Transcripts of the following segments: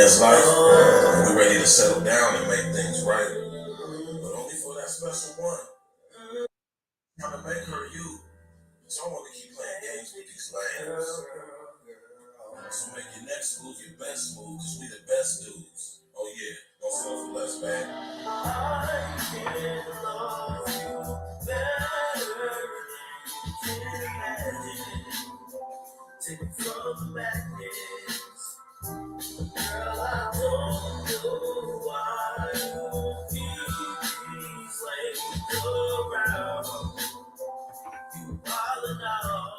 man's life, we're ready to settle down and make things right. But only for that special one. Trying to make her you. So I want to keep playing games with these lanes. So make your next move your best move, cause we the best dudes. Oh yeah, don't settle for less, man. I can love you better than you can imagine. Take it from the madness. Girl, I don't know why you keep these lanes around. You wildin' out.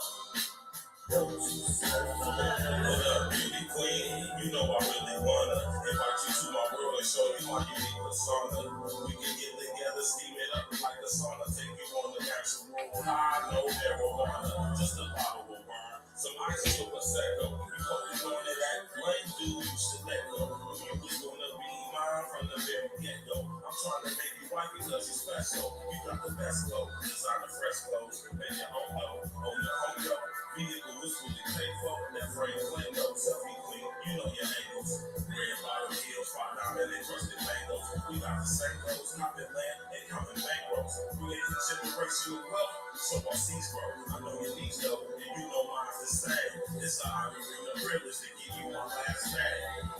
Don't you settle for less. What up, beauty queen? You know I really wanna invite you to my world and show you my unique persona. We can get together, steam it up like a sauna. Take you on the natural high, no marijuana. Just a bottle of wine, some ice to a Prosecco. You hope you wanted that lame dude, you should let go. You was gonna be mine from the very get-go. I'm trying to make you white because you're special. You got the best clothes, designer fresh clothes, and your own low, on your own yo. Vehicle was really paid for, that frame clean up, selfie queen, you know your angles. Red bottom heels, $5 and trusted mangoes. We got the same clothes, copping land and counting bankrolls. Creating generational wealth, so our seas grow. I know your needs though, and you know mine's the same. It's an honor and a privilege to give you my last name.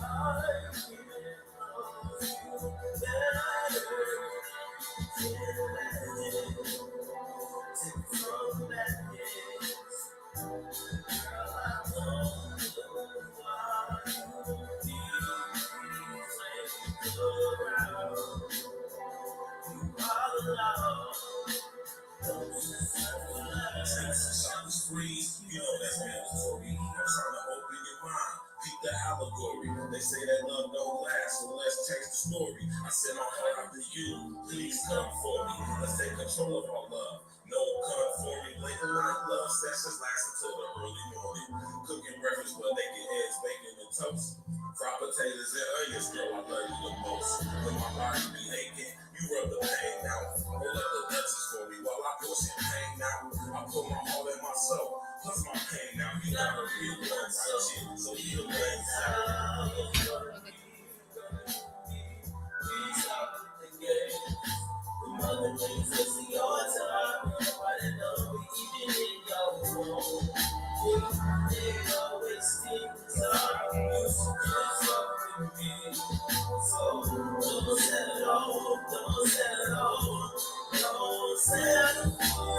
You know that's mandatory. I'm trying to open your mind. Keep the allegory. They say that love don't last, so let's change the story. I send my heart out to you. Please come for me. Let's take control of our love. No conforming. Late night love sessions last until the early morning. Cooking breakfast with naked eggs, bacon, and toast. Fried potatoes and onions, girl, I love you the most. When my body be aching, you rub the pain out. Roll up the Dutchess for me while I pour champagne out. I put my heart and my soul, plus my pain out. You got a real one right here, so you the legs out. The mother Jesus in your time, why they know we even in your home. They always think it's hard, you should just up with me. So don't settle, don't settle, don't settle for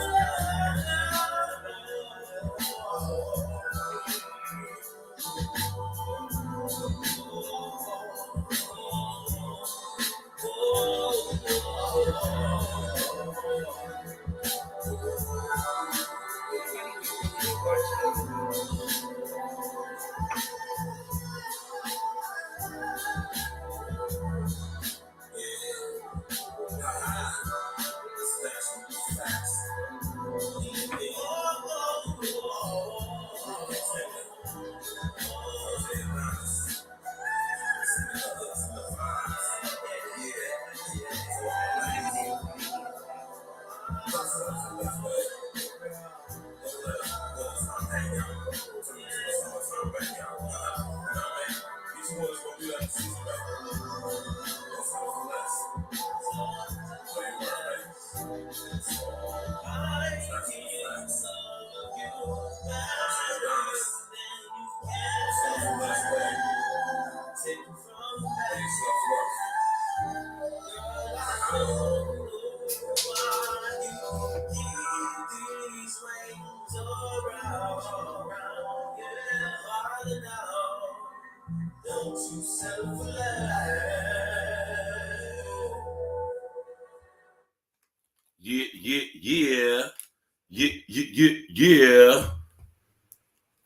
Yeah.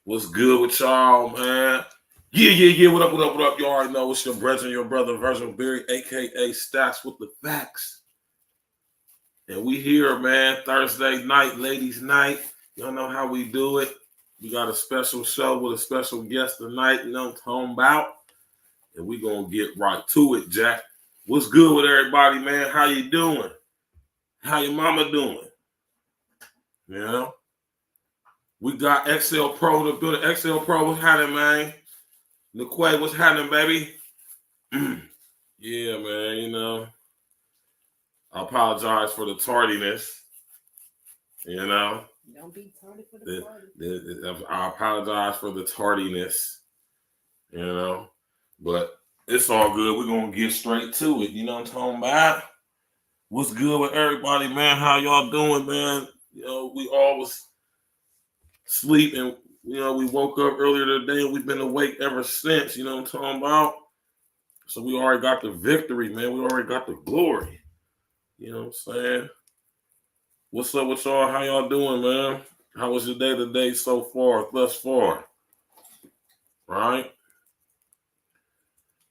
What's good with y'all, man? Yeah. What up? You already know it's your brother, Virgil Berry, aka Stacks with the Facts. And we here, man, Thursday night, ladies' night. Y'all know how we do it. We got a special show with a special guest tonight, you know what I'm talking about. And we gonna get right to it, Jack. What's good with everybody, man? How you doing? How your mama doing? You know? We got XL Pro in the building. XL Pro, what's happening, man? Niquay, what's happening, baby? Yeah, man, you know, I apologize for the tardiness. You know, Don't be tardy for the party. I apologize for the tardiness. You know, but it's all good. We're gonna get straight to it. You know what I'm talking about? What's good with everybody, man? How y'all doing, man? You know, we all was sleeping. You know, we woke up earlier today and we've been awake ever since. You know what I'm talking about? So we already got the victory, man. We already got the glory. You know what I'm saying? What's up with y'all? How y'all doing, man? How was your day today so far, thus far? Right?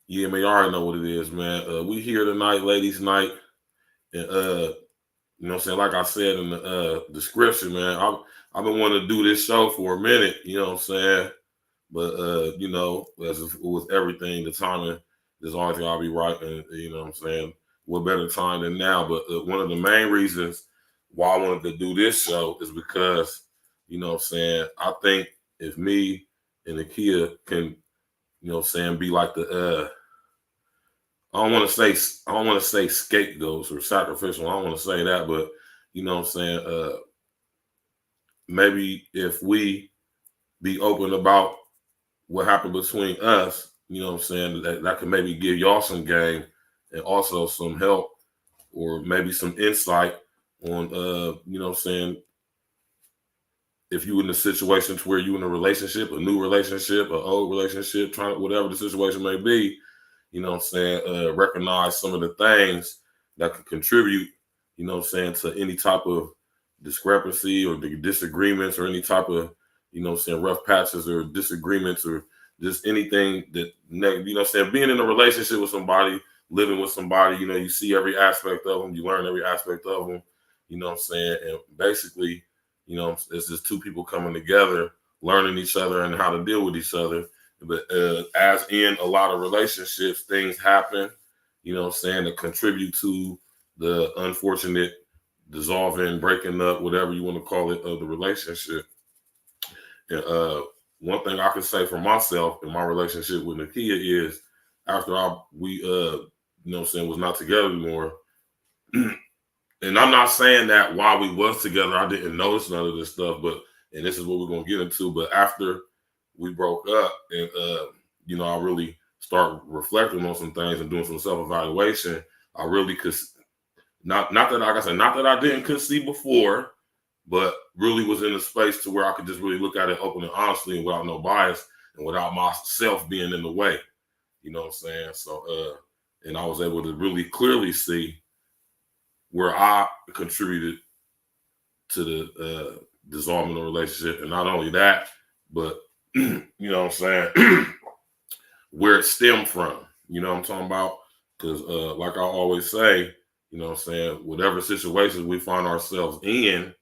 Yeah, man, you already know what it is, man. We here tonight, ladies' night. And you know what I'm saying? Like I said in the description, man, I've been wanting to do this show for a minute, you know what I'm saying? But you know, as with everything, the timing is always gotta be right, and you know what I'm saying? What better time than now? But one of the main reasons why I wanted to do this show is because, you know what I'm saying, I think if me and Nakia can, you know what I'm saying, be like the I don't want to say scapegoats or sacrificial. I don't want to say that, but you know what I'm saying, maybe if we be open about what happened between us, you know what I'm saying, that can maybe give y'all some game and also some help or maybe some insight on you know what I'm saying, if you in a situation to where you in a relationship, a new relationship, an old relationship, trying whatever the situation may be, you know what I'm saying, recognize some of the things that could contribute, you know what I'm saying, to any type of discrepancy or the disagreements or any type of, you know what I'm saying, rough patches or disagreements or just anything that, you know what I'm saying, being in a relationship with somebody, living with somebody, you know, you see every aspect of them, you learn every aspect of them, you know what I'm saying, and basically, you know, it's just two people coming together, learning each other and how to deal with each other. But as in a lot of relationships, things happen, you know what I'm saying, to contribute to the unfortunate dissolving, breaking up, whatever you want to call it, of the relationship. And one thing I can say for myself in my relationship with Nakia is after we you know what I'm saying, was not together anymore. And I'm not saying that while we was together, I didn't notice none of this stuff, but and this is what we're gonna get into. But after we broke up, and you know, I really start reflecting on some things and doing some self-evaluation. I really could not that, like I said, not that I didn't could see before, but really was in a space to where I could just really look at it open and honestly and without no bias and without myself being in the way. You know what I'm saying? So and I was able to really clearly see where I contributed to the dissolving of the relationship. And not only that, but you know what I'm saying, where it stemmed from. You know what I'm talking about? Because like I always say, you know what I'm saying, whatever situations we find ourselves in,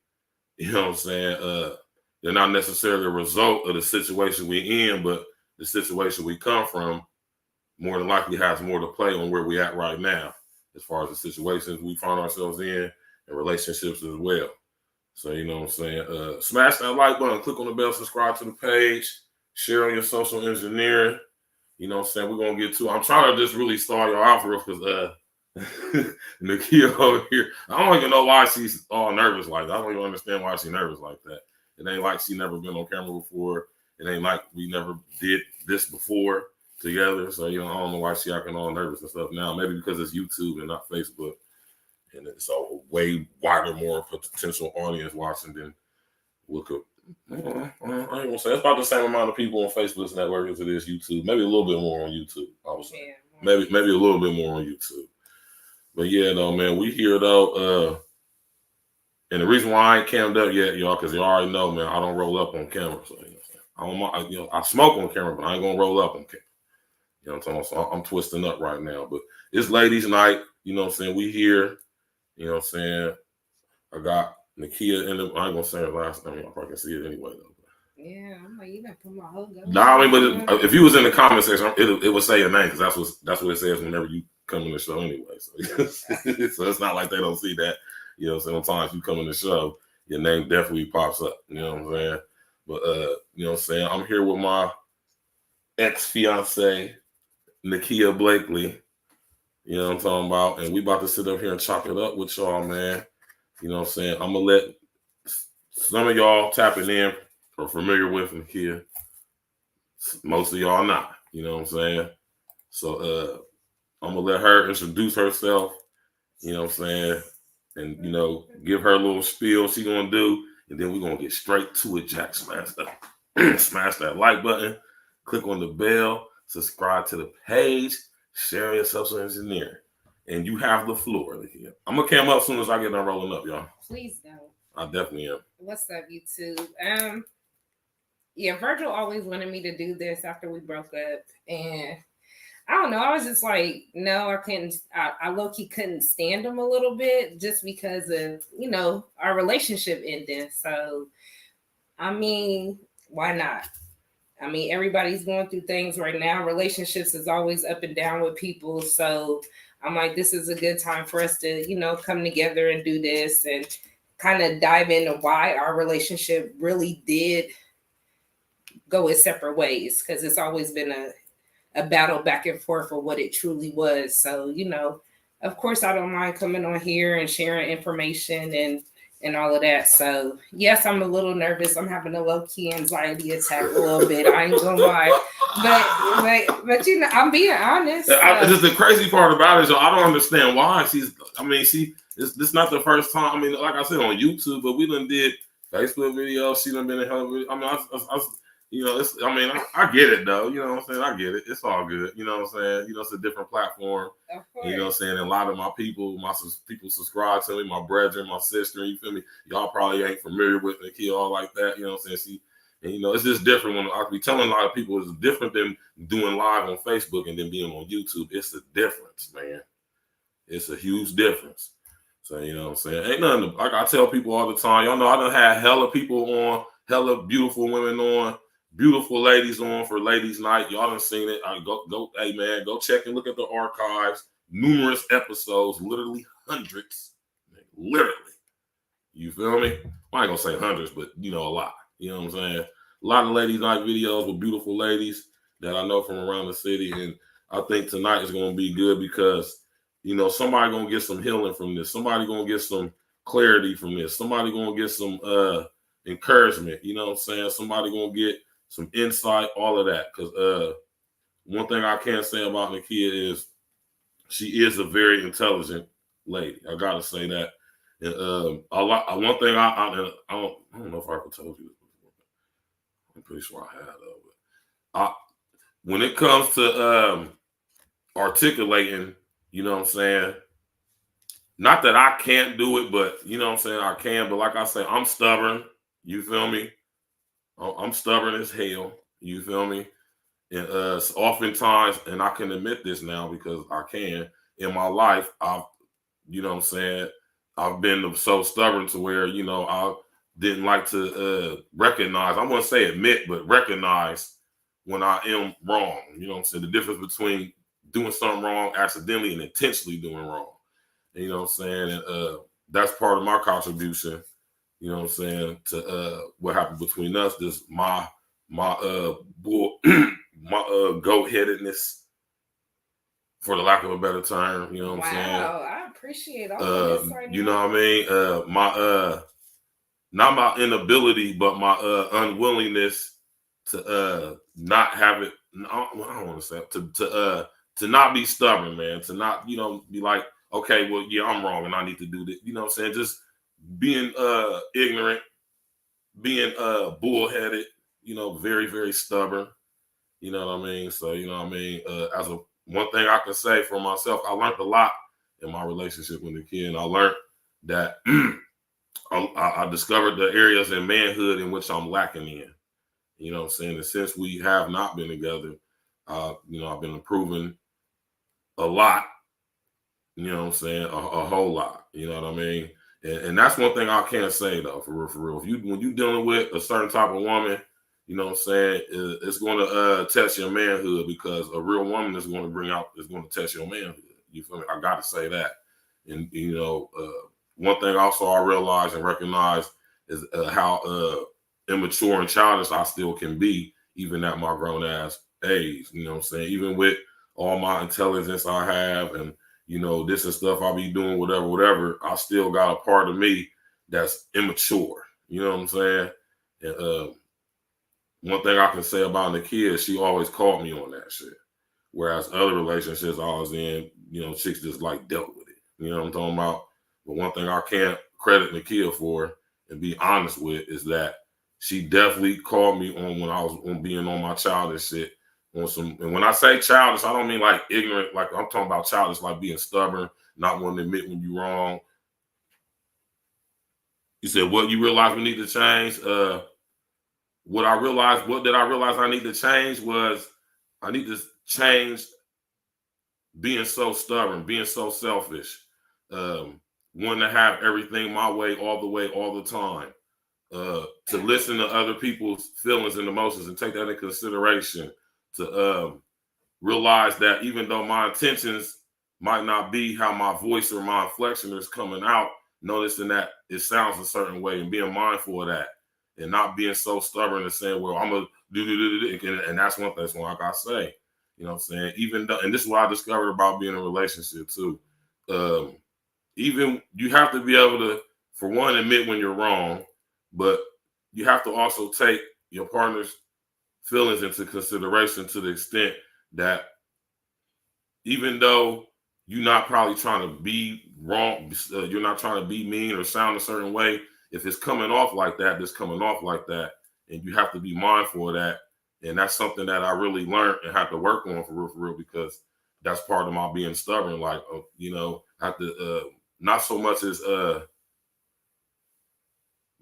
you know what I'm saying, they're not necessarily a result of the situation we in, but the situation we come from more than likely has more to play on where we at right now, as far as the situations we find ourselves in and relationships as well. So, you know what I'm saying? Smash that like button, click on the bell, subscribe to the page, share on your social engineering. You know what I'm saying? We're going to get to, I'm trying to just really start y'all out for real because Nakia over here, I don't even know why she's all nervous like that. I don't even understand why she's nervous like that. It ain't like she never been on camera before. It ain't like we never did this before together. So, you know, I don't know why she acting all nervous and stuff now. Maybe because it's YouTube and not Facebook. And it's a way wider, more potential audience watching than look up. I ain't gonna say it's about the same amount of people on Facebook's network as it is YouTube. Maybe a little bit more on YouTube. I was saying maybe a little bit more on YouTube. But yeah, though, man, we here though. And the reason why I ain't cammed up yet, y'all, because you already know, man, I don't roll up on camera. So I smoke on camera, but I ain't gonna roll up on camera. You know what I'm talking about? So I'm twisting up right now. But it's ladies' night. You know what I'm saying? We here. You know what I'm saying? I got Nakia in the. I ain't gonna say her last name. I probably can see it anyway though. Yeah, I'm like, you gotta put my whole go. Nah, I mean, but if you was in the comment section, it would say your name because that's what it says whenever you come in the show anyway. So, so it's not like they don't see that. You know, sometimes you come in the show, your name definitely pops up. You know what I'm saying? But you know what I'm saying? I'm here with my ex-fiance, Nakia Blakely. You know what I'm talking about? And we about to sit up here and chop it up with y'all, man. You know what I'm saying? I'm going to let some of y'all tapping in are familiar with Nakia. Most of y'all not. You know what I'm saying? So I'm going to let her introduce herself. You know what I'm saying? And, you know, give her a little spiel she going to do. And then we're going to get straight to it, Jack. Smash that like button. Click on the bell. Subscribe to the page. Share your social engineering. And you have the floor. I'm going to cam up as soon as I get done rolling up, y'all. Please don't. I definitely am. What's up, YouTube? Yeah, Virgil always wanted me to do this after we broke up. And I don't know. I was just like, no, I couldn't. I low-key couldn't stand him a little bit just because of, you know, our relationship ending. So, I mean, why not? I mean, everybody's going through things right now. Relationships is always up and down with people. So I'm like, this is a good time for us to, you know, come together and do this and kind of dive into why our relationship really did go its separate ways. Because it's always been a battle back and forth for what it truly was. So, you know, of course, I don't mind coming on here and sharing information and all of that. So yes, I'm a little nervous. I'm having a low-key anxiety attack a little bit. I ain't gonna lie. But you know, I'm being honest. Just the crazy part about it is I don't understand why this not the first time. I mean, like I said on YouTube, but we done did Facebook videos. She done been in hell of I mean, you know, I get it though. You know what I'm saying? I get it. It's all good. You know what I'm saying? You know, it's a different platform. You know what I'm saying? And a lot of my people subscribe to me, my brother and my sister. You feel me? Y'all probably ain't familiar with Nakia all like that. You know what I'm saying? And you know, it's just different when I be telling a lot of people it's different than doing live on Facebook and then being on YouTube. It's a difference, man. It's a huge difference. So, you know what I'm saying? Ain't nothing, like I tell people all the time, y'all know I done had hella people on, hella beautiful women on, beautiful ladies on for ladies' night. Y'all done seen it. Hey man, go check and look at the archives. Numerous episodes, literally hundreds. Literally. You feel me? I ain't gonna say hundreds, but you know, a lot. You know what I'm saying? A lot of ladies' night videos with beautiful ladies that I know from around the city. And I think tonight is gonna be good because, you know, somebody gonna get some healing from this. Somebody gonna get some clarity from this. Somebody gonna get some encouragement. You know what I'm saying? Somebody gonna get some insight, all of that. Because one thing I can say about Nakia is she is a very intelligent lady. I gotta say that. And one thing I don't know if I ever told you this before. I'm pretty sure I have though. But when it comes to articulating, you know what I'm saying? Not that I can't do it, but you know what I'm saying? I can. But like I say, I'm stubborn. You feel me? I'm stubborn as hell. You feel me? And oftentimes, and I can admit this now because I can, in my life, you know what I'm saying, I've been so stubborn to where, you know, I didn't like to recognize, I wouldn't say admit, but recognize when I am wrong. You know what I'm saying? The difference between doing something wrong accidentally and intentionally doing wrong. And, you know what I'm saying? And that's part of my contribution, you know what I'm saying, to what happened between us. This my bull my goat-headedness, for the lack of a better term, you know what I'm saying? Wow, I appreciate all of this right you now. know what I mean? My not my inability, but my unwillingness to not have it. I don't want to say to not be stubborn, man. To not, you know, be like, okay, well, yeah, I'm wrong and I need to do this. You know what I'm saying? Just being ignorant, being bullheaded, you know, very, very stubborn. You know what I mean? So, you know what I mean? One thing I can say for myself, I learned a lot in my relationship with the kid. And I learned that I discovered the areas in manhood in which I'm lacking in. You know what I'm saying? And since we have not been together, you know, I've been improving a lot. You know what I'm saying? A whole lot. You know what I mean? And that's one thing I can't say though, for real. When you're dealing with a certain type of woman, you know what I'm saying, it's going to test your manhood, because a real woman is going to test your manhood. You feel me? I got to say that. And, you know, one thing also I realize and recognize is how immature and childish I still can be, even at my grown ass age. You know what I'm saying? Even with all my intelligence I have, and this and stuff I'll be doing, whatever, I still got a part of me that's immature. You know what I'm saying? And one thing I can say about Nakia is she always called me on that shit. Whereas other relationships I was in, chicks just like dealt with it. You know what I'm talking about? But one thing I can't credit Nakia for and be honest with is that she definitely called me on when I was on being on my childish shit. And when I say childish, I don't mean like ignorant, like I'm talking about childish, like being stubborn, not wanting to admit when you're wrong. You said, what you realize we need to change? What did I realize I need to change was I need to change being so stubborn, being so selfish, wanting to have everything my way, all the time. To listen to other people's feelings and emotions and take that into consideration, to realize that even though my intentions might not be how my voice or my inflection is coming out, noticing that it sounds a certain way and being mindful of that and not being so stubborn and saying, well, I'm going to do. And that's one thing, like I say, you know what I'm saying? Even though, and this is what I discovered about being in a relationship too. Even you have to be able to, for one, admit when you're wrong, but you have to also take your partner's feelings into consideration to the extent that even though you're not probably trying to be wrong, you're not trying to be mean or sound a certain way, if it's coming off like that, it's coming off like that. And you have to be mindful of that. And that's something that I really learned and had to work on for real, because that's part of my being stubborn. Like, have to, not so much as,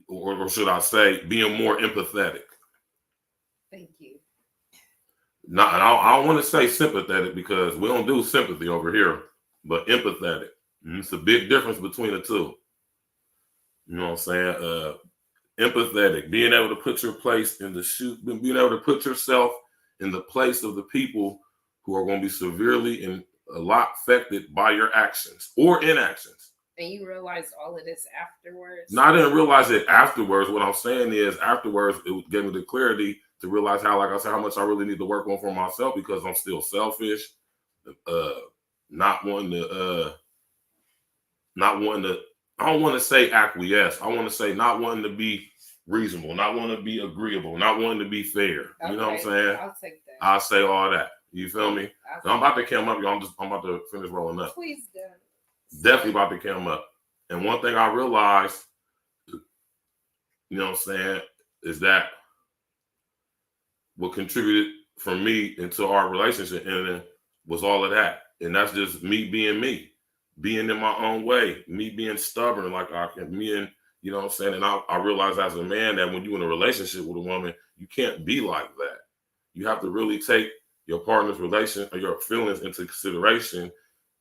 or should I say, being more empathetic. Thank you. Not, I don't want to say sympathetic because we don't do sympathy over here, but empathetic. It's a big difference between the two. You know what I'm saying? Empathetic, being able to put your place in the shoe, being able to put yourself in the place of the people who are going to be severely and a lot affected by your actions or inactions. And you realized all of this afterwards? No, I didn't realize it afterwards. What I'm saying is afterwards, it gave me the clarity to realize how, like I said, how much I really need to work on for myself because I'm still selfish, not wanting to, I don't want to say acquiesce. I want to say not wanting to be reasonable, not wanting to be agreeable, not wanting to be fair. Okay, you know what I'm saying? I'll take that. I'll say all that. You feel me? So I'm about to come up, y'all. I'm about to finish rolling up. Please do. Definitely about to come up. And one thing I realized, you know what I'm saying, is that what contributed for me into our relationship ending was all of that. And that's just me, being in my own way, me being stubborn, like I can, you know what I'm saying? And I realized as a man that when you're in a relationship with a woman, you can't be like that. You have to really take your partner's relation or your feelings into consideration,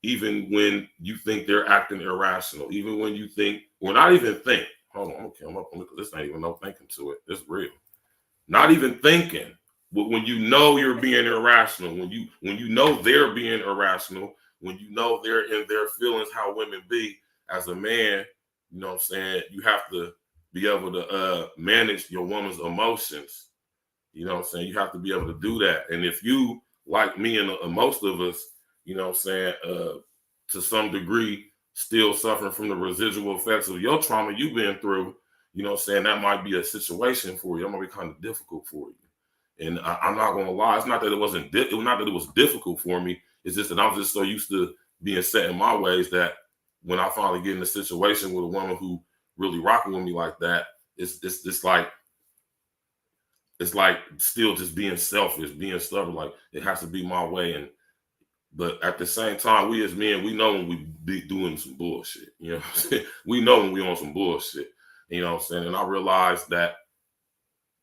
even when you think they're acting irrational, even when you think, or not even think, hold on, I'm gonna come up because this ain't even no thinking to it. It's real. Not even thinking. When you know you're being irrational, when you know they're being irrational, when you know they're in their feelings, how women be as a man, you know what I'm saying? You have to be able to manage your woman's emotions. You know what I'm saying? You have to be able to do that. And if you, like me and most of us, you know what I'm saying, to some degree, still suffering from the residual effects of your trauma you've been through, you know what I'm saying, that might be a situation for you. That might be kind of difficult for you. And I'm not gonna lie, it's not that it wasn't. It was not that it was difficult for me. It's just that I'm just so used to being set in my ways that when I finally get in a situation with a woman who really rocking with me like that, it's like still just being selfish, being stubborn. Like it has to be my way. But at the same time, we as men, we know when we be doing some bullshit. You know what I'm saying? We know when we on some bullshit. You know what I'm saying? And I realized that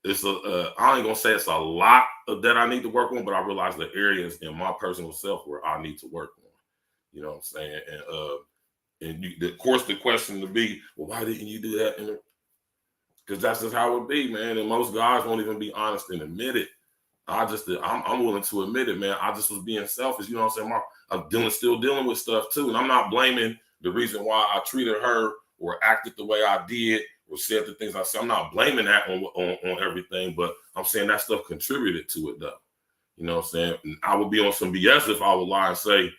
it's I ain't gonna say it's a lot of that I need to work on, but I realize the areas in my personal self where I need to work on. You know what I'm saying? And of course the question to be, well, why didn't you do that? Because that's just how it be, man. And most guys won't even be honest and admit it. I'm willing to admit it, man. I just was being selfish. You know what I'm saying? I'm still dealing with stuff too, and I'm not blaming the reason why I treated her or acted the way I did or said the things I said. I'm not blaming that on everything, but I'm saying that stuff contributed to it though. You know what I'm saying? And I would be on some BS if I would lie and say,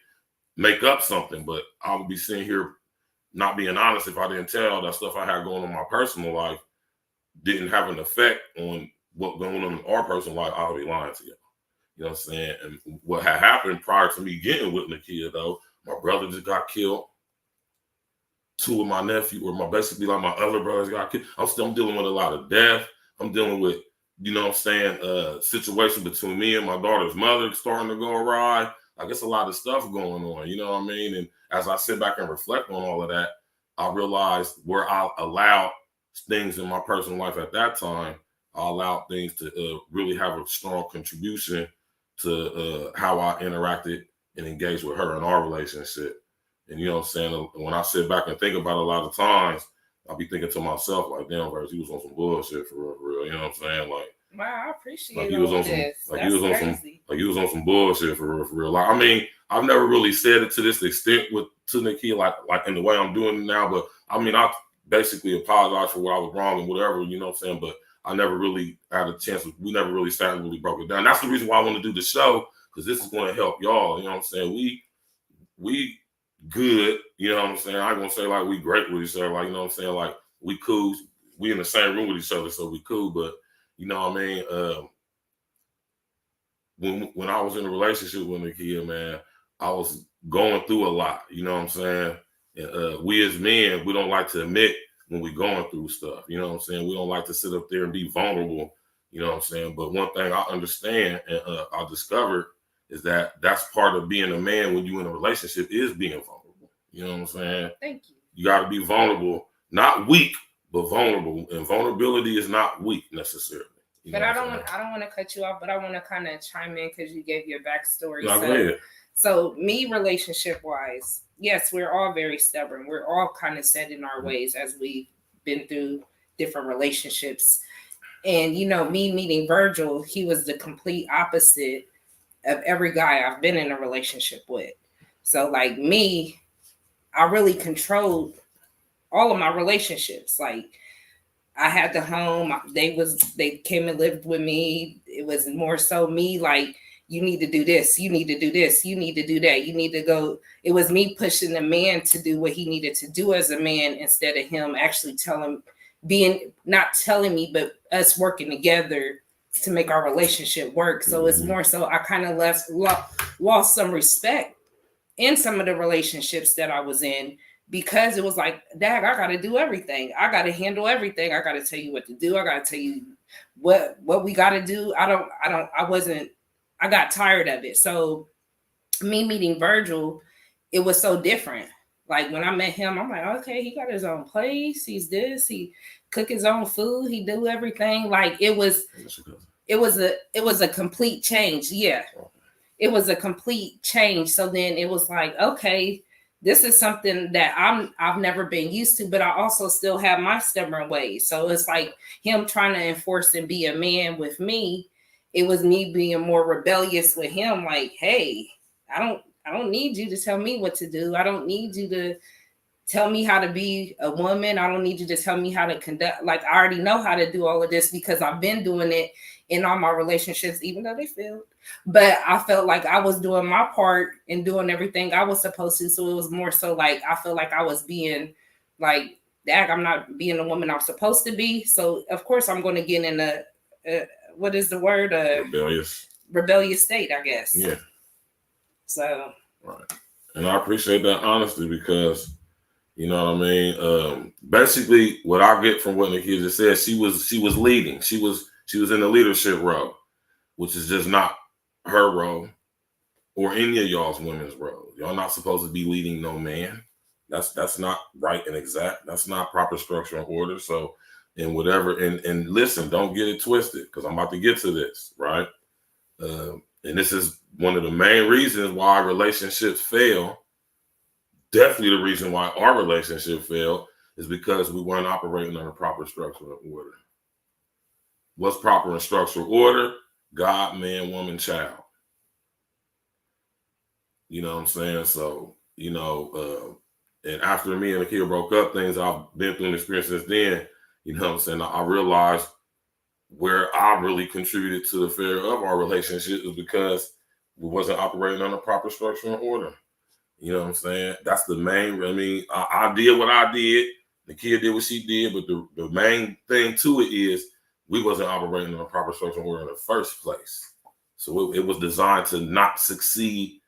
make up something, but I would be sitting here not being honest if I didn't tell that stuff I had going on in my personal life didn't have an effect on what going on in our personal life. I would be lying to you. You know what I'm saying? And what had happened prior to me getting with Nakia, though, my brother just got killed. 2 of my nephews, or basically like my other brothers got killed. I'm dealing with a lot of death. I'm dealing with, you know what I'm saying, situation between me and my daughter's mother starting to go awry. Like, it's a lot of stuff going on, you know what I mean? And as I sit back and reflect on all of that, I realized where I allowed things in my personal life at that time, I allowed things to really have a strong contribution to how I interacted and engaged with her in our relationship. And you know what I'm saying? When I sit back and think about it, a lot of times, I'll be thinking to myself, like, damn, Verse, he was on some bullshit for real, for real. You know what I'm saying? Like, wow, I appreciate like he was all on some, this. like That's he was on crazy. some, like he was on some bullshit for real, for real. Like, I mean, I've never really said it to this extent to Nakia, like in the way I'm doing it now. But I mean, I basically apologize for what I was wrong and whatever, you know what I'm saying? But I never really had a chance. We never really sat and really broke it down. That's the reason why I want to do the show, because this is going to help y'all. You know what I'm saying? We good, you know what I'm saying? I ain't gonna say like we great with each other, like, you know what I'm saying? Like, we cool, we in the same room with each other, so we cool. But you know what I mean? When I was in a relationship with Nakia, man, I was going through a lot, you know what I'm saying? And we as men, we don't like to admit when we're going through stuff, you know what I'm saying? We don't like to sit up there and be vulnerable, you know what I'm saying? But one thing I understand and I discovered is that that's part of being a man when you're in a relationship is being vulnerable. You know what I'm saying? Thank you. You got to be vulnerable, not weak, but vulnerable. And vulnerability is not weak necessarily. But I don't want to cut you off, but I want to kind of chime in because you gave your backstory. No, so me, relationship wise, yes, we're all very stubborn. We're all kind of set in our ways as we've been through different relationships. And you know, me meeting Virgil, he was the complete opposite of every guy I've been in a relationship with. So like me, I really controlled all of my relationships. Like, I had the home. They came and lived with me. It was more so me like, you need to do this, you need to do this, you need to do that, you need to go. It was me pushing the man to do what he needed to do as a man instead of him actually not telling me, but us working together to make our relationship work. So it's more so I kind of lost some respect in some of the relationships that I was in, because it was like, Dad, I got to do everything. I got to handle everything. I got to tell you what to do. I got to tell you what we got to do. I got tired of it. So me meeting Virgil, it was so different. Like when I met him, I'm like, okay, he got his own place. He's this, he cook his own food. He do everything. Like it was a complete change. Yeah. It was a complete change. So then it was like, okay, this is something that I've never been used to, but I also still have my stubborn ways. So it's like him trying to enforce and be a man with me. It was me being more rebellious with him. Like, hey, I don't need you to tell me what to do. I don't need you to tell me how to be a woman. I don't need you to tell me how to conduct. Like, I already know how to do all of this because I've been doing it in all my relationships, even though they failed. But I felt like I was doing my part and doing everything I was supposed to. So it was more so like, I felt like I was being like, Dag, I'm not being the woman I'm supposed to be. So of course I'm going to get in a what is the word? Rebellious state, I guess. Yeah. So. Right. And I appreciate that honesty because, you know what I mean? Basically what I get from what Nakia just said, she was leading. She was in the leadership role, which is just not her role or any of y'all's women's role. Y'all not supposed to be leading no man. That's not right and exact. That's not proper structure and order. So, and whatever, and listen, don't get it twisted because I'm about to get to this, right? And this is one of the main reasons why relationships fail. Definitely the reason why our relationship failed is because we weren't operating under proper structure and order. What's proper and structural order? God, man, woman, child. You know what I'm saying? So, you know, and after me and Nakia broke up, things I've been through and experienced since then, you know what I'm saying? I realized where I really contributed to the failure of our relationship is because we wasn't operating on a proper structure and order. You know what I'm saying? That's the main. I mean, I did what I did. The kid did what she did, but the main thing to it is we wasn't operating on a proper structure and order in the first place. So it was designed to not succeed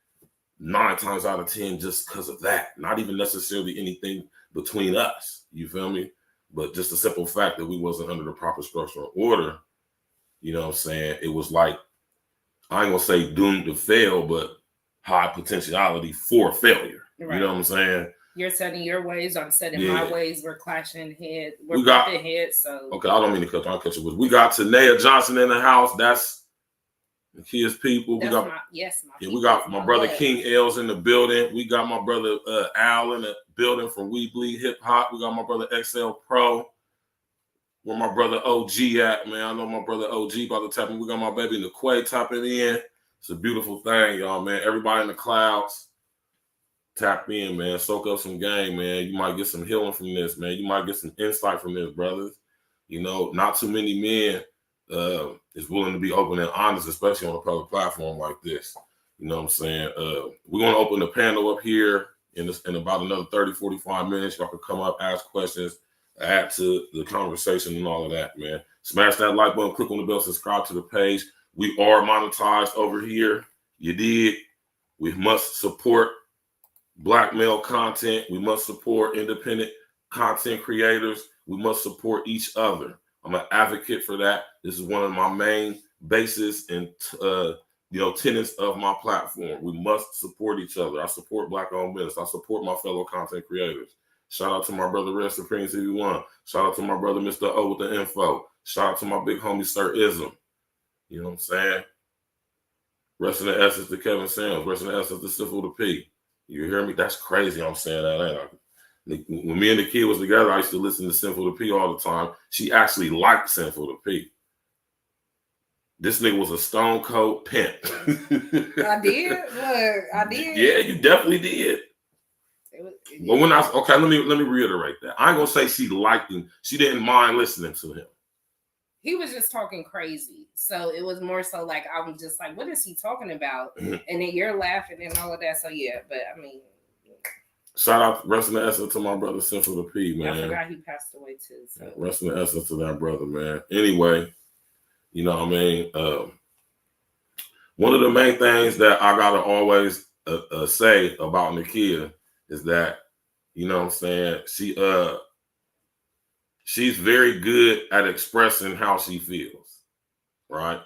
9 times out of 10 just because of that. Not even necessarily anything between us. You feel me? But just the simple fact that we wasn't under the proper structure and order, you know what I'm saying? It was like, I ain't gonna say doomed to fail, but high potentiality for failure. Right. You know what I'm saying? You're setting your ways, I'm setting my ways. We're clashing heads. We're bumping heads. So okay, I don't mean to cut. I'll cut you with. We got Tanea Johnson in the house. That's the kids' people. That's we got we got my brother King L's in the building. We got my brother Al in the building from We Bleed Hip Hop. We got my brother XL Pro. Where my brother OG at, man? I know my brother OG about to tap in. We got my baby Niquay tapping in. It's a beautiful thing, y'all, man. Everybody in the clouds, tap in, man. Soak up some game, man. You might get some healing from this, man. You might get some insight from this, brothers. You know, not too many men is willing to be open and honest, especially on a public platform like this. You know what I'm saying? We're going to open the panel up here in about another 30, 45 minutes. Y'all can come up, ask questions, add to the conversation and all of that, man. Smash that like button, click on the bell, subscribe to the page. We are monetized over here. You did. We must support Black male content. We must support independent content creators. We must support each other. I'm an advocate for that. This is one of my main bases and tenets of my platform. We must support each other. I support Black-owned business. I support my fellow content creators. Shout out to my brother Red Supreme TV1. Shout out to my brother Mr. O with the info. Shout out to my big homie Sir Ism. You know what I'm saying? Rest in the essence to Kevin Sams. Rest in the essence to Simple to P. You hear me? That's crazy. I'm saying that, ain't I? When me and the kid was together, I used to listen to Sinful to P all the time. She actually liked Sinful to P. This nigga was a stone cold pimp. I did? Look, I did. Yeah, you definitely did. But when let me reiterate that. I ain't gonna say she liked him. She didn't mind listening to him. He was just talking crazy. So it was more so like, I was just like, what is he talking about? And then you're laughing and all of that. So yeah, but I mean. Shout out, rest in the essence to my brother Central to P, man. I forgot he passed away too. So. Rest in the essence to that brother, man. Anyway, you know what I mean? One of the main things that I gotta always say about Nakia is that, you know what I'm saying, she's very good at expressing how she feels, right?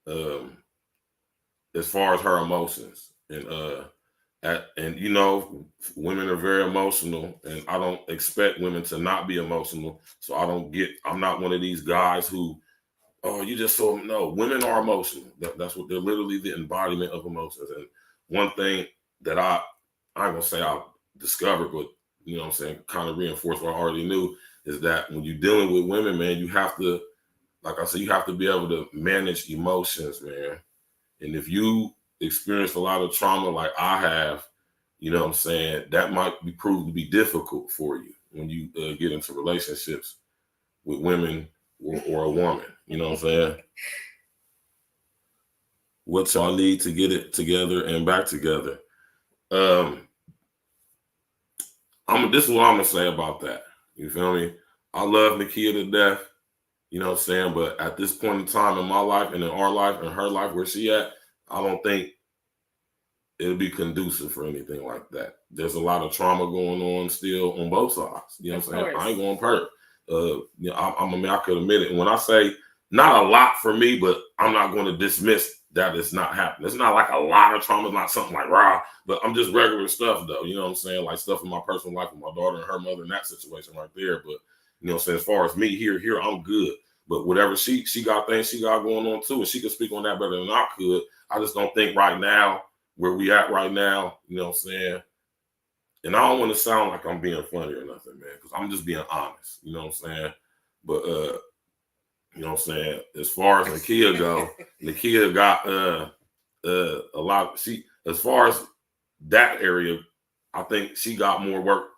As far as her emotions. And you know, women are very emotional, and I don't expect women to not be emotional. So I'm not one of these guys who, oh, you just so, no, women are emotional. That's what they're literally the embodiment of emotions. And one thing that I ain't gonna say I discovered, but you know what I'm saying, kind of reinforce what I already knew, is that when you're dealing with women, man, you have to, like I said, you have to be able to manage emotions, man. And if you experience a lot of trauma like I have, you know what I'm saying, that might be proved to be difficult for you when you get into relationships with women or a woman. You know what I'm saying? What y'all need to get it together and back together. This is what I'm gonna say about that. You feel me? I love Nakia to death. You know what I'm saying? But at this point in time in my life and in our life and her life, where she at, I don't think it'll be conducive for anything like that. There's a lot of trauma going on still on both sides. You know what I'm saying? I ain't going perp. I could admit it. And when I say not a lot for me, but I'm not going to dismiss that it's not happening. It's not like a lot of trauma, not something like rah, but I'm just regular stuff though. You know what I'm saying? Like stuff in my personal life with my daughter and her mother in that situation right there. But you know what I'm saying? As far as me here, I'm good. But whatever she got things she got going on too, and she could speak on that better than I could. I just don't think right now, where we at right now, you know what I'm saying? And I don't want to sound like I'm being funny or nothing, man, because I'm just being honest, you know what I'm saying? But you know what I'm saying? As far as Nakia go, Nakia got a lot. As far as that area, I think she got more work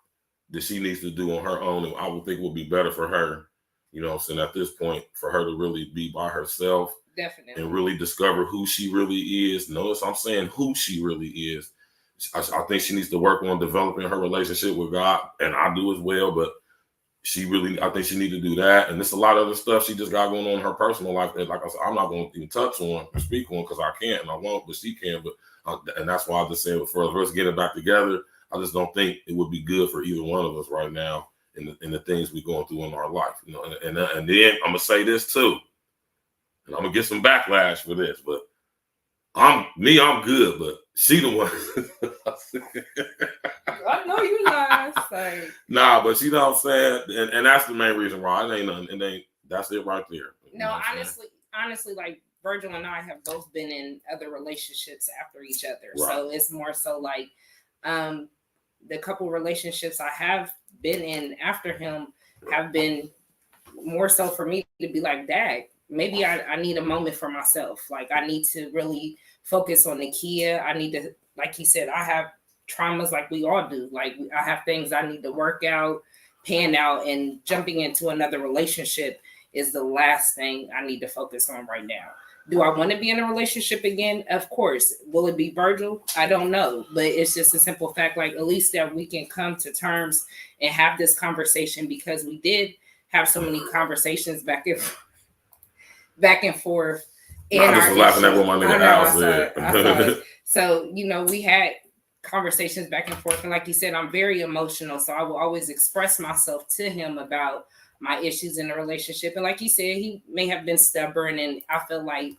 that she needs to do on her own, and I would think would be better for her, You know what I'm saying? At this point, for her to really be by herself. Definitely. And really discover who she really is. Notice I'm saying who she really is. I think she needs to work on developing her relationship with God, and I do as well. But I think she need to do that. And there's a lot of other stuff she just got going on in her personal life that, like I said, I'm not going to even touch on or speak on because I can't and I won't, but she can. But and that's why I just said for us getting back together, I just don't think it would be good for either one of us right now in the things we're going through in our life. You know, and then I'm gonna say this too, and I'm gonna get some backlash for this, but I'm good, but she the one. I know you lies. Like, nah, but you know what I'm saying, and that's the main reason why. It ain't nothing. It ain't. That's it right there. You no, honestly, like Virgil and I have both been in other relationships after each other, right. So it's more so like, the couple relationships I have been in after him have been more so for me to be like, Dad, maybe I need a moment for myself. Like I need to really focus on Nakia. I need to, like he said, I have traumas like we all do. Like I have things I need to work out, pan out, and jumping into another relationship is the last thing I need to focus on right now. Do I want to be in a relationship again? Of course. Will it be Virgil? I don't know. But it's just a simple fact, like at least that we can come to terms and have this conversation, because we did have so many conversations back and forth. I just was laughing at what my nigga Al said. So, you know, we had conversations back and forth. And like you said, I'm very emotional. So I will always express myself to him about my issues in the relationship. And like you said, he may have been stubborn, and I feel like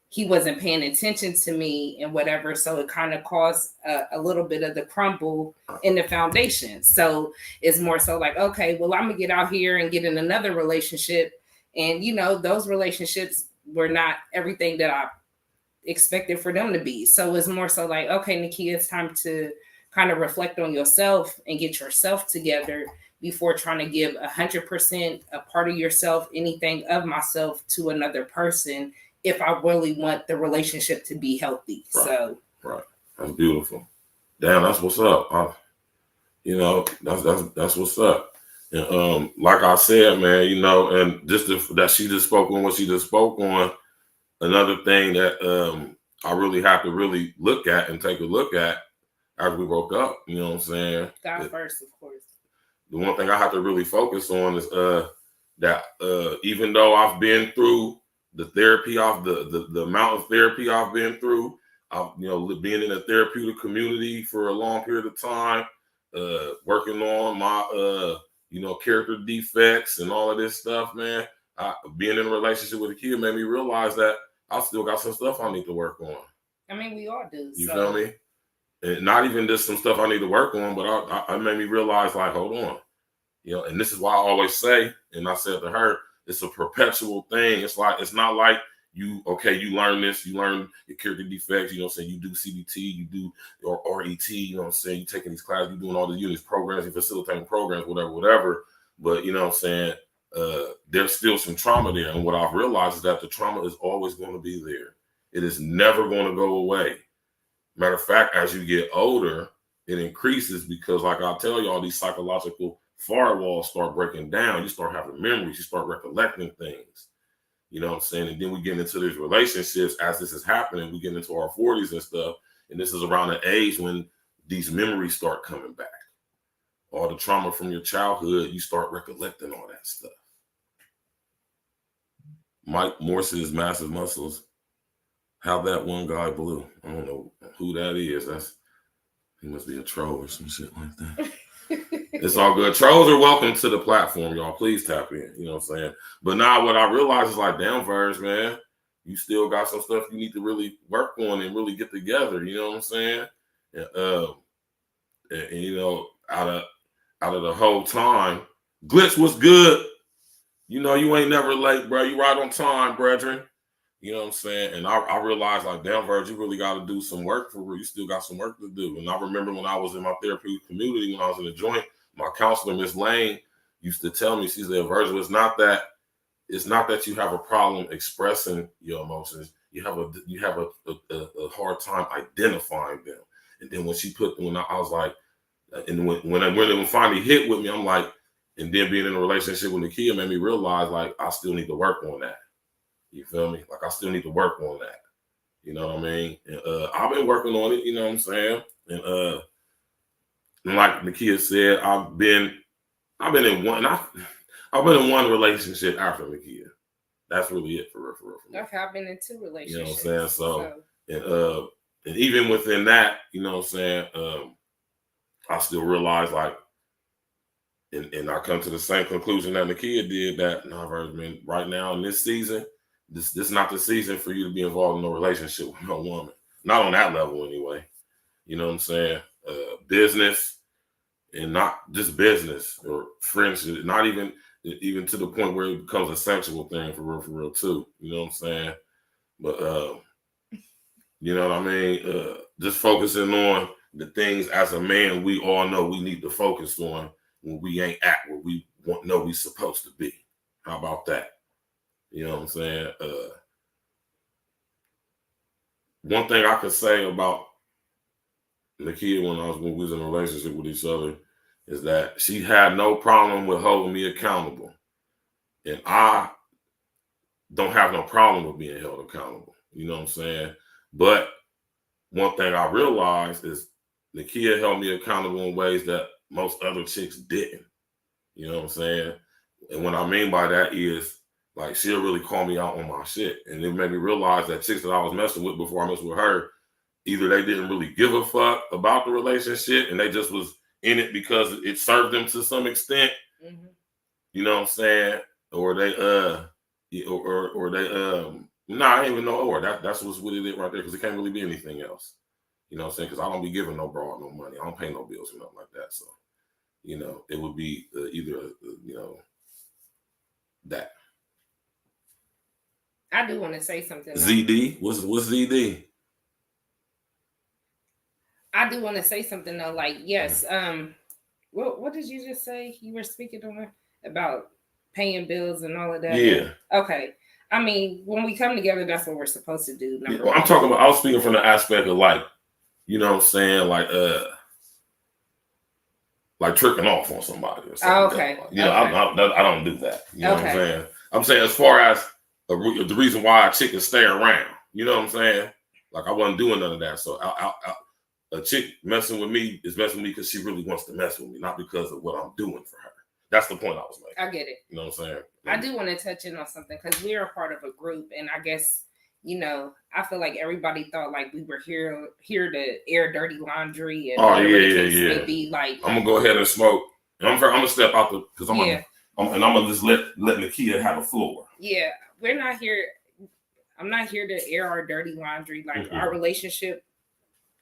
he wasn't paying attention to me and whatever. So it kind of caused a little bit of the crumble in the foundation. So it's more so like, okay, well, I'm gonna get out here and get in another relationship. And, you know, those relationships were not everything that I expected for them to be. So it's more so like, okay, Nakia, it's time to kind of reflect on yourself and get yourself together before trying to give 100% a part of yourself, anything of myself, to another person, if I really want the relationship to be healthy. Right. Right. That's beautiful. Damn, that's what's up. You know, that's what's up. And like I said, man, you know, and just that she just spoke on what she just spoke on. Another thing that I really have to really look at and take a look at after we broke up, you know what I'm saying? God first, of course. The one thing I have to really focus on is that even though I've been through the therapy, the amount of therapy I've been through, I've, you know, being in a therapeutic community for a long period of time, working on my you know, character defects and all of this stuff, man. Being in a relationship with a kid made me realize that I still got some stuff I need to work on. I mean, we all do. You feel me? And not even just some stuff I need to work on, but I made me realize, like, hold on. You know, and this is why I always say, and I said to her, it's a perpetual thing. It's not like you learn this, you learn your character defects, you know what I'm saying? You do CBT, you do your RET, you know what I'm saying? You're taking these classes, you're doing all the units, programs, you're facilitating programs, whatever. But, you know what I'm saying? There's still some trauma there. And what I've realized is that the trauma is always going to be there. It is never going to go away. Matter of fact, as you get older, it increases because, like I tell you, all these psychological firewalls start breaking down. You start having memories. You start recollecting things. You know what I'm saying? And then we get into these relationships as this is happening. We get into our 40s and stuff. And this is around the age when these memories start coming back. All the trauma from your childhood, you start recollecting all that stuff. Mike Morse's Massive Muscles. How that one guy blew. I don't know who that is. He must be a troll or some shit like that. It's all good. Trolls are welcome to the platform, y'all. Please tap in. You know what I'm saying? But now what I realize is like, damn, Verge, man, you still got some stuff you need to really work on and really get together. You know what I'm saying? And you know, out of the whole time, Glitch was good. You know, you ain't never late, bro. You right on time, brethren. You know what I'm saying? And I realized, like, damn, Virg, you really got to do some work for real. You still got some work to do. And I remember when I was in my therapeutic community, when I was in the joint, my counselor, Miss Lane, used to tell me, she said, Virgil, it's not that you have a problem expressing your emotions. You have a hard time identifying them. And then when I was like, and when it finally hit with me, I'm like, and then being in a relationship with Nakia made me realize like I still need to work on that. You feel me? Like I still need to work on that. You know what I mean? And I've been working on it, you know what I'm saying? And like Nakia said, I've been in one relationship after Nakia. That's really it for real. Okay, I've been in 2 relationships. You know what I'm saying? So and even within that, you know what I'm saying, I still realize like and I come to the same conclusion that Nakia did that man, right now in this season, this is not the season for you to be involved in a relationship with no woman. Not on that level anyway. You know what I'm saying? Business and not just business or friendship, not even to the point where it becomes a sexual thing for real too. You know what I'm saying? But you know what I mean? Just focusing on the things as a man we all know we need to focus on when we ain't at where we know we supposed to be. How about that? You know what I'm saying? One thing I could say about Nakia when we was in a relationship with each other is that she had no problem with holding me accountable. And I don't have no problem with being held accountable. You know what I'm saying? But one thing I realized is Nakia held me accountable in ways that most other chicks didn't. You know what I'm saying? And what I mean by that is like she'll really call me out on my shit. And it made me realize that chicks that I was messing with before I messed with her, either they didn't really give a fuck about the relationship and they just was in it because it served them to some extent. Mm-hmm. You know what I'm saying? Or they I ain't even know or that's what's with it right there, because it can't really be anything else. You know what I'm saying? Because I don't be giving no broad no money. I don't pay no bills or nothing like that. So, you know, it would be either that. I do want to say something. ZD? What's ZD? I do want to say something though. Like, yes. What did you just say? You were speaking on about paying bills and all of that. Yeah. Okay. I mean, when we come together, that's what we're supposed to do. Yeah, well, I was speaking from the aspect of like, you know what I'm saying, like tricking off on somebody or something. Oh, okay. You know, I don't do that. You know what I'm saying? I'm saying as far as the reason why a chick can stay around. You know what I'm saying? Like I wasn't doing none of that. So a chick messing with me is messing with me because she really wants to mess with me, not because of what I'm doing for her. That's the point I was making. I get it. You know what I'm saying? I do want to touch in on something because we're a part of a group, and I guess, you know, I feel like everybody thought like we were here to air dirty laundry and whatever the case may be. Like, I'm gonna go ahead and smoke. And I'm gonna step out because I'm gonna just let Nakia have a floor. Yeah, we're not here. I'm not here to air our dirty laundry. Like our relationship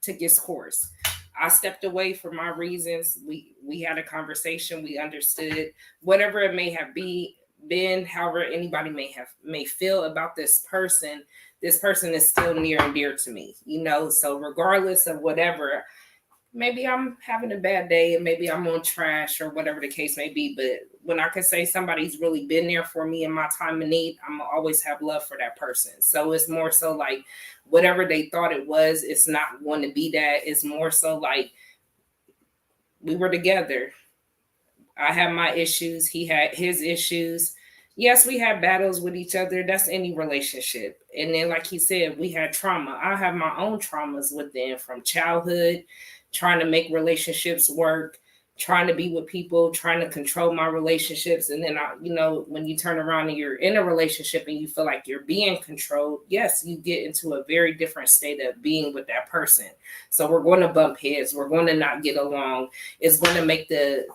took its course. I stepped away for my reasons. We had a conversation. We understood whatever it may have been, however anybody may feel about this person is still near and dear to me, you know? So regardless of whatever, maybe I'm having a bad day and maybe I'm on trash or whatever the case may be. But when I can say somebody's really been there for me in my time of need, I'm gonna always have love for that person. So it's more so like whatever they thought it was, it's not going to be that. It's more so like we were together. I had my issues. He had his issues. Yes, we had battles with each other. That's any relationship. And then, like he said, we had trauma. I have my own traumas within from childhood, trying to make relationships work, trying to be with people, trying to control my relationships. And then, when you turn around and you're in a relationship and you feel like you're being controlled, yes, you get into a very different state of being with that person. So we're going to bump heads. We're going to not get along. It's going to make the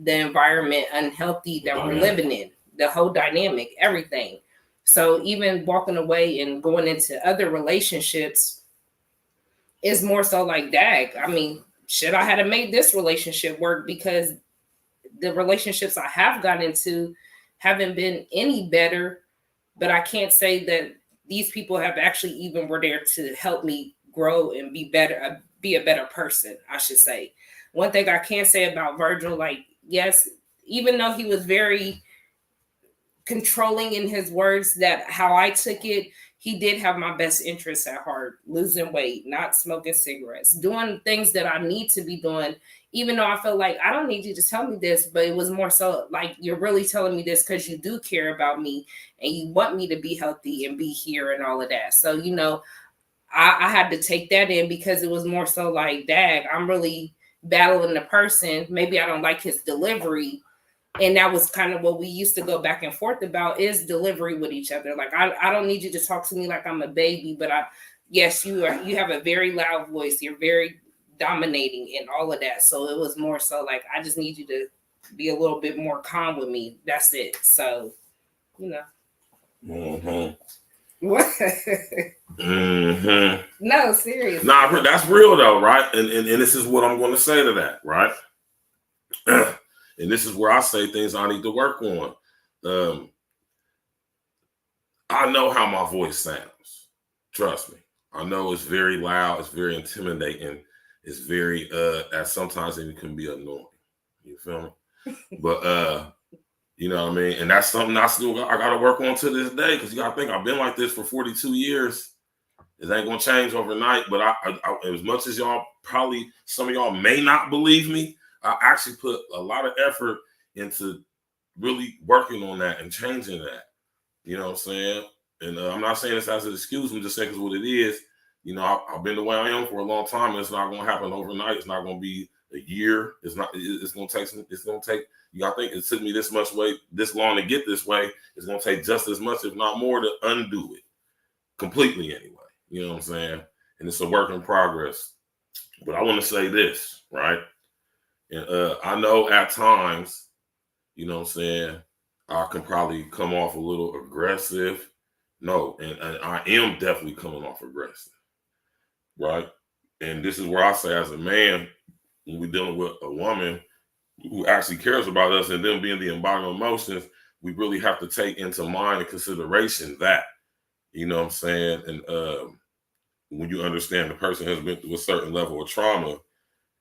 environment unhealthy that we're living in, the whole dynamic, everything. So even walking away and going into other relationships is more so like, dag, I mean, should I have made this relationship work? Because the relationships I have gotten into haven't been any better, but I can't say that these people have actually even were there to help me grow and be better, be a better person, I should say. One thing I can say about Virgil, like, yes, even though he was very controlling in his words, that how I took it, he did have my best interests at heart. Losing weight, not smoking cigarettes, doing things that I need to be doing, even though I feel like I don't need you to tell me this, but it was more so like, you're really telling me this because you do care about me and you want me to be healthy and be here and all of that. So, you know, I had to take that in, because it was more so like, dag, I'm really battling the person. Maybe I don't like his delivery. And that was kind of what we used to go back and forth about, is delivery with each other. Like, I don't need you to talk to me like I'm a baby, but yes, you have a very loud voice. You're very dominating and all of that. So it was more so like, I just need you to be a little bit more calm with me. That's it. So, you know. Mm-hmm. What? Mm-hmm. No, seriously. Nah, that's real though, right? And this is what I'm going to say to that, right? And this is where I say things I need to work on. I know how my voice sounds. Trust me. I know it's very loud. It's very intimidating. It's very, sometimes it can be annoying. You feel me? But, you know what I mean? And that's something I got to work on to this day, because you got to think, I've been like this for 42 years. It ain't going to change overnight. But I, as much as y'all probably, some of y'all may not believe me, I actually put a lot of effort into really working on that and changing that. You know what I'm saying? And I'm not saying this as an excuse. I'm just saying it's what it is. You know, I've been the way I am for a long time, and it's not going to happen overnight. It's not going to be a year. It's not. It's going to take. It's going to take. You know, I think it took me this long to get this way. It's going to take just as much, if not more, to undo it completely anyway. You know what I'm saying? And it's a work in progress. But I want to say this, right? And I know at times, you know what I'm saying, I can probably come off a little aggressive. No, and I am definitely coming off aggressive, right? And this is where I say, as a man, when we're dealing with a woman who actually cares about us and them being the embodiment of emotions, we really have to take into mind and consideration that, you know what I'm saying? And when you understand the person has been through a certain level of trauma,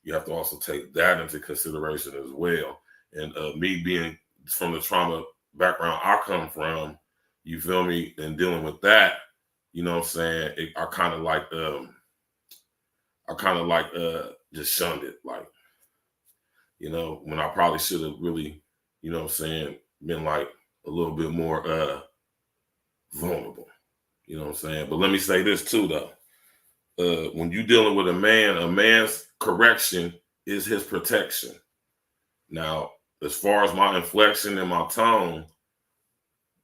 you have to also take that into consideration as well. And me being from the trauma background I come from, you feel me, and dealing with that, you know what I'm saying, I kind of just shunned it, like, you know, when I probably should have really, you know what I'm saying, been like a little bit more vulnerable, you know what I'm saying. But let me say this too, though. When you're dealing with a man's correction is his protection. Now, as far as my inflection and my tone,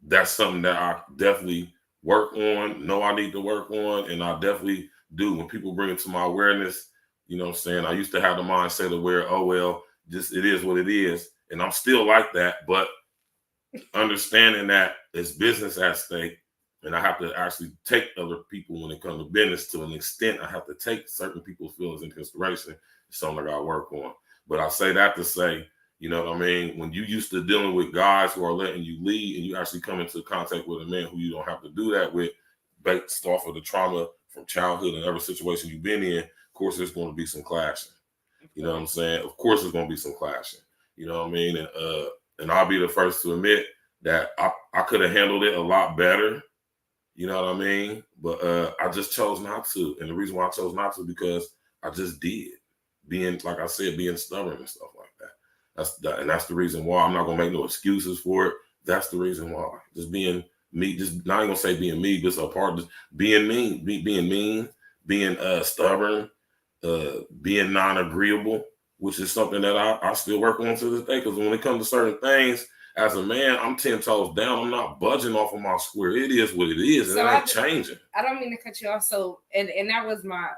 that's something that I definitely work on, know I need to work on, and I definitely do. When people bring it to my awareness, you know what I'm saying, I used to have the mindset of where, oh, well, just it is what it is. And I'm still like that, but understanding that it's business at stake, and I have to actually take other people when it comes to business to an extent. I have to take certain people's feelings in consideration. It's something I got to work on. But I say that to say, you know what I mean? When you used to dealing with guys who are letting you lead, and you actually come into contact with a man who you don't have to do that with, based off of the trauma from childhood and every situation you've been in, of course, there's going to be some clashing. You know what I'm saying? Of course, there's going to be some clashing. You know what I mean? And I'll be the first to admit that I could have handled it a lot better. You know what I mean? But I just chose not to. And the reason why I chose not to, because I just did. Being, like I said, being stubborn and stuff like that. And that's the reason why. I'm not going to make no excuses for it. That's the reason why. Just being me, just not even going to say being me, just a part of just being mean, being stubborn, being non-agreeable, which is something that I still work on to this day. Because when it comes to certain things, as a man, I'm 10 toes down. I'm not budging off of my square. It is what it is. So it ain't changing. I don't mean to cut you off. So, and that was my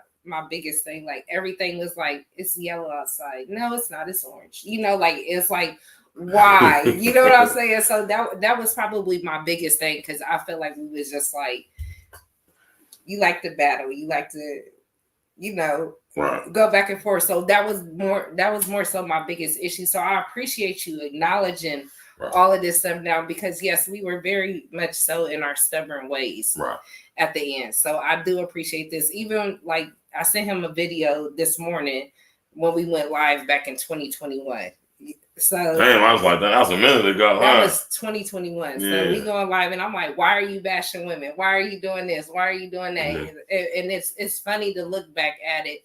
biggest thing. Like, everything was like, it's yellow outside. No, it's not. It's orange. You know, like, it's like, why? You know what I'm saying? So that was probably my biggest thing, because I feel like we was just like, you like to battle. You like to, you know, right, go back and forth. So that was more so my biggest issue. So I appreciate you acknowledging all of this stuff now, because yes, we were very much so in our stubborn ways at the end. So I do appreciate this. Even like I sent him a video this morning when we went live back in 2021. So damn, I was like, that was a minute ago. that Huh? was 2021. Yeah. So we going live, and I'm like, why are you bashing women? Why are you doing this? Why are you doing that? Yeah. And it's funny to look back at it.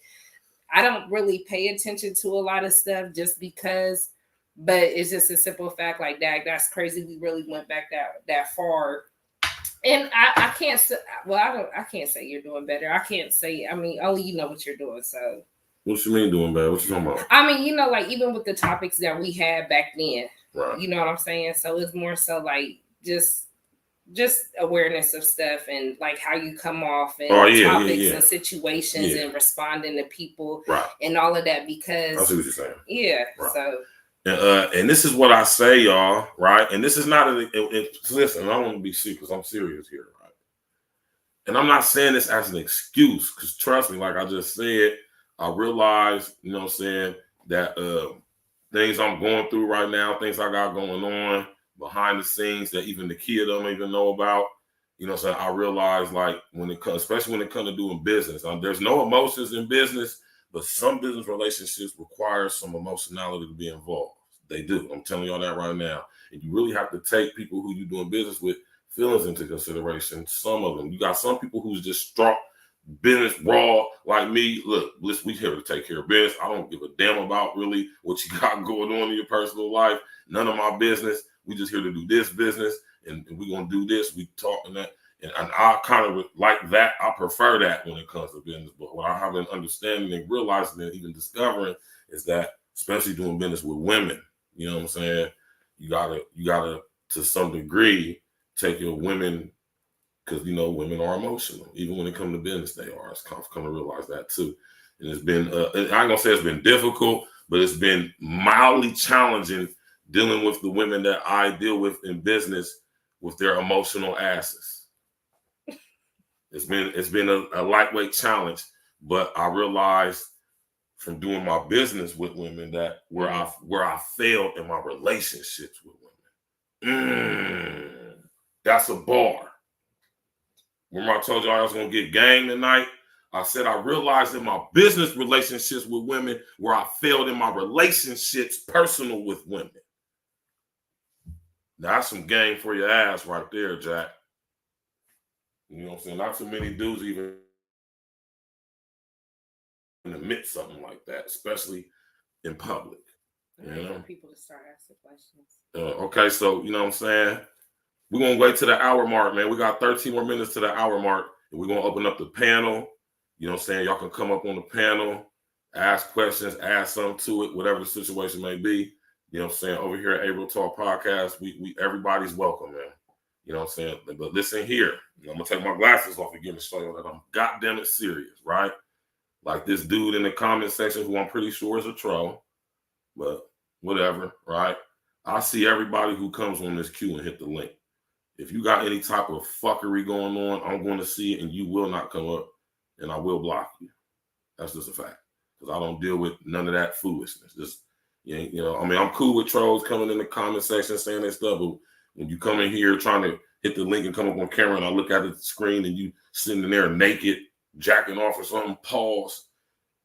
I don't really pay attention to a lot of stuff just because, but it's just a simple fact. Like that's crazy. We really went back that far. And I can't say, well, I can't say you're doing better. I can't say, I mean, only you know what you're doing. So What you mean doing bad? What you talking about? I mean, you know, like even with the topics that we had back then, Right. you know what I'm saying? So it's more so like just awareness of stuff and like how you come off and topics and situations and responding to people and all of that, because I see what you're saying. Yeah. Right. So and this is what I say, y'all, right? And this is not listen, I don't want to be serious because I'm serious here, right? And I'm not saying this as an excuse, because trust me, like I just said, I realize, you know what I'm saying, that things I'm going through right now, things I got going on behind the scenes that even the kid don't even know about. You know what I'm saying? I realize, like, when it comes, especially when it comes to doing business, there's no emotions in business, but some business relationships require some emotionality to be involved. They do. I'm telling y'all that right now. And you really have to take people who you're doing business with feelings into consideration. Some of them. You got some people who's just strong business raw like me. Look, we here to take care of business. I don't give a damn about really what you got going on in your personal life. None of my business. We just here to do this business, and we're gonna do this. We talking that, and I kind of like that. I prefer that when it comes to business. But what I have an understanding and realizing and even discovering is that, especially doing business with women, you know what I'm saying? You gotta to some degree take your women, because, you know, women are emotional. Even when it comes to business, they are. It's come to realize that too. And it's been, I ain't gonna say it's been difficult, but it's been mildly challenging dealing with the women that I deal with in business with their emotional asses. It's been a lightweight challenge, but I realized from doing my business with women that where I failed in my relationships with women. That's a bar. Remember I told y'all I was going to get gang tonight? I said I realized in my business relationships with women where I failed in my relationships personal with women. That's some game for your ass right there, Jack. You know what I'm saying? Not too many dudes even admit something like that, especially in public. You know? For people to start asking questions. Okay, so you know what I'm saying? We're going to wait to the hour mark, man. We got 13 more minutes to the hour mark, and we're going to open up the panel. You know what I'm saying? Y'all can come up on the panel, ask questions, add something to it, whatever the situation may be. You know what I'm saying? Over here at Able Talk Podcast, we everybody's welcome, man. You know what I'm saying? But listen here. I'm going to take my glasses off again to show you that I'm goddamn it serious, right? Like this dude in the comment section who I'm pretty sure is a troll, but whatever, right? I see everybody who comes on this queue and hit the link. If you got any type of fuckery going on, I'm going to see it, and you will not come up, and I will block you. That's just a fact, because I don't deal with none of that foolishness. Just, you know, I mean, I'm cool with trolls coming in the comment section saying that stuff, but when you come in here trying to hit the link and come up on camera, and I look at the screen and you sitting in there naked, jacking off or something, pause.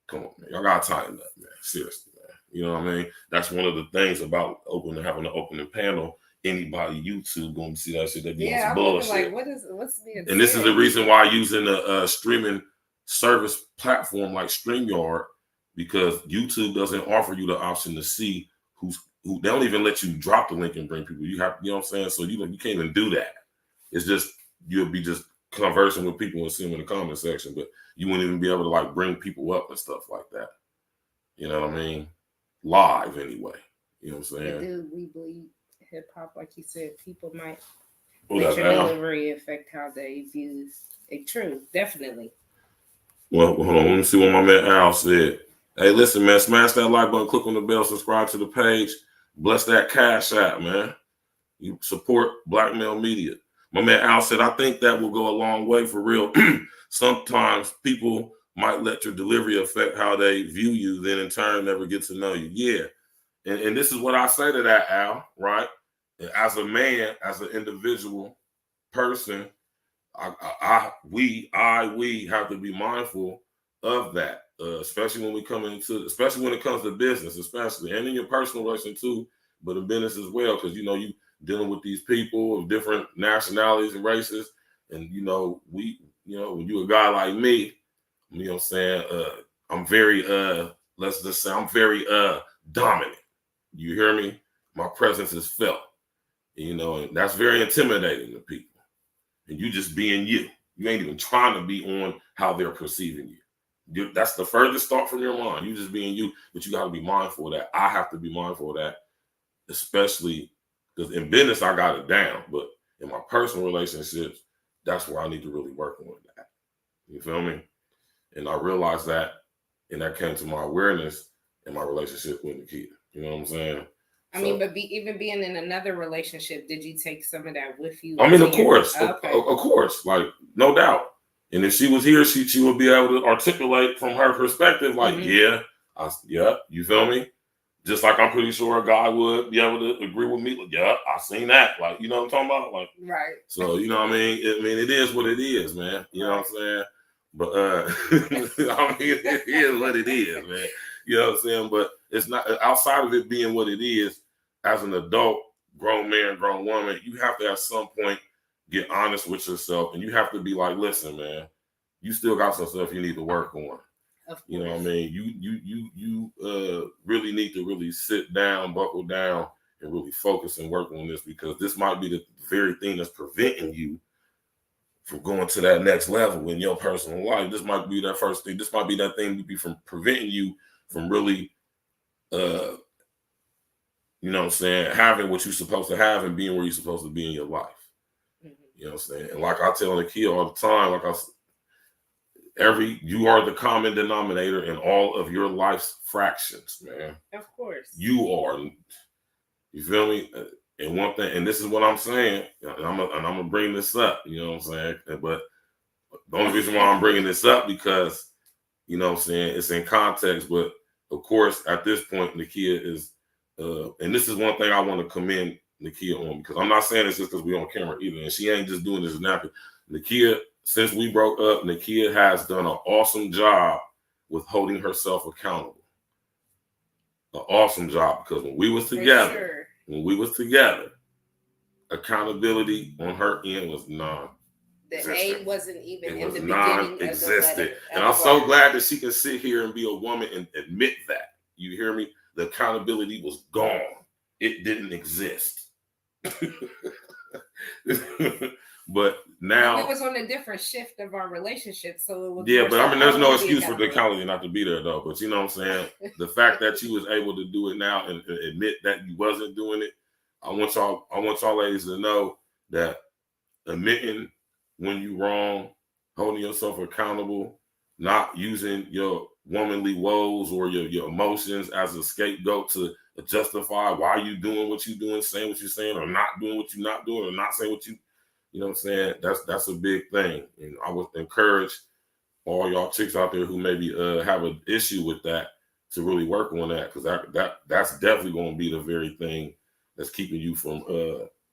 Come on, man. Y'all gotta tighten up, man. Seriously, man. You know what I mean? That's one of the things about having an opening panel. Anybody YouTube going to see that shit, they be on some bullshit. Like, what's the and this is the reason why using a streaming service platform like StreamYard, because YouTube doesn't offer you the option to see who they don't even let you drop the link and bring people. You have, you know what I'm saying? So you can't even do that. It's just you'll be just conversing with people and see them in the comment section, but you wouldn't even be able to like bring people up and stuff like that. You know what I mean? Live anyway. You know what I'm saying? Dude, we bleed hip hop, like you said, people might let your delivery affect how they view it. True, definitely. Well, hold on. Let me see what my man Al said. Hey, listen, man, smash that like button, click on the bell, subscribe to the page, bless that cash out, man. You support Black Male Media. My man Al said, I think that will go a long way for real. Sometimes people might let your delivery affect how they view you, then in turn never get to know you. Yeah. And this is what I say to that, Al, right? As a man, as an individual person, we have to be mindful of that. especially when especially when it comes to business, especially, and in your personal relation too, but in business as well, because you dealing with these people of different nationalities and races, and when you a guy like me, I'm saying, I'm very let's just say I'm very dominant. You hear me? My presence is felt, and that's very intimidating to people. And you just being you. You ain't even trying to be on how they're perceiving you. That's the furthest thought from your mind. You just being you, but you got to be mindful of that. I have to be mindful of that, especially because in business I got it down, but in my personal relationships, that's where I need to really work on that. You feel me? And I realized that, and that came to my awareness in my relationship with Nakia. You know what I'm saying? I mean, but even being in another relationship, did you take some of that with you? I mean, of course, okay. of course, like no doubt. And if she was here, she would be able to articulate from her perspective, like, yeah, you feel me? Just like I'm pretty sure a guy would be able to agree with me. Like, yeah, I seen that. Like, you know what I'm talking about? Like, right. So you know what I mean? It is what it is, man. You know what I'm saying? But I mean, it is what it is, man. You know what I'm saying? But it's not outside of it being what it is. As an adult, grown man, grown woman, you have to at some point get honest with yourself, and you have to be like, listen, man, you still got some stuff you need to work on. You know what I mean? You really need to really sit down, buckle down, and really focus and work on this, because this might be the very thing that's preventing you from going to that next level in your personal life. This might be that first thing. This might be that thing to be from preventing you from really, you know what I'm saying, having what you're supposed to have and being where you're supposed to be in your life. You know what I'm saying? And like I tell Nakia all the time, like you are the common denominator in all of your life's fractions, man. Of course. You are. You feel me? And one thing, and this is what I'm saying, and I'm gonna bring this up, you know what I'm saying? But the only reason why I'm bringing this up, because, you know what I'm saying, it's in context, but of course, at this point, Nakia is, and this is one thing I want to commend Nakia on, because I'm not saying this just because we're on camera either, and she ain't just doing this napping. Nakia, since we broke up, Nakia has done an awesome job with holding herself accountable. An awesome job, because when we was together, accountability on her end was none. The A wasn't even in the beginning. Non-existent. And I'm so glad that she can sit here and be a woman and admit that. You hear me? The accountability was gone. It didn't exist. But now it was on a different shift of our relationship, so it was. Yeah, but I mean, there's no excuse for the accountability not to be there, though. But you know what I'm saying? The fact that you was able to do it now and admit that you wasn't doing it, I want y'all ladies to know that admitting when you wrong, holding yourself accountable, not using your womanly woes or your emotions as a scapegoat to justify why you doing what you doing, saying what you're saying, or not doing what you're not doing, or not saying what you know what I'm saying? That's a big thing. And I would encourage all y'all chicks out there who maybe have an issue with that to really work on that, because that's definitely going to be the very thing that's keeping you from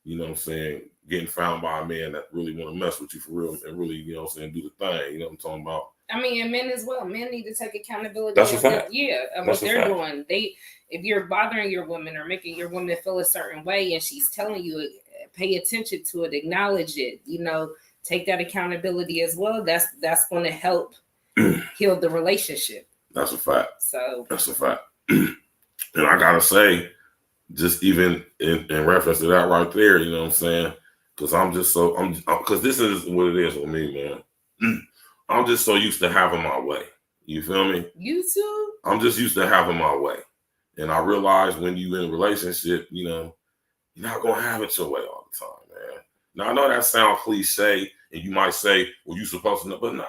you know what I'm saying, getting found by a man that really want to mess with you for real and really, you know what I'm saying, do the thing. You know what I'm talking about? I mean, and men as well. Men need to take accountability. That's a fact. Of what they're doing. If you're bothering your woman or making your woman feel a certain way and she's telling you, pay attention to it, acknowledge it, you know, take that accountability as well. That's going to help heal the relationship. That's a fact. So that's a fact. And I gotta say, just even in reference to that right there, you know what I'm saying? Because because this is what it is with me, man. I'm just so used to having my way. You feel me? You too? I'm just used to having my way. And I realize when you in a relationship, you know, you're not gonna have it your way all the time, man. Now I know that sounds cliche, and you might say, well, you supposed to know, but nah.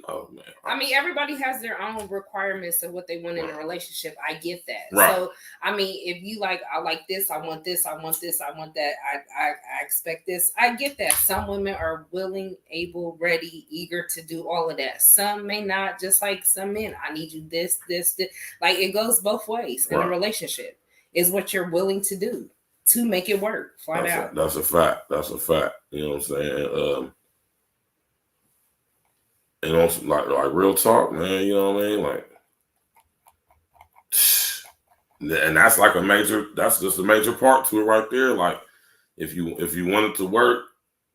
No, man. I mean, everybody has their own requirements of what they want in a relationship. I get that. Right. So, I mean, if you like, I like this, I want this, I want this, I want that, I expect this. I get that. Some women are willing, able, ready, eager to do all of that. Some may not, just like some men. I need you this. Like, it goes both ways in a relationship. Is what you're willing to do to make it work. Flat out. That's a fact. That's a fact. You know what I'm saying? And on some, like real talk, man, you know what I mean? Like, and that's like that's just a major part to it right there. Like, if you want it to work,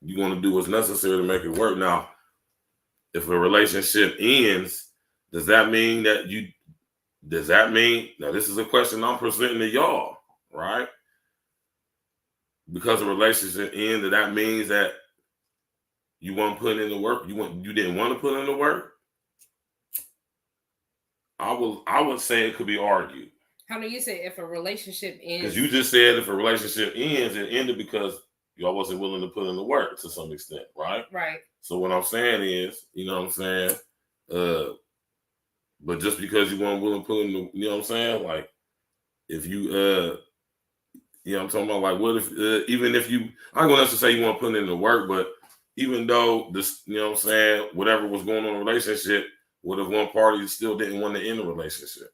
you want to do what's necessary to make it work. Now, if a relationship ends, does that mean now this is a question I'm presenting to y'all, right? Because a relationship ended, that means that you weren't putting in the work. You didn't want to put in the work. I would say it could be argued. How do you say if a relationship ends? Because you just said if a relationship ends, it ended because y'all wasn't willing to put in the work to some extent, right? Right. So what I'm saying is, you know what I'm saying? But just because you weren't willing to put in the, you know what I'm saying? Like, if you, you know what I'm talking about? Like, what if, even if you, I'm going to say you want to put in the work, but even though this, you know what I'm saying, whatever was going on in the relationship, what if one party still didn't want to end the relationship?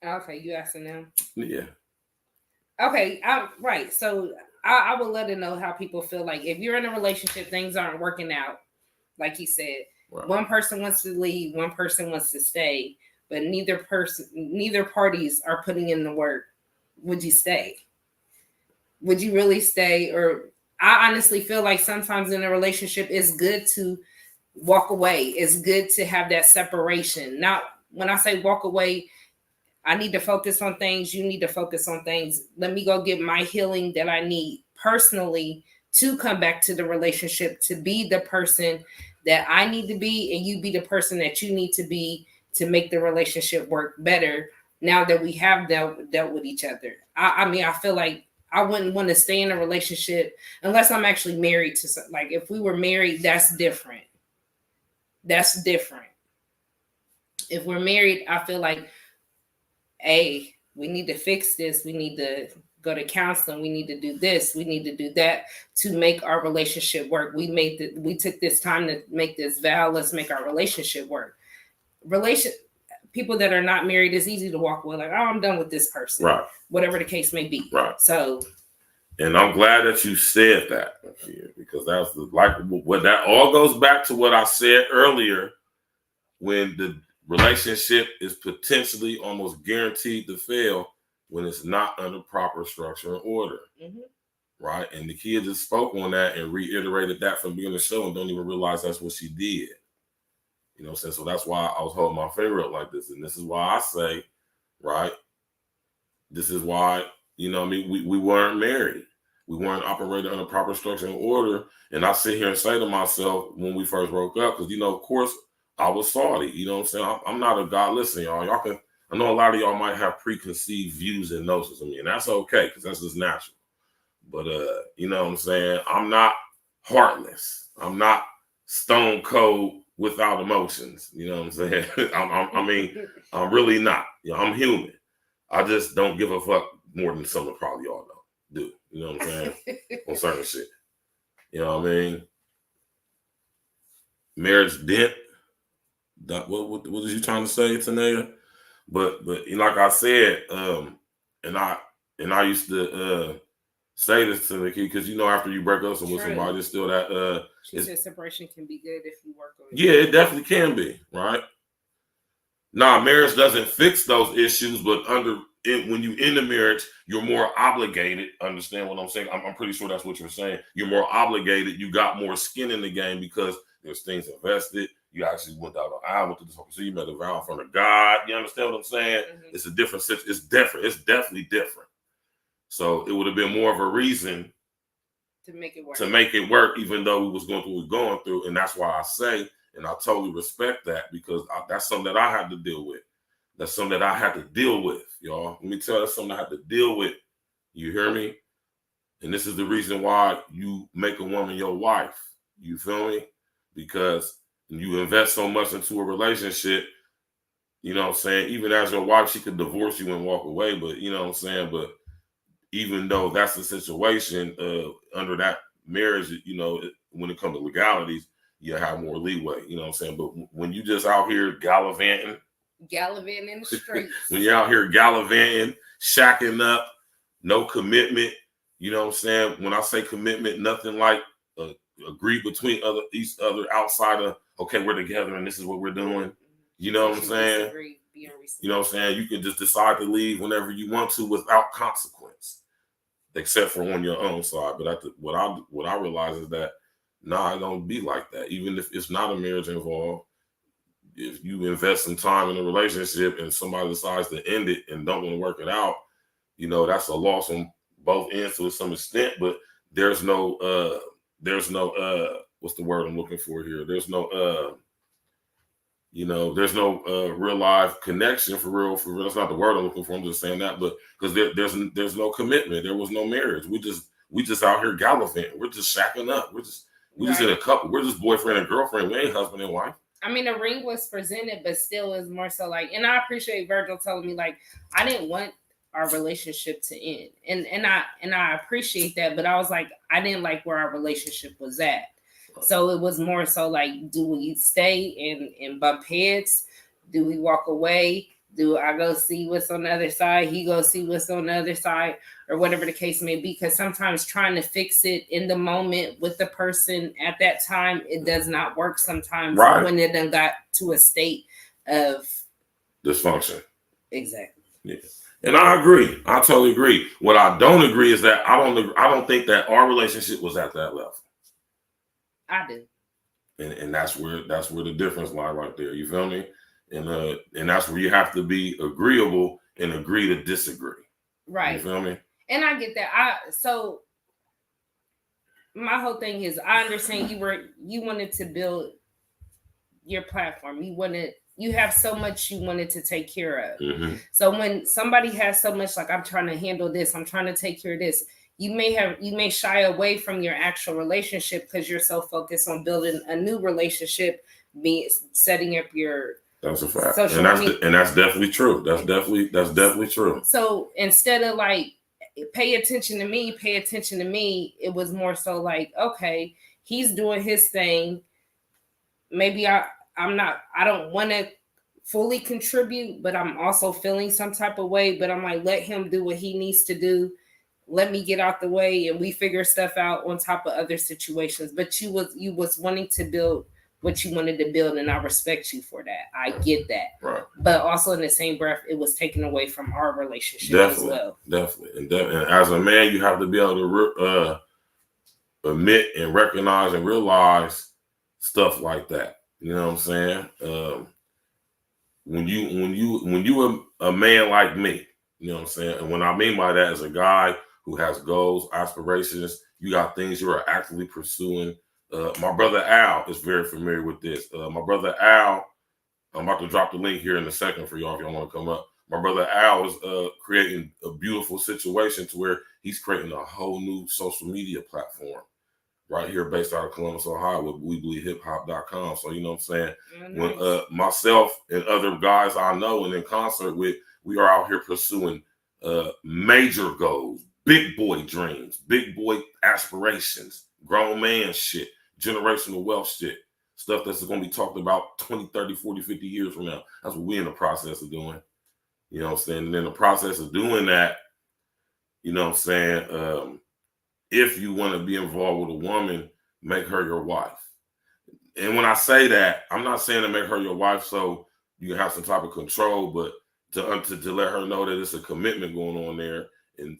Okay, you asking them? Yeah. Okay, right. So I would let it know how people feel. Like, if you're in a relationship, things aren't working out, like you said. Right. One person wants to leave, one person wants to stay, but neither parties are putting in the work. Would you stay? Would you really stay? Or I honestly feel like sometimes in a relationship, it's good to walk away. It's good to have that separation. Now, when I say walk away, I need to focus on things. You need to focus on things. Let me go get my healing that I need personally to come back to the relationship, to be the person that I need to be, and you be the person that you need to be to make the relationship work better now that we have dealt with each other. I mean, I feel like I wouldn't want to stay in a relationship unless I'm actually married to some. Like, if we were married, that's different. That's different. If we're married, I feel like, hey, we need to fix this. We need to go to counseling. We need to do this. We need to do that to make our relationship work. We took this time to make this vow. Let's make our relationship work. People that are not married, it's easy to walk away like, oh, I'm done with this person. Right. Whatever the case may be. Right. So. And I'm glad that you said that, because that's like what that all goes back to what I said earlier, when the relationship is potentially almost guaranteed to fail when it's not under proper structure and order. Mm-hmm. Right? And the kid just spoke on that and reiterated that from beginning of the show and don't even realize that's what she did. You know what I'm saying? So that's why I was holding my finger up like this. And this is why I say, right, this is why, you know what I mean, we weren't married. We weren't operating under proper structure and order. And I sit here and say to myself when we first broke up, because, you know, of course, I was salty. You know what I'm saying? I'm not a god. Listen, y'all can, I know a lot of y'all might have preconceived views and notions of me, and that's okay, because that's just natural. But, you know what I'm saying? I'm not heartless. I'm not stone cold without emotions. You know what I'm saying? I mean, I'm really not. You know, I'm human. I just don't give a fuck more than some of probably y'all do. You know what I'm saying? On certain shit. You know what I mean? Marriage dent. What was you trying to say, Tanea? But like I said, and I used to say this to the kid, because, you know, after you break up with somebody, it's still that she said separation can be good if you work on it. Yeah, it definitely can be, right? Now, marriage doesn't fix those issues, but when you in the marriage, you're more obligated. Understand what I'm saying? I'm pretty sure that's what you're saying. You're more obligated. You got more skin in the game because there's things invested. You actually went out on aisle, went to this, so you made a vow in front of God. You understand what I'm saying? Mm-hmm. It's a different situation. It's different. It's definitely different. So it would have been more of a reason to make it work. Even though we was going through what we were going through. And that's why I say, and I totally respect that, because that's something that I had to deal with. That's something that I had to deal with, y'all. Let me tell you, that's something I had to deal with. You hear me? And this is the reason why you make a woman your wife. You feel me? Because you invest so much into a relationship, you know what I'm saying? Even as your wife, she could divorce you and walk away, but you know what I'm saying? But even though that's the situation, under that marriage, you know, when it comes to legalities, you have more leeway, you know what I'm saying? But when you just out here gallivanting in the streets, when you're out here gallivanting, shacking up, no commitment, you know what I'm saying? When I say commitment, nothing like agree between each other outside of, okay, we're together and this is what we're doing. You know what I'm saying? You know what I'm saying? You can just decide to leave whenever you want to without consequence, except for on your own side. But what I realize is that, nah, it don't be like that. Even if it's not a marriage involved, if you invest some time in a relationship and somebody decides to end it and don't want to work it out, you know, that's a loss on both ends to some extent. But there's no what's the word I'm looking for here? There's no there's no real life connection for real. That's not the word I'm looking for. I'm just saying that, but because there's no commitment. There was no marriage. We just out here gallivanting. We're just shacking up. We just in a couple. We're just boyfriend and girlfriend. We ain't husband and wife. I mean, the ring was presented, but still is more so like, and I appreciate Virgil telling me like, I didn't want our relationship to end. And I appreciate that, but I was like, I didn't like where our relationship was at. So it was more so like, do we stay and bump heads? Do we walk away? Do I go see what's on the other side? He go see what's on the other side, or whatever the case may be. Because sometimes trying to fix it in the moment with the person at that time, it does not work sometimes when it done got to a state of dysfunction. Exactly. Yeah. And I agree. I totally agree. What I don't agree is that I don't think that our relationship was at that level. I do. And that's where the difference lies right there. You feel me? And that's where you have to be agreeable and agree to disagree. Right. You feel me? And I get that. So my whole thing is, I understand you wanted to build your platform. You have so much you wanted to take care of. Mm-hmm. So when somebody has so much, like, I'm trying to handle this, I'm trying to take care of this, you may shy away from your actual relationship because you're so focused on building a new relationship, setting up your That's a fact. social media. And that's definitely true. That's definitely true. So instead of like, pay attention to me, it was more so like, okay, he's doing his thing. Maybe I don't want to fully contribute, but I'm also feeling some type of way, but I'm like, let him do what he needs to do. Let me get out the way and we figure stuff out on top of other situations. But you was wanting to build what you wanted to build, and I respect you for that. I get that. Right. But also in the same breath, it was taken away from our relationship as well. Definitely. And as a man, you have to be able to admit and recognize and realize stuff like that. You know what I'm saying? When you a man like me, you know what I'm saying? And what I mean by that is a guy who has goals, aspirations. You got things you are actively pursuing. My brother Al is very familiar with this. My brother Al, I'm about to drop the link here in a second for y'all if y'all want to come up. My brother Al is creating a beautiful situation to where he's creating a whole new social media platform right here based out of Columbus, Ohio with WeBelievHipHop.com. So, you know what I'm saying? Nice. When myself and other guys I know and in concert with, we are out here pursuing major goals, big boy dreams, big boy aspirations, grown man shit, generational wealth shit, stuff that's going to be talked about 20, 30, 40, 50 years from now. That's what we're in the process of doing. You know what I'm saying? And in the process of doing that, you know what I'm saying? If you want to be involved with a woman, make her your wife. And when I say that, I'm not saying to make her your wife so you can have some type of control, but to let her know that it's a commitment going on there. And,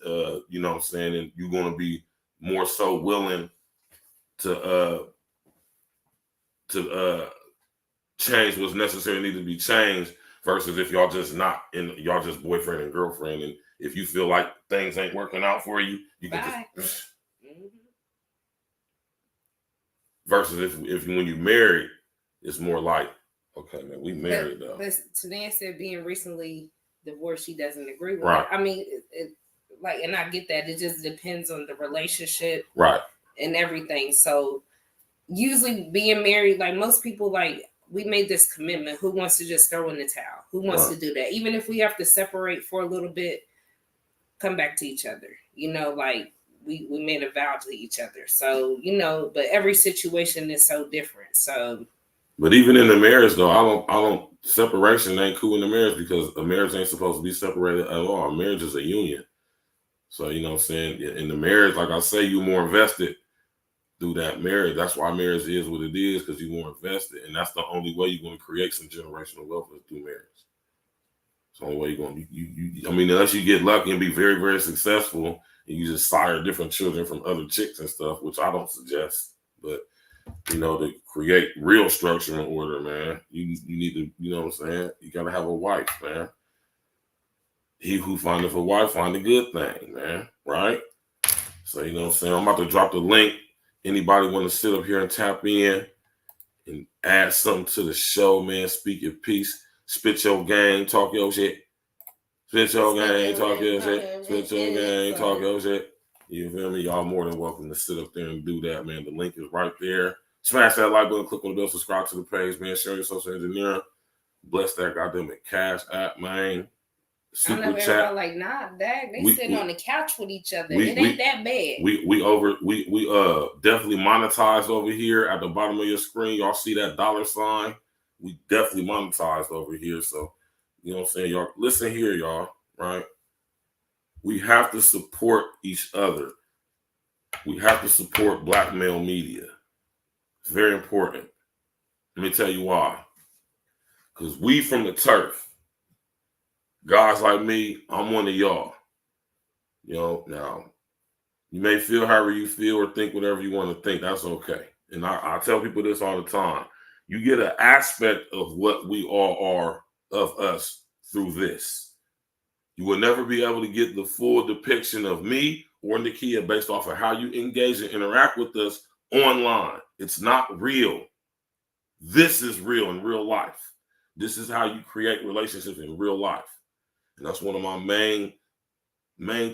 you know what I'm saying? And you're going to be more so willing to change what's necessary need to be changed versus if y'all just y'all just boyfriend and girlfriend. And if you feel like things ain't working out for you, you can just... Versus if when you married, it's more like, okay, man, we married though. But Tanan said being recently divorced, she doesn't agree with right. it. I mean, and I get that. It just depends on the relationship, right, and everything. So usually being married, like most people, like we made this commitment. Who wants to just throw in the towel? Who wants to do that? Even if we have to separate for a little bit, come back to each other. You know, like. We made a vow to each other. So, you know, but every situation is so different. So, but even in the marriage though, I don't separation ain't cool in the marriage because a marriage ain't supposed to be separated at all. A marriage is a union. So, you know what I'm saying? In the marriage, like I say, you're more invested through that marriage. That's why marriage is what it is, because you're more invested. And that's the only way you're going to create some generational wealth is through marriage. It's the only way you're going to, I mean, unless you get lucky and be very, very successful and you just sire different children from other chicks and stuff, which I don't suggest. But, you know, to create real structure and order, man, you need to, you know what I'm saying? You got to have a wife, man. He who findeth a wife find a good thing, man, right? So, you know what I'm saying? I'm about to drop the link. Anybody want to sit up here and tap in and add something to the show, man? Speak your piece. Spit your game. Talk your shit. Spit your game. Talk your shit. Spit your game. Talk your shit. You feel me? Y'all more than welcome to sit up there and do that, man. The link is right there. Smash that like button. Click on the bell. Subscribe to the page, man. Share your social engineering. Bless that goddamn Cash App, man. Super I know chat. Like, nah, Dag, they sitting on the couch with each other. It ain't that bad. We definitely monetized over here at the bottom of your screen. Y'all see that $sign? We definitely monetized over here. So, you know what I'm saying? Y'all listen here, y'all, right? We have to support each other. We have to support Black male media. It's very important. Let me tell you why. Because we from the turf. Guys like me, I'm one of y'all. You know, now, you may feel however you feel or think whatever you want to think. That's okay. And I tell people this all the time. You get an aspect of what we all are of us through this. You will never be able to get the full depiction of me or Nakia based off of how you engage and interact with us online. It's not real. This is real in real life. This is how you create relationships in real life. And that's one of my main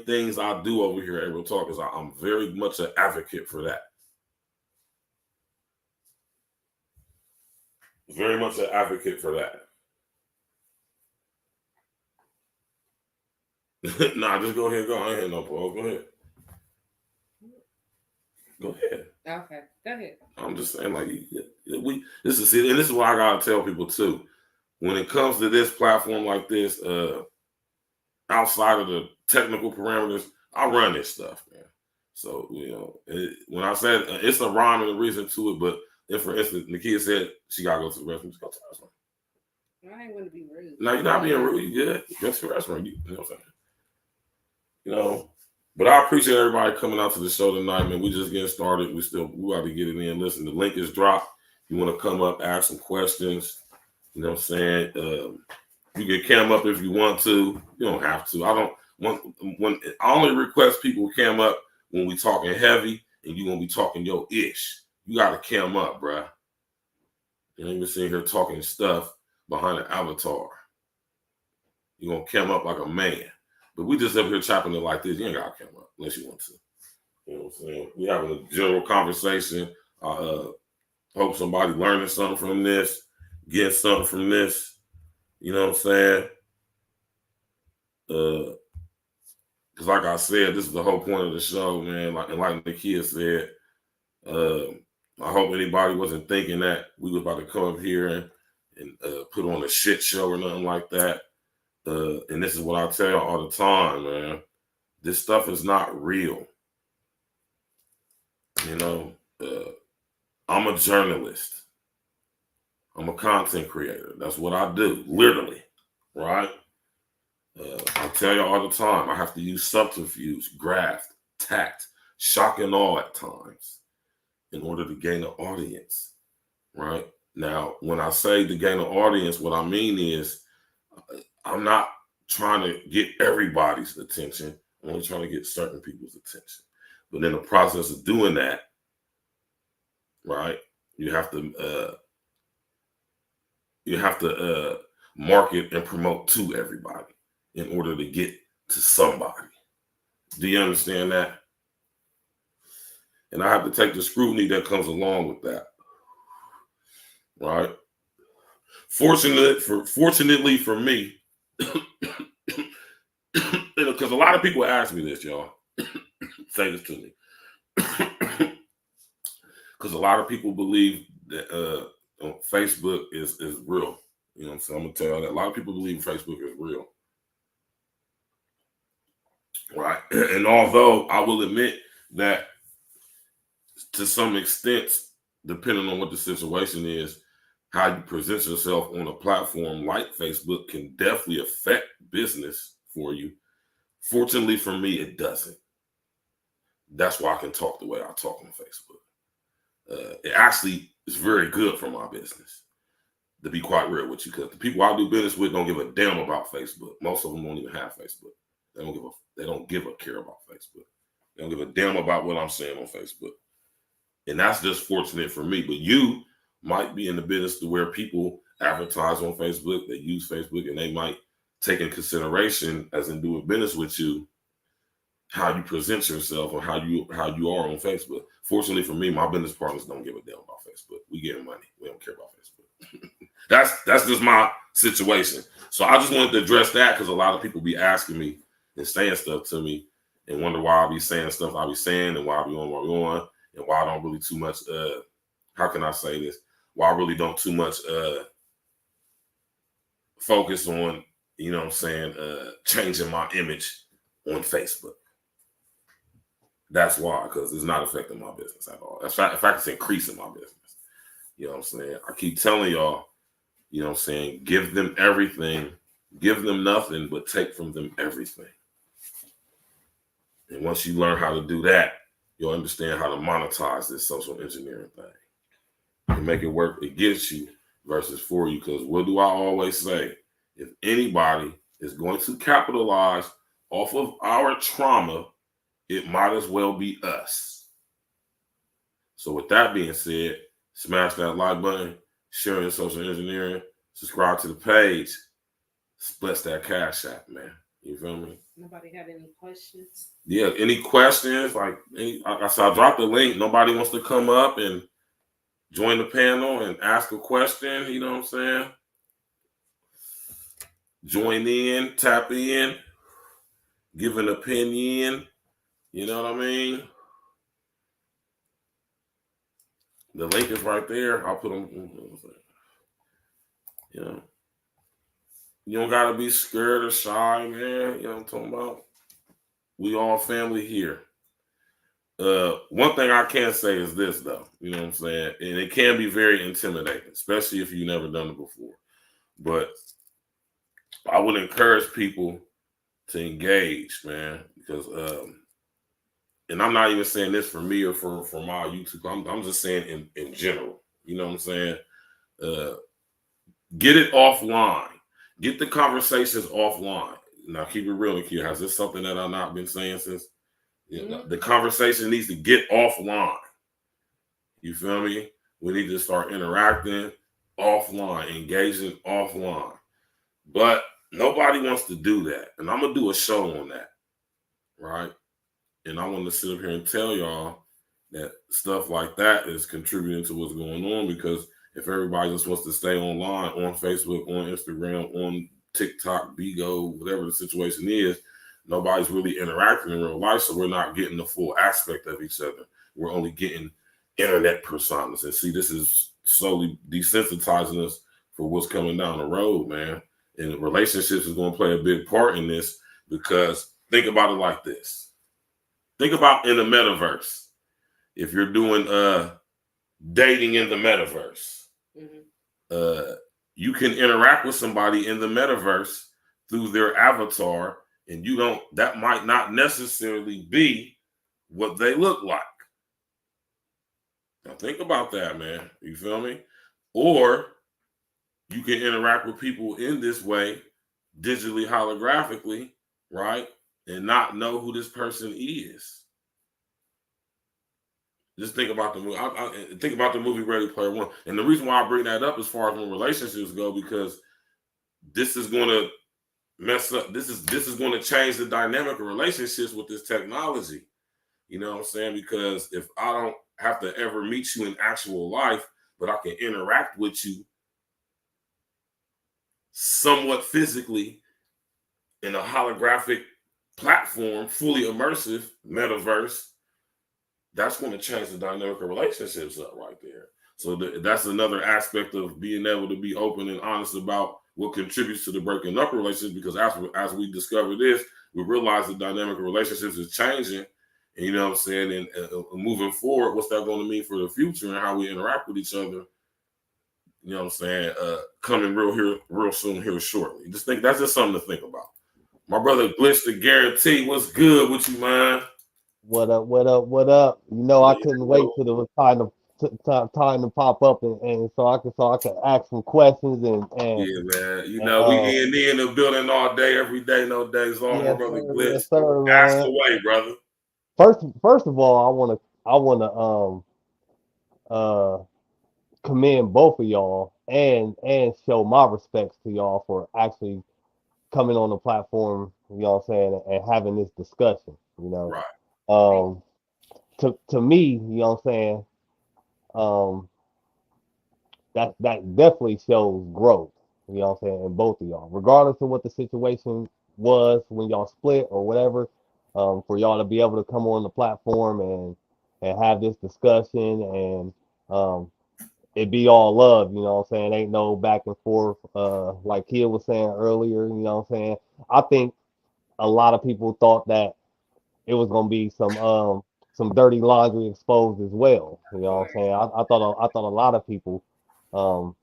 things I do over here at Real Talk is I'm very much an advocate for that. Very much an advocate for that. Nah, just go ahead. Go. I ain't had no pause. Go ahead. Go ahead. Okay, go ahead. I'm just saying, like, this is what I gotta tell people too. When it comes to this platform like this, outside of the technical parameters, I run this stuff, man. So, you know, when I said it's a rhyme and a reason to it, but if, for instance, Nakia said she gotta go to the restroom, just go to the restroom. I ain't want to be rude. No, you're not being rude. You good? Go to the restroom. You know what I'm saying? You know, but I appreciate everybody coming out to the show tonight, man. We just getting started. We got to get it in. Listen, the link is dropped. You want to come up, ask some questions. You know what I'm saying? You can cam up if you want to. You don't have to. I only request people cam up when we talking heavy and you gonna be talking your ish. You got to cam up, bruh. You ain't even sitting here talking stuff behind an avatar. You gonna cam up like a man. But we just up here chopping it like this. You ain't got to come up unless you want to. You know what I'm saying? We having a general conversation. I hope somebody learning something from this, getting something from this. You know what I'm saying? Because like I said, this is the whole point of the show, man. Like Nakia said, I hope anybody wasn't thinking that we was about to come up here and put on a shit show or nothing like that. And this is what I tell you all the time, man. This stuff is not real. You know, I'm a journalist. I'm a content creator. That's what I do, literally, right? I tell you all the time, I have to use subterfuge, graft, tact, shock and awe at times in order to gain an audience, right? Now, when I say to gain an audience, what I mean is I'm not trying to get everybody's attention. I'm only trying to get certain people's attention. But in the process of doing that, right, you have to market and promote to everybody in order to get to somebody. Do you understand that? And I have to take the scrutiny that comes along with that, right? Fortunately for me, because a lot of people ask me this, y'all. Say this to me. Because a lot of people believe that Facebook is real. You know what I'm saying? I'm going to tell you that. A lot of people believe Facebook is real. Right? And although I will admit that to some extent, depending on what the situation is, how you present yourself on a platform like Facebook can definitely affect business for you. Fortunately for me, it doesn't. That's why I can talk the way I talk on Facebook. It actually is very good for my business, to be quite real with you, because the people I do business with don't give a damn about Facebook. Most of them don't even have Facebook. They don't give a care about Facebook. They don't give a damn about what I'm saying on Facebook. And that's just fortunate for me. But you might be in the business to where people advertise on Facebook, they use Facebook, and they might take in consideration, as in doing business with you, how you present yourself or how you are on Facebook. Fortunately for me, my business partners don't give a damn about Facebook. We get money. We don't care about Facebook. That's just my situation. So I just wanted to address that because a lot of people be asking me and saying stuff to me and wonder why I be saying stuff I be saying and why I be on what I'm on and why I don't really too much how can I say this? Why I really don't too much focus on, you know what I'm saying, changing my image on Facebook. That's why, because it's not affecting my business at all. In fact, it's increasing my business. You know what I'm saying? I keep telling y'all, you know what I'm saying, give them everything, give them nothing, but take from them everything. And once you learn how to do that, you'll understand how to monetize this social engineering thing and make it work against you versus for you. Because what do I always say? If anybody is going to capitalize off of our trauma, it might as well be us. So with that being said, smash that like button, share your social engineering, subscribe to the page, splash that cash app, man. You feel me? Nobody had any questions? Yeah, any questions? Like I said, I dropped the link. Nobody wants to come up and join the panel and ask a question, you know what I'm saying? Join in, tap in, give an opinion, you know what I mean? The link is right there. I'll put them, you know. You don't gotta be scared or shy, man. You know what I'm talking about? We all family here. One thing I can say is this, though. You know what I'm saying? And it can be very intimidating, especially if you've never done it before. But I would encourage people to engage, man, because and I'm not even saying this for me or for my YouTube. I'm just saying in general. You know what I'm saying? Get it offline. Get the conversations offline. Now, keep it real, Nikia. Has this something that I've not been saying since? The conversation needs to get offline. You feel me? We need to start interacting offline, engaging offline. But nobody wants to do that. And I'm going to do a show on that, right? And I want to sit up here and tell y'all that stuff like that is contributing to what's going on, because if everybody just wants to stay online, on Facebook, on Instagram, on TikTok, Bigo, whatever the situation is, nobody's really interacting in real life, so we're not getting the full aspect of each other. We're only getting internet personas. And see, this is slowly desensitizing us for what's coming down the road, man. And relationships is going to play a big part in this, because think about it like this. Think about in the metaverse. If you're doing dating in the metaverse, you can interact with somebody in the metaverse through their avatar, and that might not necessarily be what they look like. Now think about that, man. You feel me? Or you can interact with people in this way, digitally, holographically, right? And not know who this person is. Just think about the movie. Think about the movie Ready Player One. And the reason why I bring that up as far as when relationships go, because this is going to mess up. This is going to change the dynamic of relationships with this technology. You know what I'm saying? Because if I don't have to ever meet you in actual life, but I can interact with you somewhat physically in a holographic platform, fully immersive metaverse, that's going to change the dynamic of relationships up right there. So that's another aspect of being able to be open and honest about what contributes to the breaking up of relationships, because as we discover this, we realize the dynamic of relationships is changing, And you know what I'm saying? And moving forward, what's that going to mean for the future and how we interact with each other? You know what I'm saying? Coming real soon here shortly. Just think that's just something to think about. My brother Glitch the Guarantee, what's good with you, man? What up? What up? What up? You know, I couldn't wait till it was time to pop up, and so I could ask some questions Yeah, man. You know, we in the building all day, every day, no days off. Yes, My brother sir, Glitch, yes, sir, ask man. away, brother. First of all, I wanna commend both of y'all and show my respects to y'all for actually coming on the platform, you know what I'm saying, and having this discussion, you know. Right. To me, you know what I'm saying, um, that definitely shows growth, you know what I'm saying, in both of y'all, regardless of what the situation was when y'all split or whatever. For y'all to be able to come on the platform and have this discussion and it be all love, you know what I'm saying? Ain't no back and forth, like Kia was saying earlier, you know what I'm saying? I think a lot of people thought that it was gonna be some dirty laundry exposed as well. You know what I'm saying? I thought a lot of people um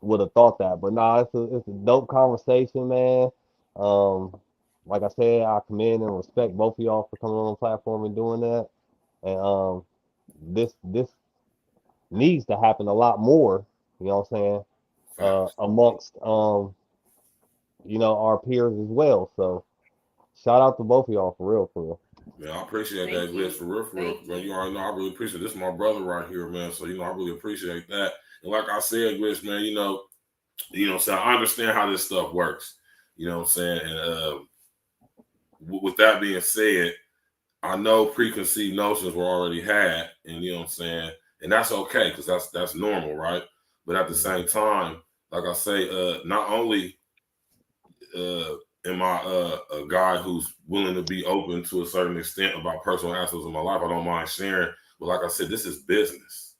would have thought that, but nah, it's a dope conversation, man. Um, like I said, I commend and respect both of y'all for coming on the platform and doing that. And this needs to happen a lot more. You know what I'm saying? Amongst you know, our peers as well. So shout out to both of y'all for real, for real. Man, I appreciate that, Glitch, for real, man. You already know I really appreciate this. Is my brother right here, man. So you know, I really appreciate that. And like I said, Glitch, man, you know, so I understand how this stuff works. You know what I'm saying? And with that being said, I know preconceived notions were already had, and you know what I'm saying, and that's okay because that's normal, right? But at the same time, like I say, not only am I a guy who's willing to be open to a certain extent about personal aspects of my life, I don't mind sharing. But like I said, this is business,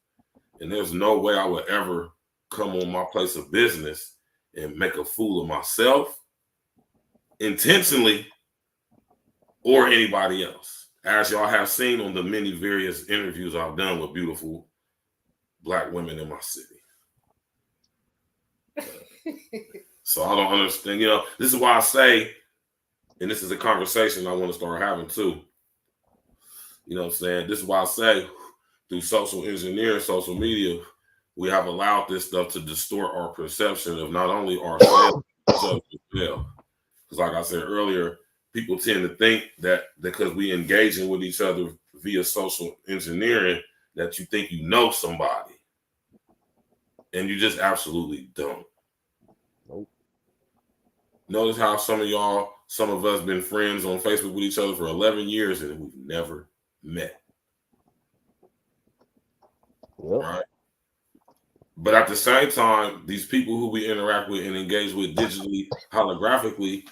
and there's no way I would ever come on my place of business and make a fool of myself intentionally or anybody else. As y'all have seen on the many various interviews I've done with beautiful Black women in my city. So I don't understand, you know, this is why I say, and this is a conversation I want to start having too. You know what I'm saying? This is why I say through social engineering, social media, we have allowed this stuff to distort our perception of not only ourselves, but as well. Because like I said earlier, people tend to think that because we engaging with each other via social engineering, that you think you know somebody. And you just absolutely don't. Nope. Notice how some of us been friends on Facebook with each other for 11 years and we've never met. Yep. Right? But at the same time, these people who we interact with and engage with digitally, holographically,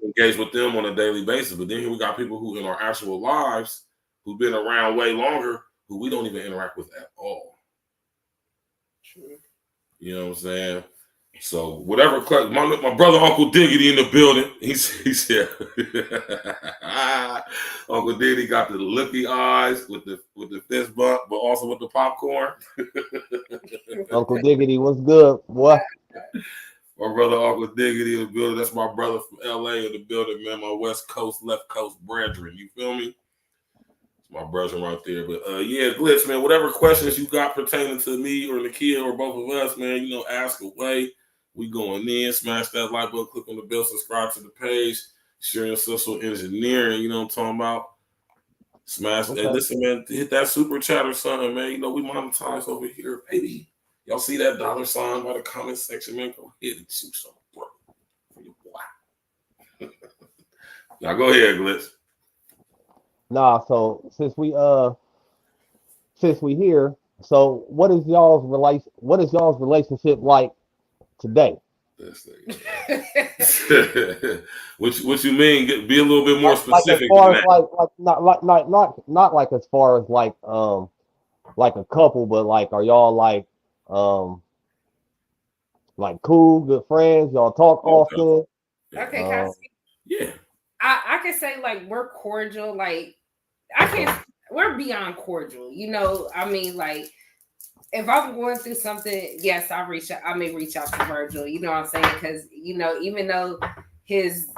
engage with them on a daily basis. But then here we got people who in our actual lives who've been around way longer who we don't even interact with at all. True. You know what I'm saying? So whatever, my brother Uncle Diggity in the building. He said, Uncle Diggity got the looky eyes with the fist bump, but also with the popcorn. Uncle Diggity, what's good? What? My brother Uncle Diggity in the building. That's my brother from LA in the building, man. My West Coast, left coast brethren. You feel me? It's my brother right there. But yeah, Glitch, man, whatever questions you got pertaining to me or Nakia or both of us, man, you know, ask away. We going in, smash that like button, click on the bell, subscribe to the page, sharing social engineering, you know what I'm talking about? Smash, Okay. Hey, listen, man, hit that super chat or something, man. You know, we monetize over here, baby. Y'all see that $sign by the comment section, man? Go ahead and shoot some, bro. For your boy. Now go ahead, Glitch. Nah, so since we here, so what is y'all's relationship like today? What you mean? Be a little bit more specific. As far as not like as far as like a couple, but like are y'all like cool, good friends? Y'all talk often? Okay, yeah. I can say like we're cordial. Like I can't. We're beyond cordial. You know, I mean, like if I'm going through something, yes, I may reach out to Virgil. You know what I'm saying? Because you know, even though his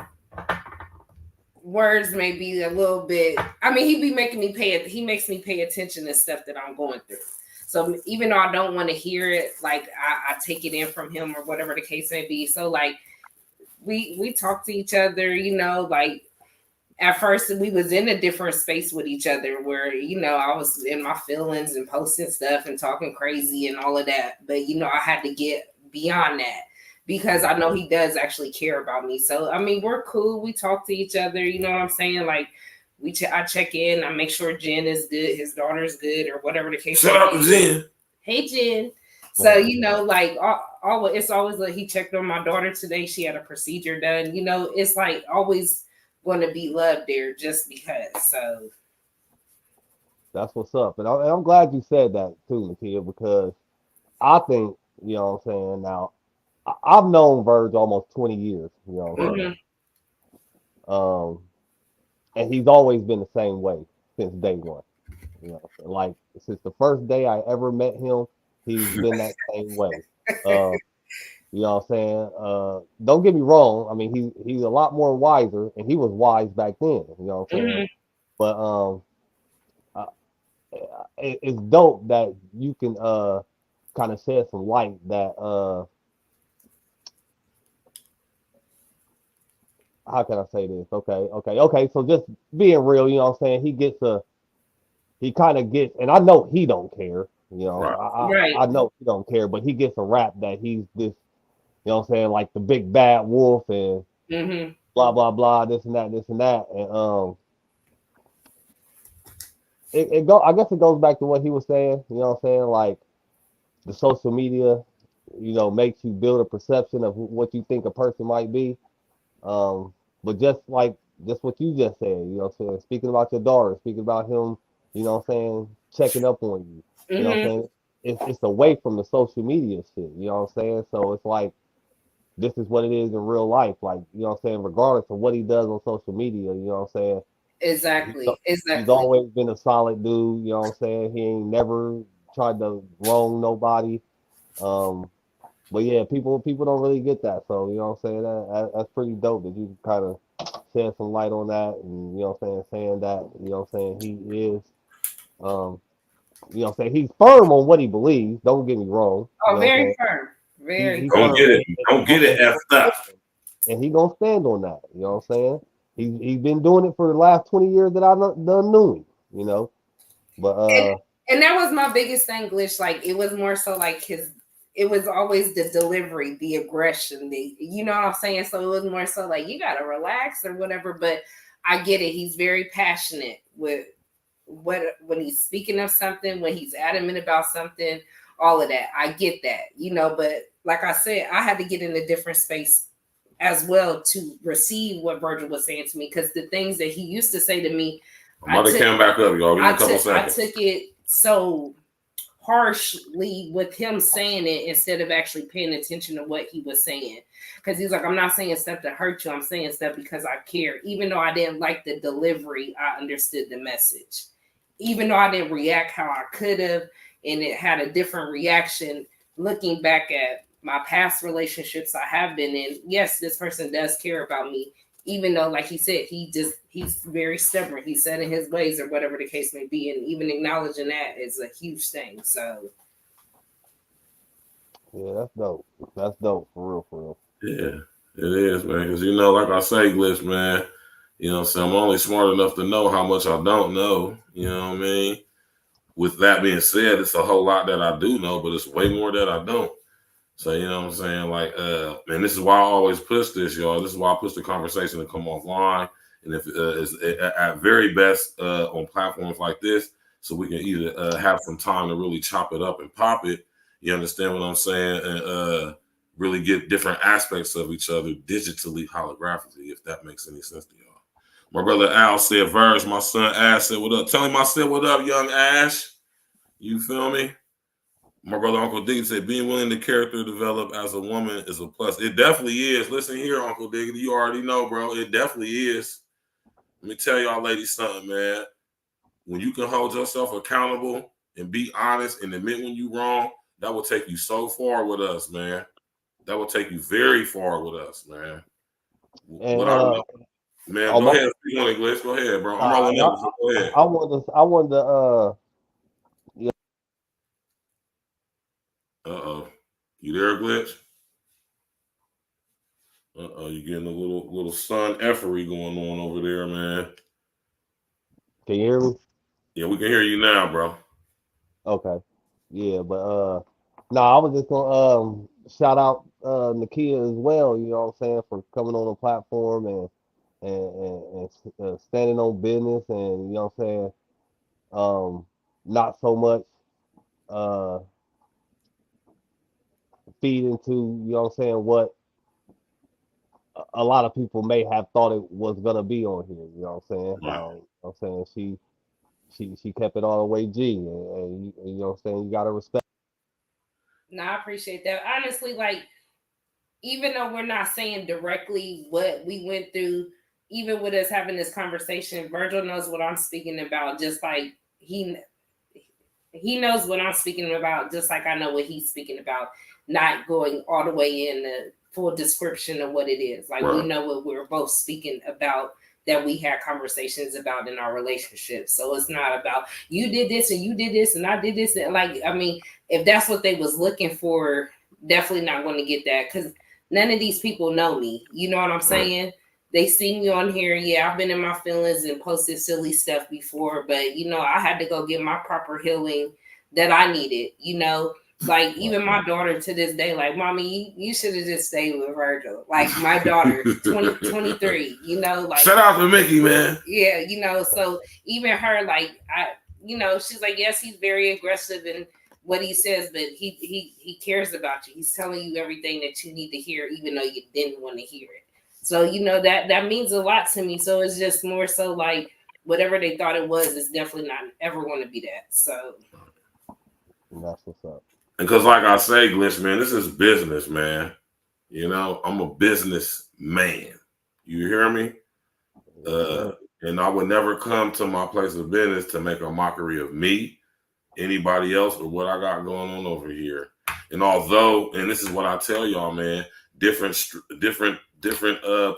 words may be a little bit, I mean, he makes me pay attention to stuff that I'm going through. So even though I don't want to hear it, like I take it in from him or whatever the case may be. So like we talk to each other, you know, like at first we was in a different space with each other where, you know, I was in my feelings and posting stuff and talking crazy and all of that. But, you know, I had to get beyond that because I know he does actually care about me. So, I mean, we're cool. We talk to each other. You know what I'm saying? Like, I check in. I make sure Jen is good. His daughter's good or whatever the case. Shout out to Jen. Hey, Jen. So, you know, like, it's always like he checked on my daughter today. She had a procedure done. You know, it's like always going to be love there just because. So That's what's up. And I'm glad you said that too, Nakia, because I think, you know what I'm saying, now, I've known Verge almost 20 years, you know what I'm saying? And he's always been the same way since day one. You know, like since the first day I ever met him, he's been that same way. You know what I'm saying? Don't get me wrong. I mean, he's a lot more wiser, and he was wise back then. You know what I'm saying? But it's dope that you can kind of shed some light that how can I say this? Okay. So just being real, you know what I'm saying? He kind of gets, and I know he don't care. You know, Right. I know he don't care, but he gets a rap that he's this, you know what I'm saying, like the big bad wolf and blah blah blah, this and that, and I guess it goes back to what he was saying. You know what I'm saying, like the social media, you know, makes you build a perception of what you think a person might be. But just what you just said, you know what I'm saying, speaking about your daughter, speaking about him, you know what I'm saying, checking up on you, you know what I'm saying, it's away from the social media shit, you know what I'm saying? So it's like, this is what it is in real life, like, you know what I'm saying, regardless of what he does on social media, you know what I'm saying? Exactly. He's always been a solid dude, you know what I'm saying? He ain't never tried to wrong nobody. But yeah, people don't really get that. So, you know what I'm saying? That's pretty dope that you kind of shed some light on that, and you know what I'm saying that, you know what I'm saying, he is you know what I'm saying, he's firm on what he believes, don't get me wrong. You know very firm. Very he Don't firm. get it. Don't get it effed up. And he gonna stand on that, you know what I'm saying? He's been doing it for the last 20 years that I done knew him, you know. But and that was my biggest thing, Glitch. Like it was more so like it was always the delivery, the aggression, you know what I'm saying? So it was more so like you gotta relax or whatever. But I get it. He's very passionate with when he's speaking of something, when he's adamant about something, all of that. I get that, you know, but like I said, I had to get in a different space as well to receive what Virgil was saying to me, because the things that he used to say to me, I'm about to come back up, y'all. Give me a couple seconds. I took it so harshly with him saying it instead of actually paying attention to what he was saying. Because he's like, I'm not saying stuff to hurt you. I'm saying stuff because I care. Even though I didn't like the delivery, I understood the message. Even though I didn't react how I could have, and it had a different reaction, looking back at my past relationships I have been in, yes, this person does care about me. Even though, like he said, he's very stubborn. He's set in his ways or whatever the case may be. And even acknowledging that is a huge thing. So yeah, that's dope. That's dope for real. Yeah, it is, man. Because you know, like I say, Glitch, man, you know, so I'm only smart enough to know how much I don't know. You know what I mean? With that being said, it's a whole lot that I do know, but it's way more that I don't. So, you know what I'm saying? Like, and this is why I always push this, y'all. This is why I push the conversation to come offline. And if it's at very best on platforms like this, so we can either have some time to really chop it up and pop it. You understand what I'm saying? And really get different aspects of each other digitally, holographically, if that makes any sense to y'all. My brother Al said, Verge, my son Ash said, what up? Tell him I said, what up, young Ash? You feel me? My brother Uncle Diggity said, being willing to character develop as a woman is a plus. It definitely is. Listen here, Uncle Diggity. You already know, bro. It definitely is. Let me tell y'all ladies something, man. when you can hold yourself accountable and be honest and admit when you're wrong, that will take you so far with us, man. That will take you very far with us, man. And What I know, man. Go ahead, speak on English. Go ahead, bro. I'm rolling up. So go ahead. I wanted to yeah. You there, Glitch? You getting a little sun effery going on over there, man. Can you hear me? Yeah, we can hear you now, bro. Okay. Yeah, but no, I was just gonna shout out Nakia as well, you know what I'm saying, for coming on the platform and standing on business, and you know what I'm saying, not so much uh feed into, you know what I'm saying, what a lot of people may have thought it was gonna be on here, you know what I'm saying? Right. You know what I'm saying, she kept it all the way G, and you know what I'm saying, you gotta respect. No, I appreciate that. Honestly, like, even though we're not saying directly what we went through, even with us having this conversation, Virgil knows what I'm speaking about, just like he knows what I'm speaking about, just like I know what he's speaking about, not going all the way in the full description of what it is. Like, we know what we're both speaking about, that we had conversations about in our relationship. So it's not about you did this and you did this and I did this. And like, I mean, if that's what they was looking for, definitely not going to get that, because none of these people know me. You know what I'm saying? They see me on here. Yeah, I've been in my feelings and posted silly stuff before, but you know, I had to go get my proper healing that I needed, you know. Like, even my daughter to this day, like, mommy, you should have just stayed with Virgil. Like, my daughter, 23, you know, like, shout out to Mickey, man. Yeah, you know, so even her, like, you know, she's like, yes, he's very aggressive in what he says, but he cares about you. He's telling you everything that you need to hear, even though you didn't want to hear it. So, you know, that means a lot to me. So it's just more so like whatever they thought it was is definitely not ever going to be that. So that's what's up. Because like I say, Glitch, man, this is business, man. You know, I'm a business man. You hear me? And I would never come to my place of business to make a mockery of me, anybody else, or what I got going on over here. And although, and this is what I tell y'all, man, different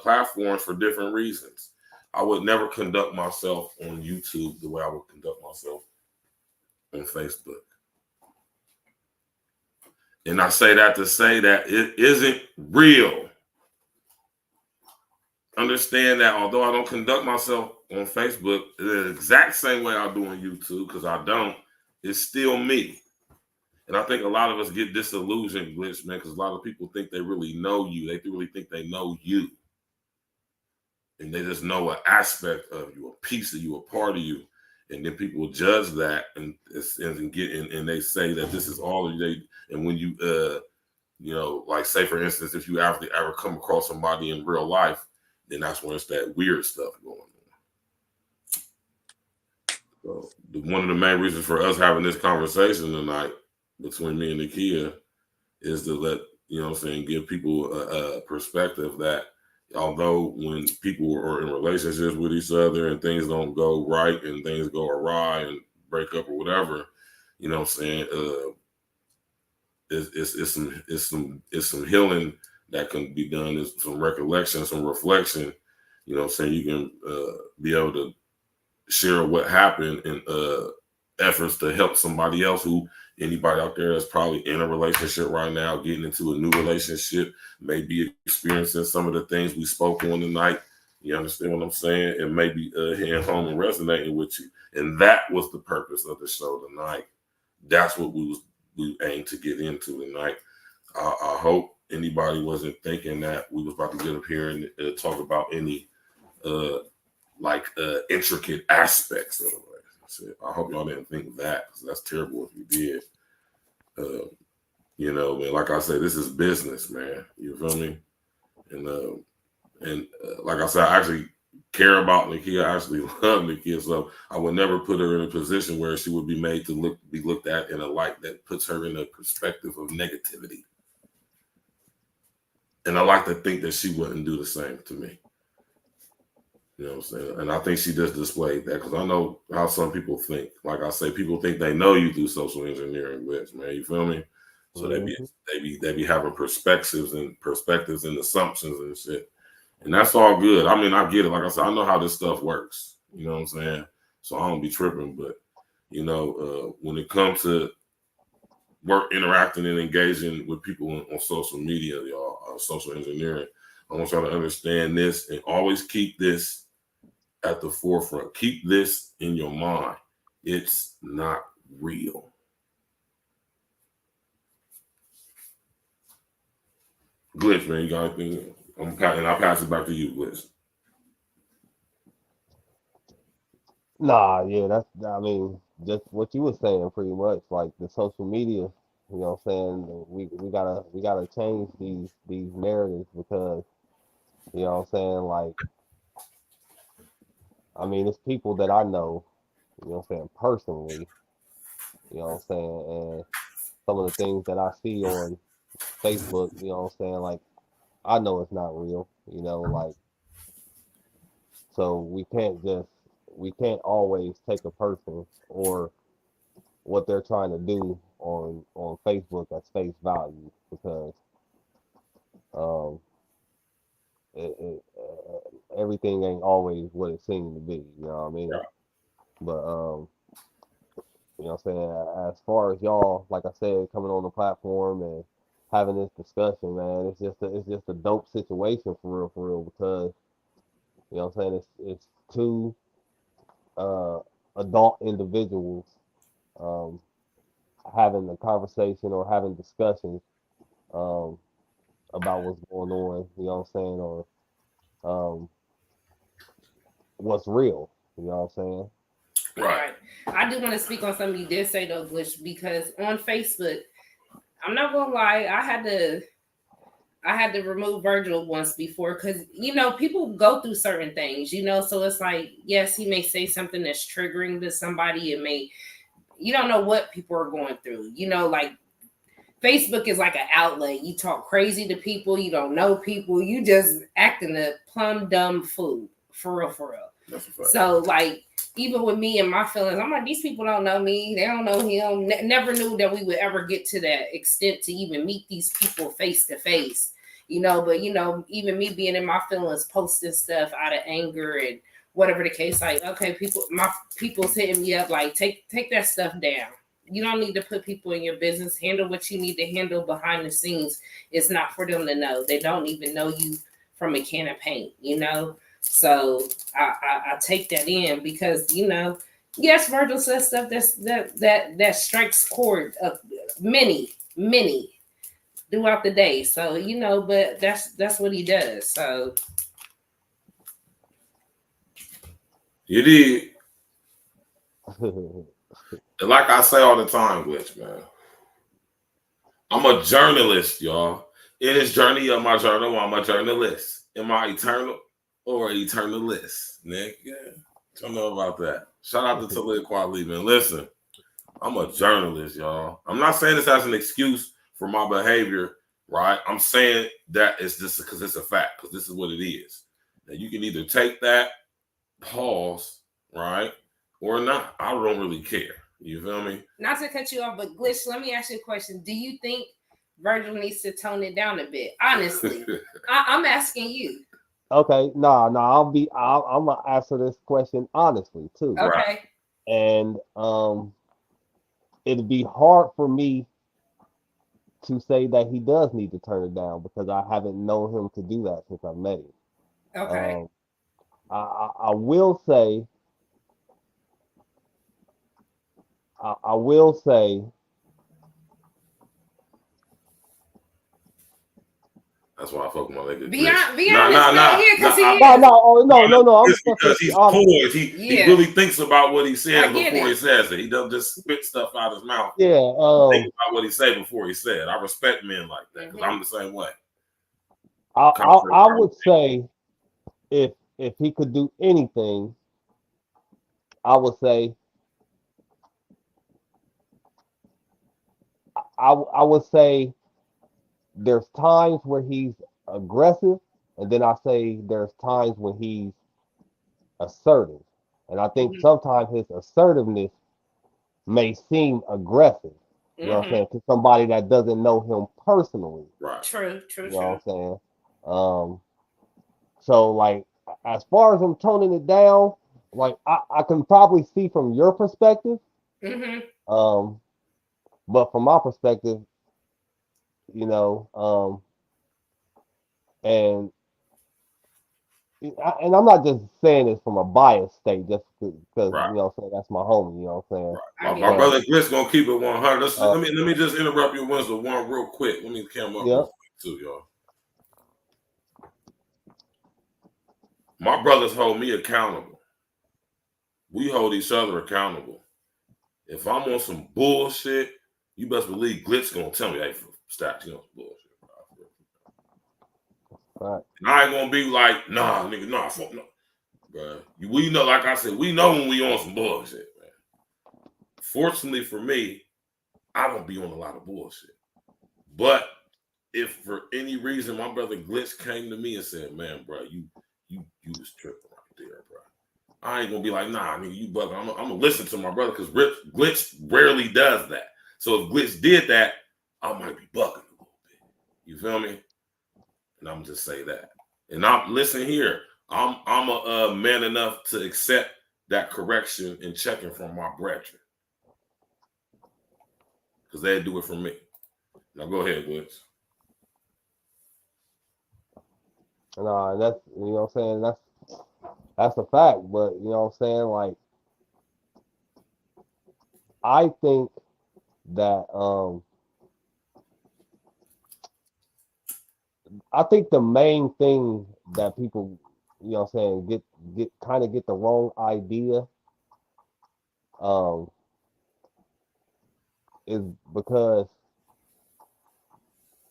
platforms for different reasons. I would never conduct myself on YouTube the way I would conduct myself on Facebook. And I say that to say that it isn't real. Understand that although I don't conduct myself on Facebook the exact same way I do on YouTube, because I don't, it's still me. And I think a lot of us get disillusioned, Glitch, man, because a lot of people think they really know you. They really think they know you. And they just know an aspect of you, a piece of you, a part of you. And then people judge that and they say that this is all of you. And when you, you know, like say, for instance, if you ever come across somebody in real life, then that's when it's that weird stuff going on. So one of the main reasons for us having this conversation tonight between me and Nakia is to let, you know what I'm saying, give people a perspective that although when people are in relationships with each other and things don't go right and things go awry and break up or whatever, you know what I'm saying, it's some healing that can be done. There's some recollection, some reflection. You know what I'm saying? You can be able to share what happened and efforts to help somebody else anybody out there that's probably in a relationship right now, getting into a new relationship, maybe experiencing some of the things we spoke on tonight. You understand what I'm saying? And maybe hearing home and resonating with you. And that was the purpose of the show tonight. That's what we aim to get into tonight. I hope anybody wasn't thinking that we was about to get up here and talk about any intricate aspects of the relationship. I hope y'all didn't think that, because that's terrible if you did. You know, man, like I said, this is business, man. You feel me? And like I said, I actually care about Nakia. I actually love Nakia, so I would never put her in a position where she would be made to be looked at in a light that puts her in a perspective of negativity. And I like to think that she wouldn't do the same to me. You know what I'm saying? And I think she just displayed that because I know how some people think. Like I say, people think they know you through social engineering, Glitch, man. You feel me? So they be having perspectives and assumptions and shit. And that's all good. I mean, I get it. Like I said, I know how this stuff works. You know what I'm saying? So I don't be tripping. But, you know, when it comes to work interacting and engaging with people on social media, y'all, social engineering, I want y'all to understand this and always keep this at the forefront. Keep this in your mind. It's not real. Glitch, man, you got anything? And I'll pass it back to you, Glitch. Nah, yeah, I mean, just what you were saying pretty much, like the social media, you know what I'm saying? We gotta change these narratives because, you know what I'm saying, like, I mean, it's people that I know, you know what I'm saying, personally, you know what I'm saying, and some of the things that I see on Facebook, you know what I'm saying, like, I know it's not real, you know, like, so we can't always take a person or what they're trying to do on Facebook as face value because um everything ain't always what it seems to be, you know what I mean? Yeah. But you know what I'm saying, as far as y'all, like I said, coming on the platform and having this discussion, man, it's just a dope situation for real because you know what I'm saying, it's two adult individuals um having a conversation or having discussions um about what's going on, you know what I'm saying, or um what's real, you know what I'm saying? Right. I do want to speak on something you did say though, Glitch, because on Facebook, I'm not gonna lie, I had to remove Virgil once before because you know people go through certain things, you know. So it's like, yes, he may say something that's triggering to somebody. It may, you don't know what people are going through, you know. Like Facebook is like an outlet. You talk crazy to people, you don't know people, you just acting a plumb dumb fool for real, for real. That's a fact. So like even with me and my feelings, I'm like, these people don't know me. They don't know him. Never knew that we would ever get to that extent to even meet these people face to face, you know. But, you know, even me being in my feelings, posting stuff out of anger and whatever the case, like, okay, my people's hitting me up, like, take that stuff down. You don't need to put people in your business. Handle what you need to handle behind the scenes. It's not for them to know. They don't even know you from a can of paint, you know? So I take that in because, you know, yes, Virgil says stuff that strikes chord many throughout the day. So, you know, but that's what he does. So You did. And like I say all the time, Glitch, man, I'm a journalist, y'all. In this journey of my journal, I'm a journalist. Am I eternal or eternalist? Nick, yeah. Don't know about that. Shout out to Talib Kweli, man. Listen, I'm a journalist, y'all. I'm not saying this as an excuse for my behavior, right? I'm saying that it's just because it's a fact, because this is what it is. Now you can either take that, pause, right, or not. I don't really care. You feel me? not to cut you off, but Glitch, let me ask you a question. Do you think Virgil needs to tone it down a bit? Honestly, I'm asking you. Okay, I'm gonna answer this question honestly too. Okay. And it'd be hard for me to say that he does need to turn it down because I haven't known him to do that since I met him. Okay. I will say, I will say, That's why I fuck with my nigga. Be honest, no. It's because he's poised. He really thinks about what he says before he says it. He doesn't just spit stuff out his mouth. Yeah. Think about what he said before he said. I respect men like that because I'm the same way. I would say if he could do anything, I would say I would say there's times where he's aggressive, and then I say there's times when he's assertive. And I think sometimes his assertiveness may seem aggressive, you know what I'm saying, to somebody that doesn't know him personally. Right. True. You know what I'm saying? So like as far as him toning it down, like I can probably see from your perspective. But from my perspective, you know, and I'm not just saying this from a biased state, just because Right. you know, so that's my homie. You know what I'm saying? My brother Glitz gonna keep it 100. Let me just interrupt you once with one real quick. Let me come up real quick too, y'all. My brothers hold me accountable. We hold each other accountable. If I'm on some bullshit, you best believe Glitz gonna tell me, hey, stop, you know, bullshit. Right. And I ain't gonna be like, nah, nigga, nah, fuck no. Bruh. We know, like I said, we know when we on some bullshit, man. Fortunately for me, I don't be on a lot of bullshit. But if for any reason my brother Glitz came to me and said, man, bro, you was tripping right there, bro. I ain't gonna be like, nah, nigga, you bugging. I'm gonna listen to my brother because Glitz rarely does that. So if Glitz did that, I might be bugging a little bit. You feel me? And I'm just say that. And listen here. I'm a man enough to accept that correction and checking from my brethren, because they do it for me. Now go ahead, Glitz. No, that's, you know what I'm saying, that's a fact. But you know what I'm saying, like I think that I think the main thing that people, you know what I'm saying, get the wrong idea is because,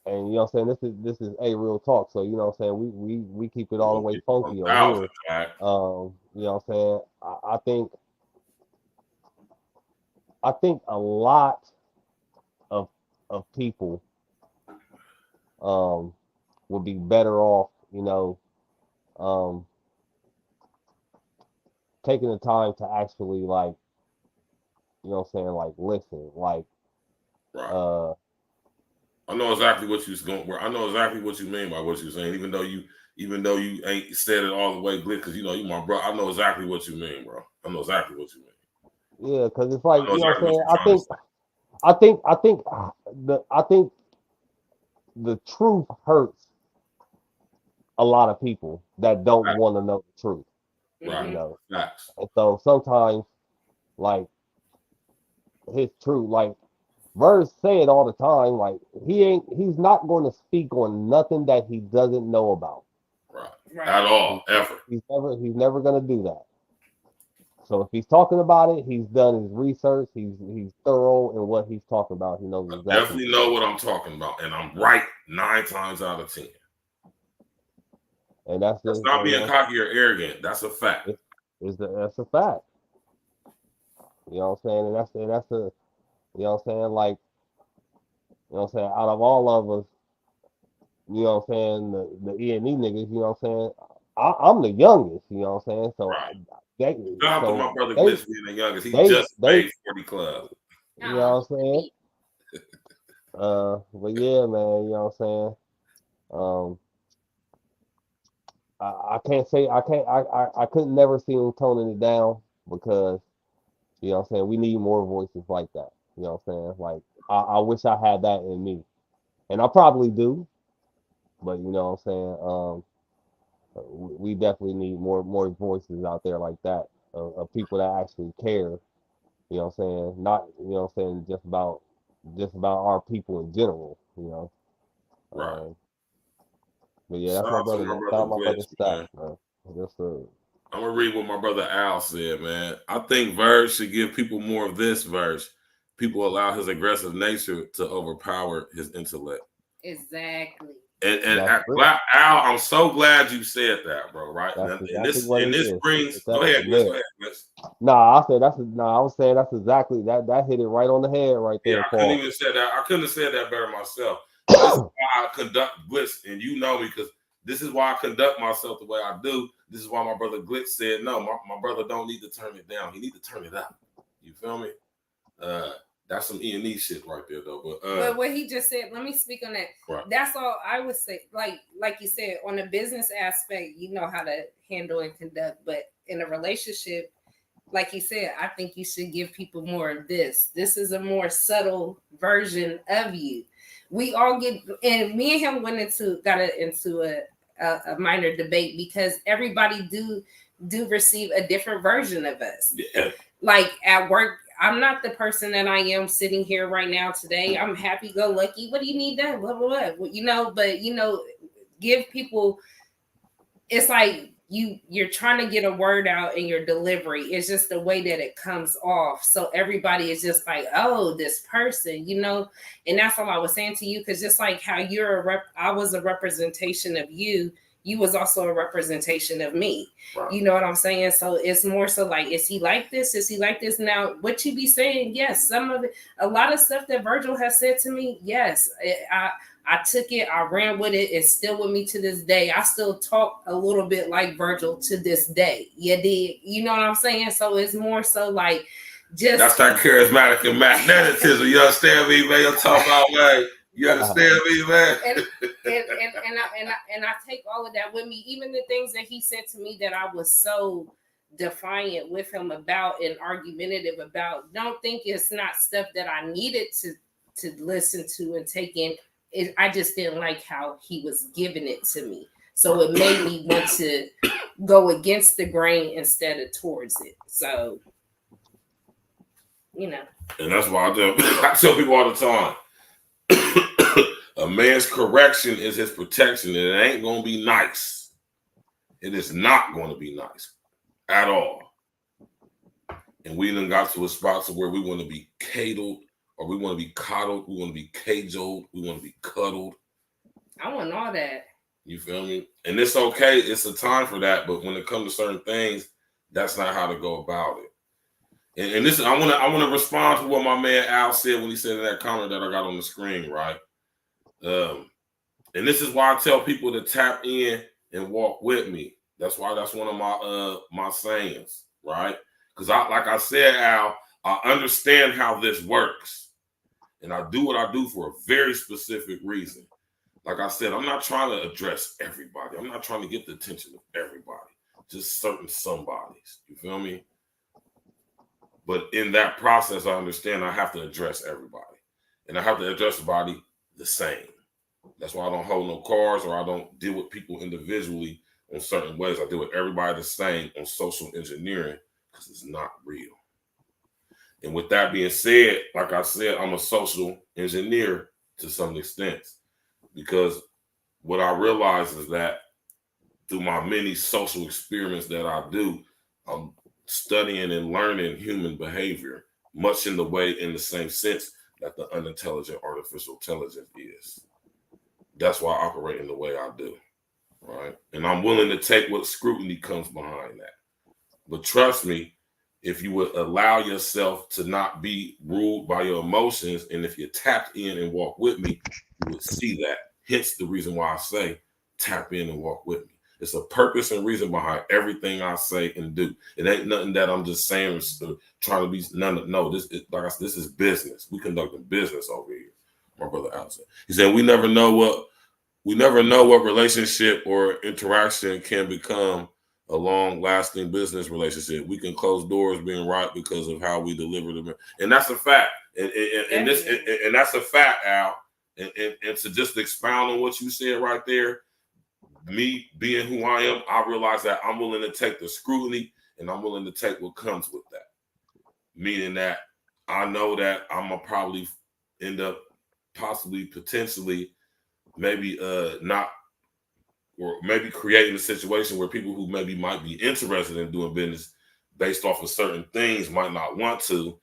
and you know what I'm saying, this is a real talk, so you know what I'm saying, we keep it all the way funky on here. You know what I'm saying, I think a lot of people would be better off, you know, taking the time to actually, like, you know what I'm saying, like listen, like right. I know exactly what you're going. I know exactly what you mean by what you're saying, even though you ain't said it all the way, Glitz, because you know you my bro. I know exactly what you mean, bro. I know exactly what you mean. Yeah, because it's like, you know exactly what I'm saying, I think the truth hurts a lot of people that don't want to know the truth. Right. You know. Facts. And so sometimes, like, his truth, like Verse say it all the time, like he's not going to speak on nothing that he doesn't know about. Right. At all, ever. He's never going to do that. So if he's talking about it, he's done his research. He's thorough in what he's talking about. He knows exactly. I definitely know what I'm talking about, and I'm right 9 times out of 10. And that's not being cocky or arrogant. That's a fact. That's a fact. You know what I'm saying? And that's a, you know what I'm saying? Like, you know what I'm saying? Out of all of us, you know what I'm saying? The E&E niggas, you know what I'm saying? I'm the youngest, you know what I'm saying? So right. Shout out to my brother Glitz being the youngest. He just made 40 Club. You know what I'm saying? But yeah, man, you know what I'm saying? I can't say I couldn't never see him toning it down, because you know what I'm saying, we need more voices like that. You know what I'm saying? Like I wish I had that in me. And I probably do, but you know what I'm saying? We definitely need more voices out there like that, of people that actually care. You know what I'm saying? Not, you know what I'm saying, just about our people in general, you know. Right. But yeah, that's my brother. My brother Stack, man. Yes, sir. I'm gonna read what my brother Al said, man. I think Verge should give people more of this. Verge. People allow his aggressive nature to overpower his intellect. Exactly. And Al, I'm so glad you said that, bro. Right? And this brings. Go ahead, Glitz. Nah, I was saying that's exactly that hit it right on the head right there. Yeah, I couldn't even say that. I couldn't have said that better myself. This is why I conduct Glitz, and you know me, because this is why I conduct myself the way I do. This is why my brother Glick said, no, my brother don't need to turn it down. He need to turn it up. You feel me? That's some E&E shit right there, though. But what he just said, let me speak on that. Right. That's all I would say. Like you said, on the business aspect, you know how to handle and conduct. But in a relationship, like you said, I think you should give people more of this. This is a more subtle version of you. We all get, and me and him got into a minor debate because everybody do receive a different version of us. Yeah. Like at work, I'm not the person that I am sitting here right now today. I'm happy go lucky. What do you need done? Blah, blah, blah. Well, you know, but you know, give people, it's like you're trying to get a word out in your delivery. It's just the way that it comes off. So everybody is just like, oh, this person, you know, and that's all I was saying to you. Cause just like how I was a representation of you, you was also a representation of me. Right. You know what I'm saying? So it's more so like, is he like this? Is he like this? Now, what you be saying? Yes. Some of it, a lot of stuff that Virgil has said to me. Yes. I took it. I ran with it. It's still with me to this day. I still talk a little bit like Virgil to this day. You know what I'm saying? So it's more so like just. That's that charismatic and magnetism. You understand me, man? You're talking about, man. You understand me, man? And I take all of that with me. Even the things that he said to me that I was so defiant with him about and argumentative about. Don't think it's not stuff that I needed to listen to and take in. I just didn't like how he was giving it to me. So it made me want to go against the grain instead of towards it. So, you know. And that's why I tell people all the time, a man's correction is his protection, and it ain't going to be nice. It is not going to be nice at all. And we done got to a spot to where we want to be catered, or we want to be coddled, we want to be cajoled, we want to be cuddled. I want all that. You feel me? And it's okay. It's a time for that. But when it comes to certain things, that's not how to go about it. And this, I want to respond to what my man Al said when he said in that comment that I got on the screen, right? And this is why I tell people to tap in and walk with me. That's why that's one of my sayings, right? Because like I said, Al, I understand how this works. And I do what I do for a very specific reason. Like I said, I'm not trying to address everybody. I'm not trying to get the attention of everybody. Just certain somebodies. You feel me? But in that process, I understand I have to address everybody. And I have to address everybody the same. That's why I don't hold no cards, or I don't deal with people individually in certain ways. I deal with everybody the same on social engineering because it's not real. And with that being said, like I said, I'm a social engineer to some extent, because what I realize is that through my many social experiments that I do, I'm studying and learning human behavior, much in the same sense that the unintelligent artificial intelligence is. That's why I operate in the way I do, right? And I'm willing to take what scrutiny comes behind that. But trust me, if you would allow yourself to not be ruled by your emotions, and if you tapped in and walk with me, you would see that. Hence the reason why I say tap in and walk with me. It's a purpose and reason behind everything I say and do. It ain't nothing that I'm just saying or trying to be no. This is business. We conducting business over here. My brother Al said. He said we never know what relationship or interaction can become a long-lasting business relationship. We can close doors being right because of how we deliver them, and that's a fact. And that's a fact, Al. And to just expound on what you said right there, me being who I am, I realize that I'm willing to take the scrutiny and I'm willing to take what comes with that. Meaning that I know that I'm gonna probably end up potentially, maybe not. Or maybe creating a situation where people who maybe might be interested in doing business based off of certain things might not want to.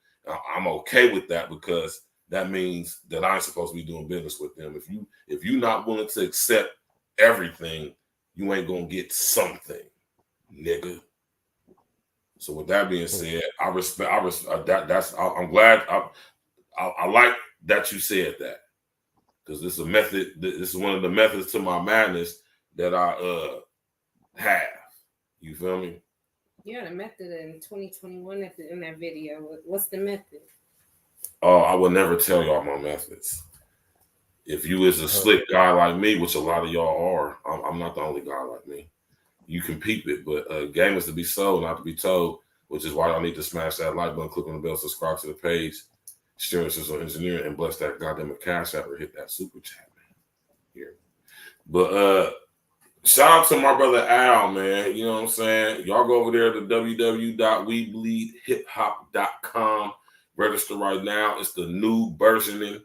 I'm okay with that, because that means that I'm supposed to be doing business with them. If you're not willing to accept everything, you ain't gonna get something, nigga. So with that being said, I respect that. I'm glad. I like that you said that, because this is a method. This is one of the methods to my madness. that I have. You feel me? You had a method in 2021 in that video. What's the method? Oh, I will never tell y'all my methods. If you is a slick guy like me, which a lot of y'all are, I'm not the only guy like me. You can peep it, but game is to be sold, not to be told, which is why y'all need to smash that like button, click on the bell, subscribe to the page, share us on engineering, and bless that goddamn cash app or hit that super chat, man. Here. But shout out to my brother Al, man. You know what I'm saying? Y'all go over there to www.webleedhiphop.com. Register right now. It's the new versioning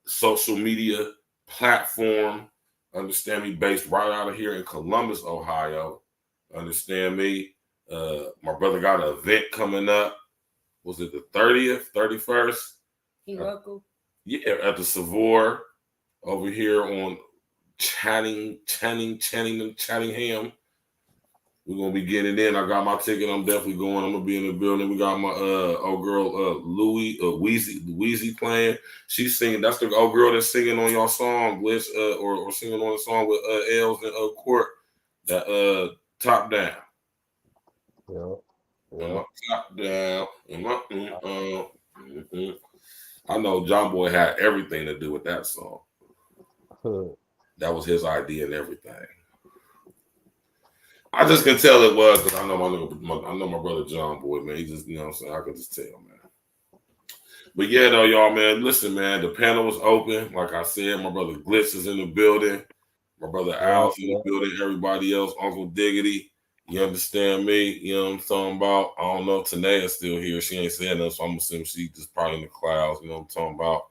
social media platform. Understand me? Based right out of here in Columbus, Ohio. Understand me? My brother got an event coming up. Was it the 30th, 31st? He local? Yeah, at the Savoy over here on Chattingham. We're gonna be getting in. I got my ticket. I'm definitely going. I'm gonna be in the building. We got my old girl Wheezy playing. She's singing. That's the old girl that's singing on your song, Glitch, or singing on the song with Els and Court. That Top Down. Yeah. Top down. I know John Boy had everything to do with that song. That was his idea and everything. I just can tell it was because I know my brother John Boy, man. He just, you know what I'm saying? I can just tell, man. But yeah, though, y'all, man, listen, man, the panel is open. Like I said, my brother Glitz is in the building. My brother Al's in the building. Everybody else, Uncle Diggity. You understand me? You know what I'm talking about? I don't know if Tanae's still here. She ain't saying nothing, so I'm assuming she just probably in the clouds. You know what I'm talking about?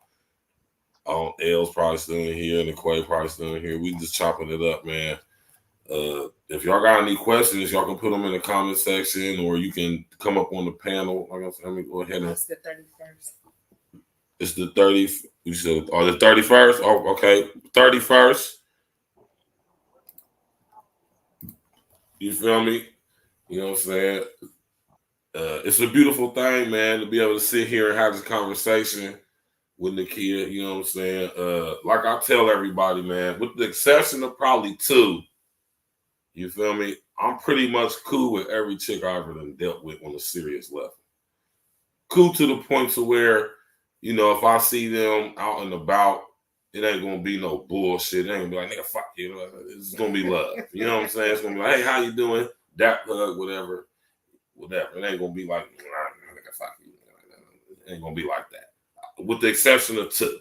L's probably still in here, and the Quay probably still in here. We just chopping it up, man. If y'all got any questions, y'all can put them in the comment section, or you can come up on the panel. Like I said, let me go ahead and. It's the 31st. It's the 30th. You said, the 31st. Oh, okay, 31st. You feel me? You know what I'm saying? It's a beautiful thing, man, to be able to sit here and have this conversation with Nakia. You know what I'm saying? Like I tell everybody, man, with the exception of probably 2. You feel me? I'm pretty much cool with every chick I ever done dealt with on a serious level. Cool to the point to where, you know, if I see them out and about, it ain't gonna be no bullshit. It ain't gonna be like, nigga, fuck you. It's gonna be love. You know what I'm saying? It's gonna be like, hey, how you doing? That hug, whatever. It ain't gonna be like, nigga, fuck you. It ain't gonna be like that. With the exception of 2.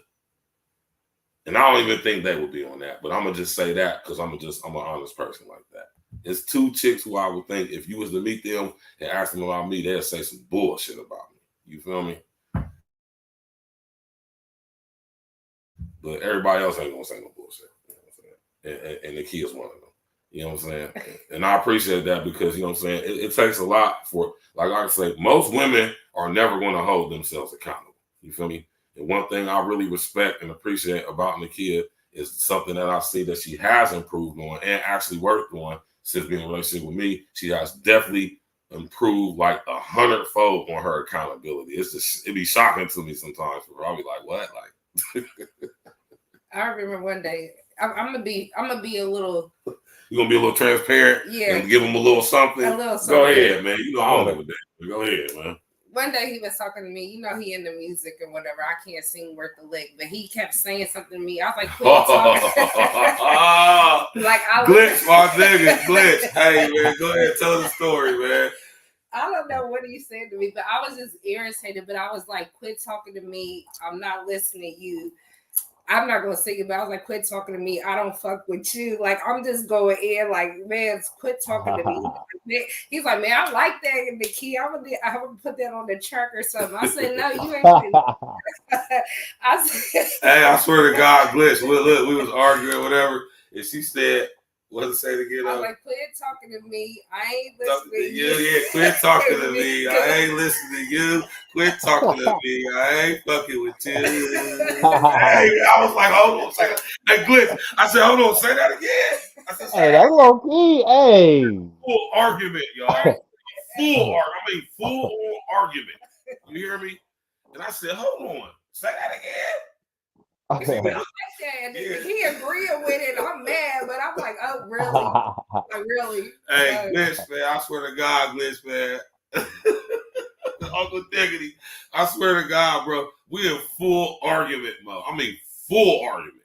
And I don't even think they would be on that, but I'm gonna just say that because I'm an honest person like that. It's 2 chicks who I would think if you was to meet them and ask them about me, they'll say some bullshit about me. You feel me? But everybody else ain't gonna say no bullshit. You know what I'm saying? And the key is one of them. You know what I'm saying? And I appreciate that because, you know what I'm saying, it takes a lot for, like I say, most women are never going to hold themselves accountable. You feel me? And one thing I really respect and appreciate about Nakia is something that I see that she has improved on and actually worked on since being in a relationship with me. She has definitely improved like 100-fold on her accountability. It'd be shocking to me sometimes. I'll be like, what? Like, I remember one day, I'm gonna be a little. You're gonna be a little transparent, yeah, and give them a little something. Go ahead, man. You know I don't give a damn. Go ahead, man. One day he was talking to me. You know he into music and whatever. I can't sing worth a lick, but he kept saying something to me. I was like, quit talking. Like Glitch, my nigga, Glitch. Hey man, go ahead, tell the story, man. I don't know what he said to me, but I was just irritated. But I was like, quit talking to me. I'm not listening to you. I'm not gonna sing it, but I was like, quit talking to me. I don't fuck with you. Like, I'm just going in, like, man, quit talking to me. He's like, man, I like that in the key. I'm gonna put that on the track or something. I said, no, you ain't. I said, hey, I swear to God, Glitch. Look, we was arguing, whatever, and she said, "What to say to get up?" I'm like, quit talking to me. I ain't listening to you. Yeah, quit talking to me. I ain't listening to you. Quit talking to me. I ain't fucking with you. Hey, I was like, hold on a second. Hey, Glitch. I said, hold on, say that again. I said, hey, that's low key. Hey. Full argument, y'all. Full on argument. You hear me? And I said, hold on, say that again. I okay. And he agreeing with it. I'm mad, but I'm like, oh, really? Like, really? Hey, Glitch, man. I swear to God, Glitch, man. Uncle Diggity, I swear to God, bro, we in full argument, bro. I mean, full argument.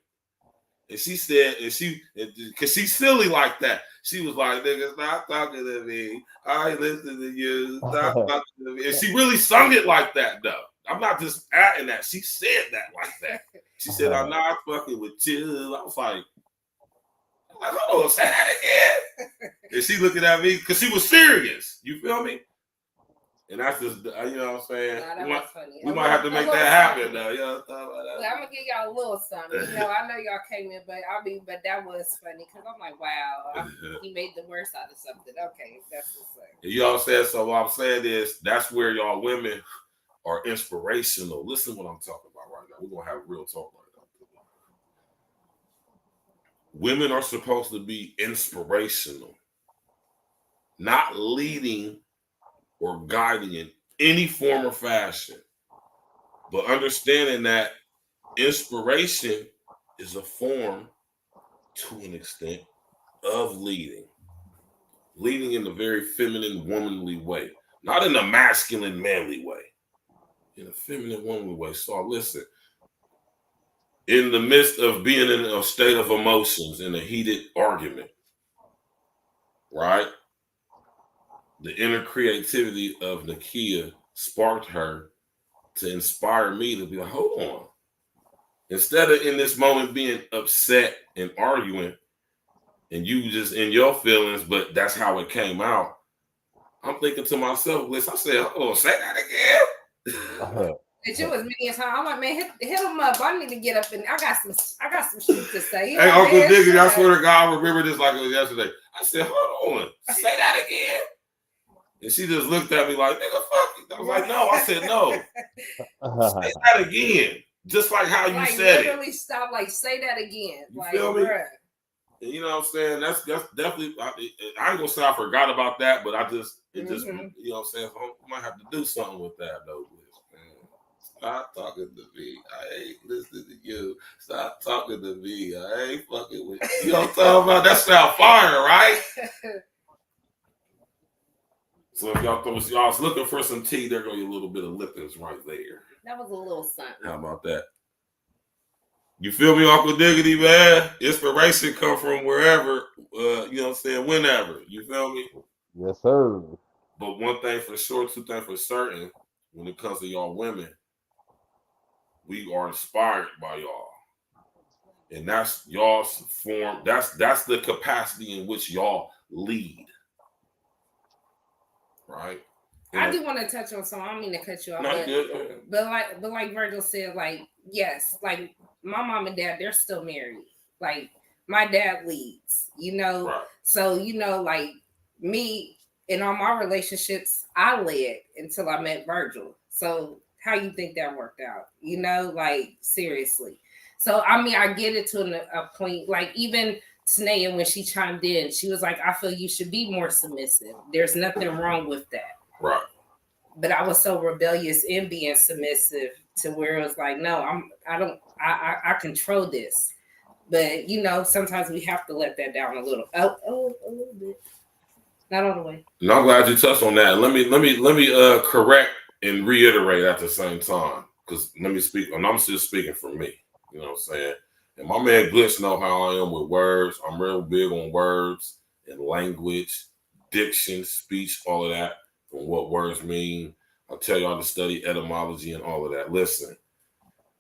And she said, because she's silly like that. She was like, nigga, stop talking to me. I ain't listening to you. Stop talking to me. And she really sung it like that, though. I'm not just adding that. She said that like that. She said, I'm not fucking with you. I was like, hold on, say that again. And she looking at me because she was serious. You feel me? And that's just, you know what I'm saying? Nah, we might have to make that happen, though. You know what I'm well, I'm gonna give y'all a little something. You know, I know y'all came in, but that was funny because I'm like, wow, he made the worst out of something. Okay, that's what's up. You know what I'm saying? So what I'm saying is that's where y'all women are inspirational. Listen to what I'm talking about right now. We're gonna have real talk right now. Women are supposed to be inspirational, not leading or guiding in any form or fashion, but understanding that inspiration is a form, to an extent, of leading in a very feminine, womanly way, not in a masculine, manly way, in a feminine, womanly way. So listen, in the midst of being in a state of emotions, in a heated argument, right? The inner creativity of Nakia sparked her to inspire me to be like, hold on. Instead of in this moment being upset and arguing, and you just in your feelings, but that's how it came out, I'm thinking to myself, listen, I said, hold on, say that again. And she was many a time. I'm like, man, hit him up. I need to get up and I got some shit to say. Hey, Uncle Diggity, I swear to God, I remember this like it was yesterday. I said, hold on, say that again. And she just looked at me like, nigga, fuck it. I was like, no. I said, no. Say that again. Just like how you like, said literally it. Stop, like, say that again. You like, feel me? Bruh. And you know what I'm saying? That's definitely, I ain't gonna say I forgot about that, but just, you know what I'm saying? I might have to do something with that, though. Stop talking to me. I ain't listening to you. Stop talking to me. I ain't fucking with you. You know what I'm talking about? That sound fire, right? So if y'all was looking for some tea, there go your little bit of lippins right there. That was a little something. How about that? You feel me, Uncle Diggity, man? Inspiration come from wherever, you know what I'm saying, whenever. You feel me? Yes, sir. But one thing for sure, two things for certain, when it comes to y'all women, we are inspired by y'all. And that's y'all's form. That's the capacity in which y'all lead. Right? I do want to touch on something. I don't mean to cut you off. Not good. But like Virgil said, like, yes, like my mom and dad, they're still married. Like my dad leads, you know. Right. So, you know, like me in all my relationships, I led until I met Virgil. So how you think that worked out? You know, like seriously. So I mean, I get it to a point. Like even Tanea, when she chimed in, she was like, I feel you should be more submissive. There's nothing wrong with that. Right. But I was so rebellious in being submissive to where it was like, no, I control this. But you know, sometimes we have to let that down a little. A little bit. Not all the way. No, I'm glad you touched on that. Let me correct and reiterate at the same time. Because let me speak, and I'm just speaking for me. You know what I'm saying? And my man Glitch know how I am with words. I'm real big on words and language, diction, speech, all of that, and what words mean. I'll tell y'all to study etymology and all of that. Listen,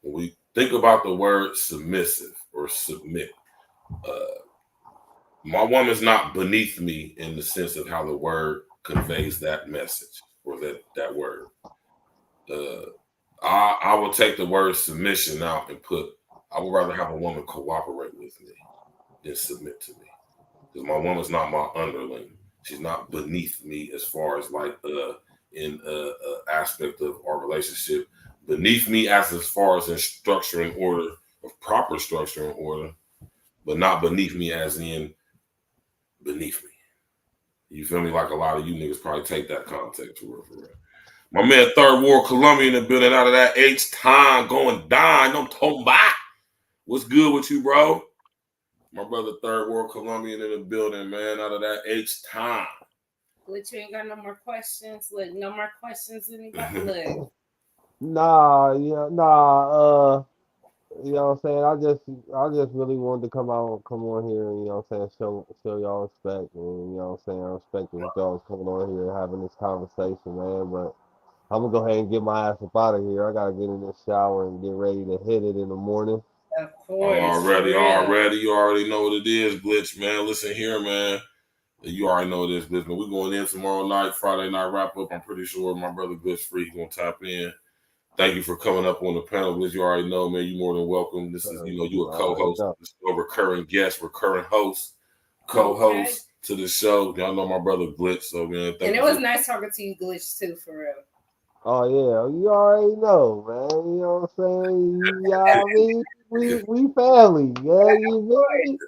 when we think about the word submissive or submit, my woman's not beneath me in the sense of how the word conveys that message or that word. I will take the word submission out and put, I would rather have a woman cooperate with me than submit to me. Because my woman's not my underling. She's not beneath me as far as like in aspect of our relationship. Beneath me as far as in structure and order, of proper structure and order, but not beneath me as in beneath me. You feel me? Like a lot of you niggas probably take that context for real. My man, Third World Colombian, in the building out of that H-time going down. I'm talking about What's good with you, bro? My brother, Third World Colombian in the building, man. Out of that H-time. Look, you ain't got no more questions. Look, no more questions. Anybody? Look. Nah, yeah, nah. You know what I'm saying? I just really wanted to come on here and, you know what I'm saying, show y'all respect, and, you know what I'm saying, I respect that y'all coming on here and having this conversation, man. But I'm gonna go ahead and get my ass up out of here. I gotta get in the shower and get ready to hit it in the morning. Of course. Already. You already know what it is, Glitch, man. Listen here, man. You already know this, Glitch, man. We're going in tomorrow night, Friday night wrap up. I'm pretty sure my brother Glitch Free is gonna tap in. Thank you for coming up on the panel, Glitch. You already know, man. You're more than welcome. This is, you a co-host, this is a recurring guest, recurring host, co-host to the show. Y'all know my brother Glitch, so man. And it was nice talking to you, Glitch, too, for real. Oh yeah, you already know, man. You know what I'm saying? Yeah, I mean, we family, yeah. You feel me?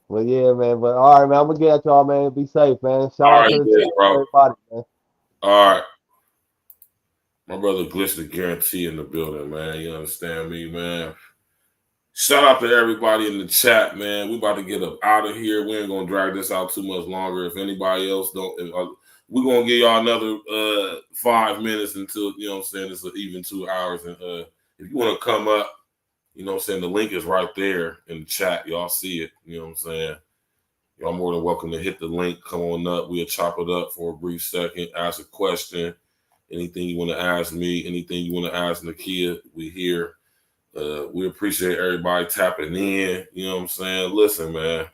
Well, yeah, man. But all right, man. I'm gonna get at y'all, man. Be safe, man. Shout out to the chat, everybody, man. All right. My brother Glitch the Guarantee in the building, man. You understand me, man? Shout out to everybody in the chat, man. We about to get up out of here. We ain't gonna drag this out too much longer. If anybody else don't, we're gonna give y'all another 5 minutes until, you know what I'm saying, it's an even 2 hours. And if you want to come up, you know what I'm saying, the link is right there in the chat. Y'all see it, you know what I'm saying? Y'all more than welcome to hit the link. Come on up. We'll chop it up for a brief second, ask a question. Anything you want to ask me, anything you want to ask Nakia, we here. We appreciate everybody tapping in. You know what I'm saying? Listen, man.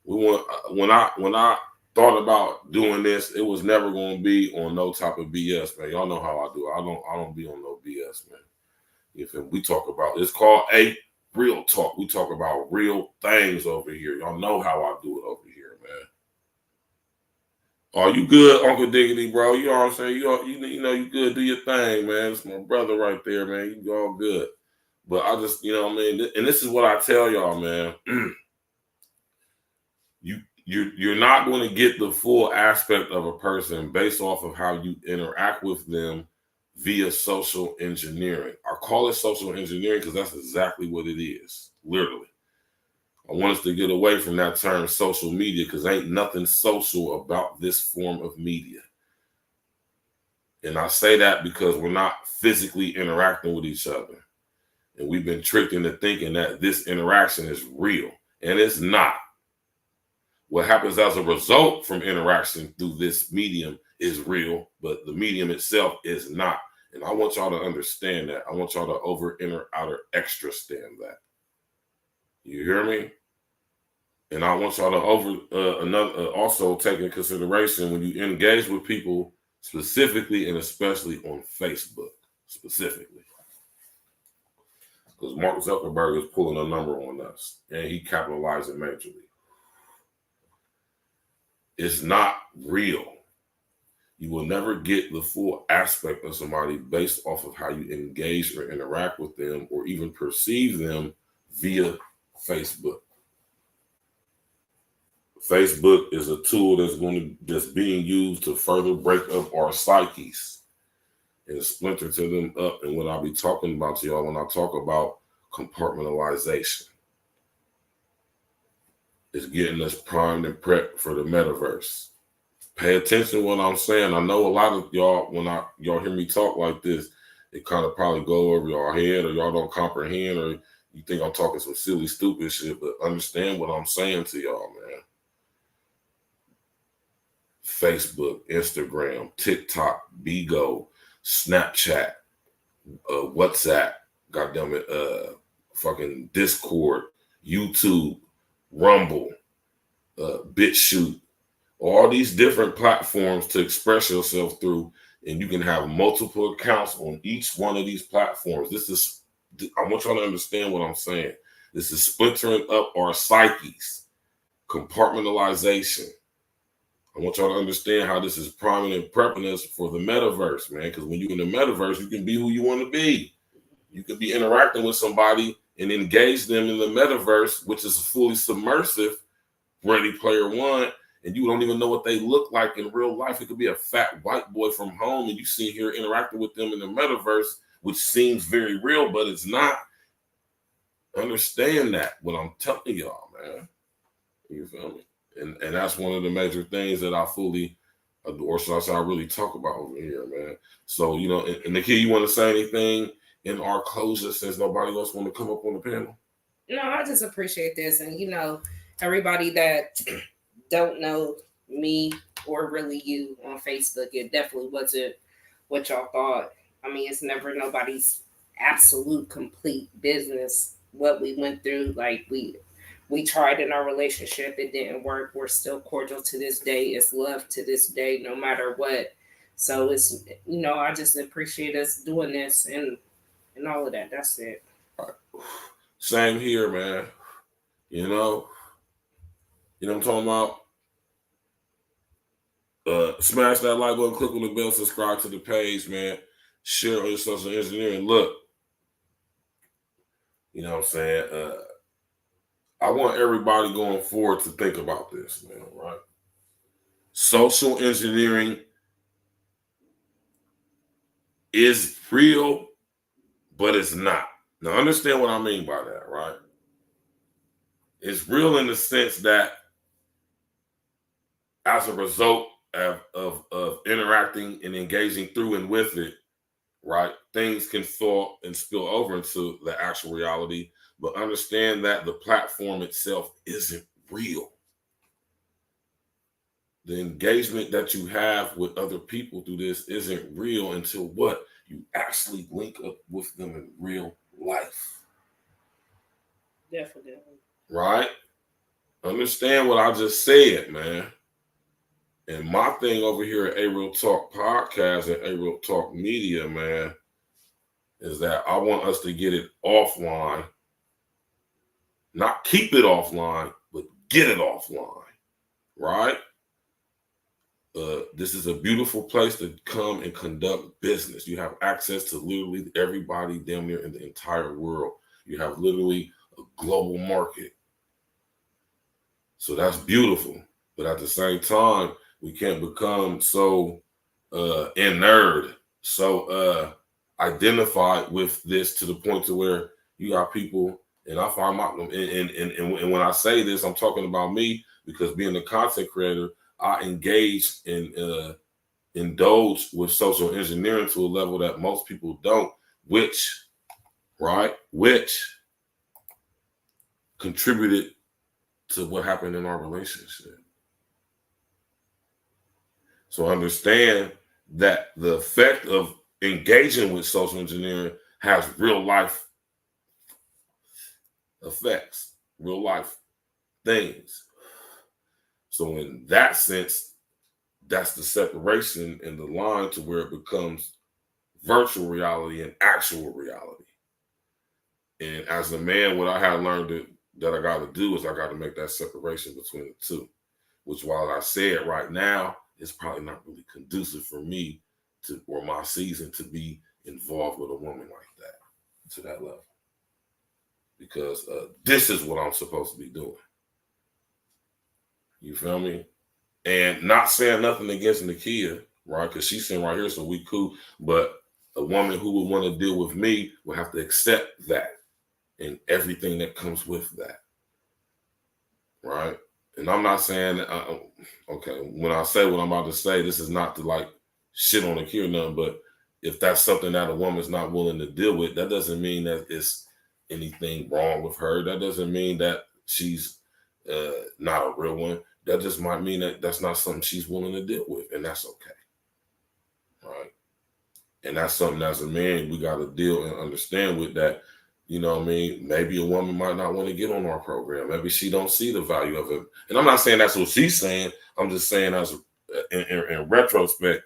When I thought about doing this, it was never going to be on no type of BS, man. Y'all know how I do. I don't be on no BS, man. If we talk about, it's called a real talk. We talk about real things over here. Y'all know how I do it over here, man. Oh, you good, Uncle Diggity, bro? You know what I'm saying? You know you good. Do your thing, man. It's my brother right there, man. You all good. But I just, you know what I mean? And this is what I tell y'all, man. You're not going to get the full aspect of a person based off of how you interact with them via social engineering. I call it social engineering because that's exactly what it is, literally. I want us to get away from that term social media because ain't nothing social about this form of media. And I say that because we're not physically interacting with each other. And we've been tricked into thinking that this interaction is real. And it's not. What happens as a result from interaction through this medium is real, but the medium itself is not. And I want y'all to understand that. I want y'all to outer extra stand that. You hear me? And I want y'all to also take into consideration when you engage with people specifically and especially on Facebook, specifically. Because Mark Zuckerberg is pulling a number on us and he capitalizing majorly. It's not real. You will never get the full aspect of somebody based off of how you engage or interact with them or even perceive them via Facebook. Facebook is a tool that's being used to further break up our psyches and splinter to them up. And what I'll be talking about to y'all when I talk about compartmentalization is getting us primed and prepped for the metaverse. Pay attention to what I'm saying. I know a lot of y'all, when y'all hear me talk like this, it kind of probably go over y'all head or y'all don't comprehend or you think I'm talking some silly, stupid shit, but understand what I'm saying to y'all, man. Facebook, Instagram, TikTok, Bigo, Snapchat, WhatsApp, fucking Discord, YouTube, Rumble, BitChute, all these different platforms to express yourself through, and you can have multiple accounts on each one of these platforms. I want y'all to understand what I'm saying. This is splintering up our psyches, compartmentalization. I want y'all to understand how this is priming and prepping us for the metaverse, man, because when you're in the metaverse, you can be who you want to be. You could be interacting with somebody and engage them in the metaverse, which is fully submersive, Ready Player One, and you don't even know what they look like in real life. It could be a fat white boy from home, and you see here interacting with them in the metaverse, which seems very real, but it's not. Understand that what I'm telling y'all, man. You feel me? And that's one of the major things that I fully, or should I say, I really talk about over here, man. So, you know, and Nikki, you want to say anything in our closure since nobody else want to come up on the panel? No, I just appreciate this. And, you know, everybody that don't know me or really you on Facebook, it definitely wasn't what y'all thought. I mean, it's never nobody's absolute complete business what we went through. Like, we tried in our relationship, it didn't work. We're still cordial to this day. It's love to this day, no matter what. So it's, you know, I just appreciate us doing this and all of that. That's it. Same here, man. You know what I'm talking about? Smash that like button, click on the bell, subscribe to the page, man. Share on your social engineering. Look, you know what I'm saying? I want everybody going forward to think about this, man, right? Social engineering is real, but it's not. Now, understand what I mean by that, right? It's real in the sense that as a result of interacting and engaging through and with it, right, things can fall and spill over into the actual reality. But understand that the platform itself isn't real. The engagement that you have with other people through this isn't real until what? You actually link up with them in real life. Definitely. Right? Understand what I just said, man. And my thing over here at A Real Talk Podcast and A Real Talk Media, man, is that I want us to get it offline. Not keep it offline, but get it offline. Right? This is a beautiful place to come and conduct business. You have access to literally everybody damn near in the entire world. You have literally a global market. So that's beautiful. But at the same time, we can't become so inured, so identified with this to the point to where you got people, and I find my, and when I say this, I'm talking about me, because being a content creator, I engage and indulge with social engineering to a level that most people don't, which contributed to what happened in our relationship. So understand that the effect of engaging with social engineering has real life effects, real life things. So in that sense, that's the separation in the line to where it becomes virtual reality and actual reality. And as a man, what I have learned that I got to do is I got to make that separation between the two, which, while I say it right now, it's probably not really conducive for me to, or my season, to be involved with a woman like that, to that level. Because this is what I'm supposed to be doing. You feel me? And not saying nothing against Nakia, right? Because she's sitting right here, so we cool. But a woman who would want to deal with me would have to accept that and everything that comes with that, right? And I'm not saying, okay, when I say what I'm about to say, this is not to like shit on Nakia or nothing, but if that's something that a woman's not willing to deal with, that doesn't mean that it's anything wrong with her. That doesn't mean that she's not a real one. That just might mean that that's not something she's willing to deal with, and that's okay, right? And that's something as a man we got to deal and understand with that. You know what I mean? Maybe a woman might not want to get on our program. Maybe she don't see the value of it. And I'm not saying that's what she's saying. I'm just saying as in retrospect,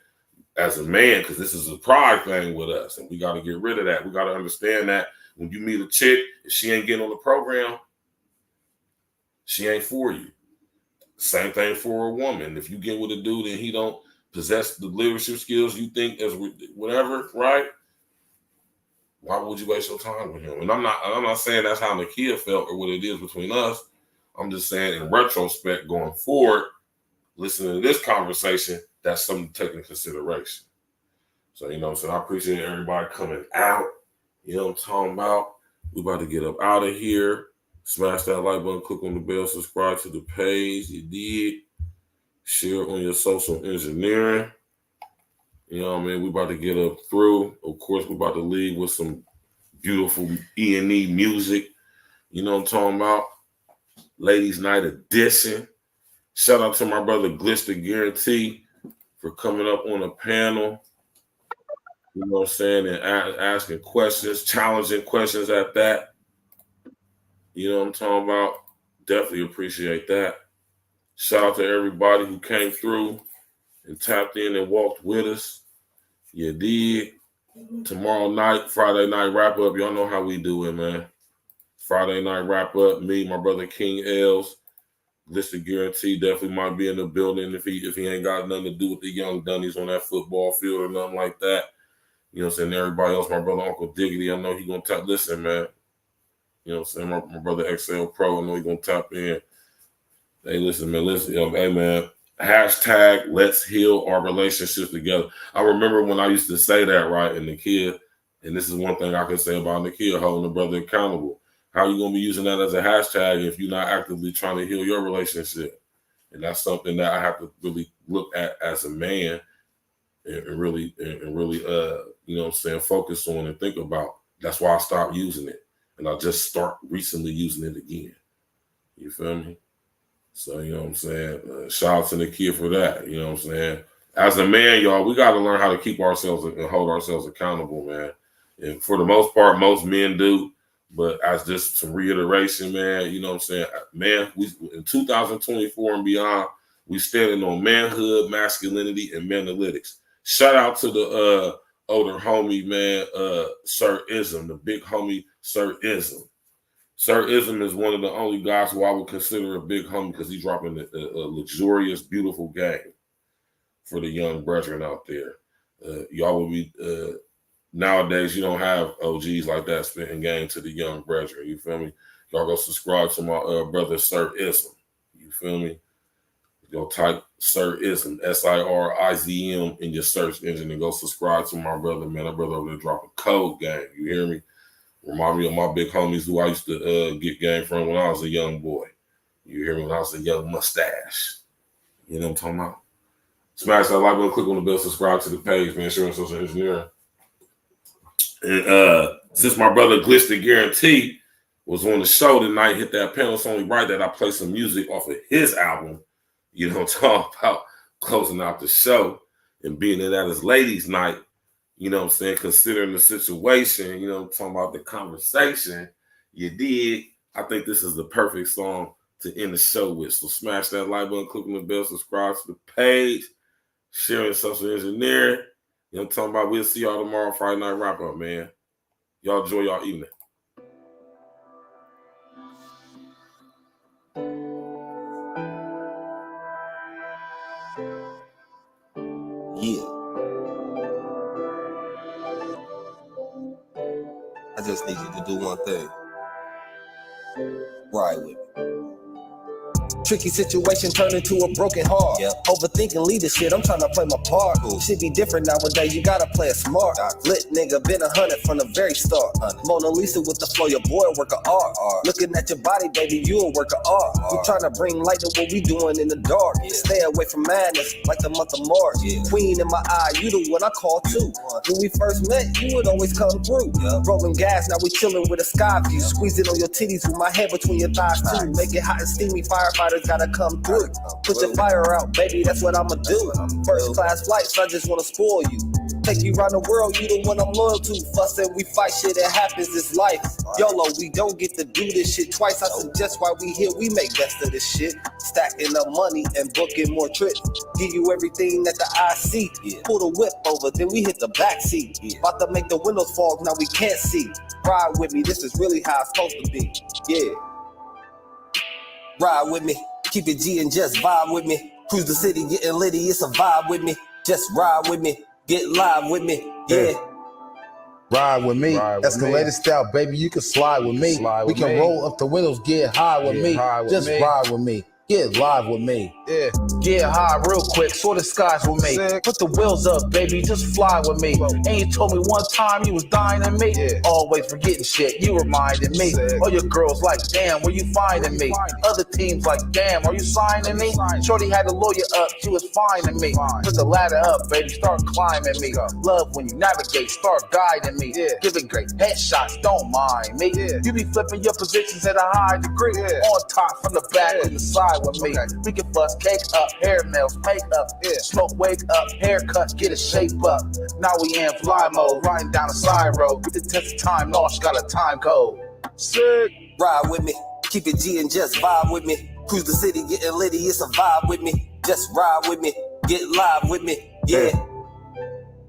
as a man, because this is a pride thing with us, and we got to get rid of that. We got to understand that when you meet a chick, if she ain't getting on the program, she ain't for you. Same thing for a woman. If you get with a dude and he don't possess the leadership skills you think as whatever, right? Why would you waste your time with him? And I'm not saying that's how Nakia felt or what it is between us. I'm just saying in retrospect, going forward, listening to this conversation, that's something to take into consideration. So, you know what I'm saying? I appreciate everybody coming out. You know what I'm talking about? We about to get up out of here. Smash that like button, click on the bell, subscribe to the page. You did. Share on your social engineering. You know what I mean? We about to get up through. Of course, we about to leave with some beautiful E&E music. You know what I'm talking about? Ladies Night Edition. Shout out to my brother Glitch the Guarantee for coming up on a panel. You know what I'm saying? And asking questions, challenging questions at that. You know what I'm talking about? Definitely appreciate that. Shout out to everybody who came through and tapped in and walked with us. You did. Tomorrow night, Friday night wrap up. Y'all know how we do it, man. Friday night wrap up. Me, my brother King Els, Glitch the Guarantee definitely might be in the building if he ain't got nothing to do with the young dunnies on that football field or nothing like that. You know what I'm saying? Everybody else, my brother Uncle Diggity, I know he gonna tap. Listen, man. You know what I'm saying? My brother XL Pro, I know he gonna tap in. Hey, listen, man. Listen, hey, man. Hashtag let's heal our relationships together. I remember when I used to say that, right? And the kid, and this is one thing I can say about the kid holding the brother accountable. How are you gonna be using that as a hashtag if you're not actively trying to heal your relationship? And that's something that I have to really look at as a man and really, you know what I'm saying, focus on and think about. That's why I stopped using it. And I just start recently using it again. You feel me? So, you know what I'm saying? Shout out to the kid for that. You know what I'm saying? As a man, y'all, we got to learn how to keep ourselves and hold ourselves accountable, man. And for the most part, most men do. But as just some reiteration, man, you know what I'm saying? Man, we in 2024 and beyond, we standing on manhood, masculinity, and manalytics. Shout out to the older homie, man, Sir Ism, the big homie, Sir Ism. Sir Ism is one of the only guys who I would consider a big homie because he's dropping a luxurious, beautiful game for the young brethren out there. Y'all will be, nowadays, you don't have OGs like that spitting game to the young brethren. You feel me? Y'all go subscribe to my brother, Sir Ism. You feel me? Go type Sir Ism, SIRIZM in your search engine and go subscribe to my brother, man. That brother over there dropping code game. You hear me? Remind me of my big homies who I used to get game from when I was a young boy. You hear me? When I was a young mustache. You know what I'm talking about? Smash that like button, click on the bell, subscribe to the page, man. Sharing social engineering. And since my brother Glitch the Guarantee was on the show tonight, hit that panel, it's only right that I play some music off of his album. You know what I'm talking about? Closing out the show and being in that as ladies' night. You know what I'm saying? Considering the situation, you know what I'm talking about, the conversation you did. I think this is the perfect song to end the show with. So smash that like button, click on the bell, subscribe to the page, sharing social engineering. You know what I'm talking about? We'll see y'all tomorrow, Friday night wrap up, man. Y'all enjoy y'all evening. Yeah. I just need you to do one thing. Ride with me. Tricky situation turned into a broken heart. Yep. Overthinking leadership, I'm trying to play my part. Cool. Should be different nowadays, you gotta play it smart. Lit nigga, been 100 from the very start. Mona Lisa with the flow, your boy a work of art. Looking at your body, baby, you a work of art. We trying to bring light to what we doing in the dark. Yeah. Stay away from madness, like the month of March. Yeah. Queen in my eye, you the one I call too. When we first met, you would always come through. Yeah. Rolling gas, now we chilling with a sky view. Squeezing on your titties with my head between your thighs too. Make it hot and steamy, firefighters gotta come through. Put your fire out, baby, that's what I'ma do. First class flights, I just wanna spoil you. Take you around the world, you the one I'm loyal to. Fuss and we fight, shit, it happens, it's life. YOLO, we don't get to do this shit twice. I suggest while we here, we make best of this shit. Stacking up money and booking more trips. Give you everything that the eye see. Pull the whip over, then we hit the back seat. About to make the windows fog, now we can't see. Ride with me, this is really how it's supposed to be. Yeah. Ride with me. Keep it G and just vibe with me. Cruise the city, getting litty, it's a vibe with me. Just ride with me, get live with me, yeah. Ride with me, escalated style, baby, you can slide with me. We can roll up the windows, get high with me. Just ride with me, get live with me. Yeah, get high real quick, soar the skies with me. Put the wheels up, baby, just fly with me. And you told me one time you was dying to me. Always forgetting shit, you reminding me. All your girls like, damn, where you finding me? Other teams like, damn, are you signing me? Shorty had the lawyer up, she was finding me. Put the ladder up, baby, start climbing me. Love when you navigate, start guiding me. Giving great headshots, don't mind me. You be flipping your positions at a high degree. On top, from the back, on the side with me. We can bust cake up, hair nails, makeup. Smoke, wake up, haircut, get a shape up. Now we in fly mode, riding down the side road. With the test of time, lost, got a time code. Sick. Ride with me, keep it G and just vibe with me. Cruise the city, getting litty, it's a vibe with me. Just ride with me, get live with me, yeah.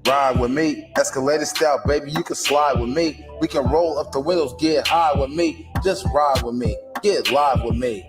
Ride with me, escalator style, baby, you can slide with me. We can roll up the windows, get high with me. Just ride with me, get live with me.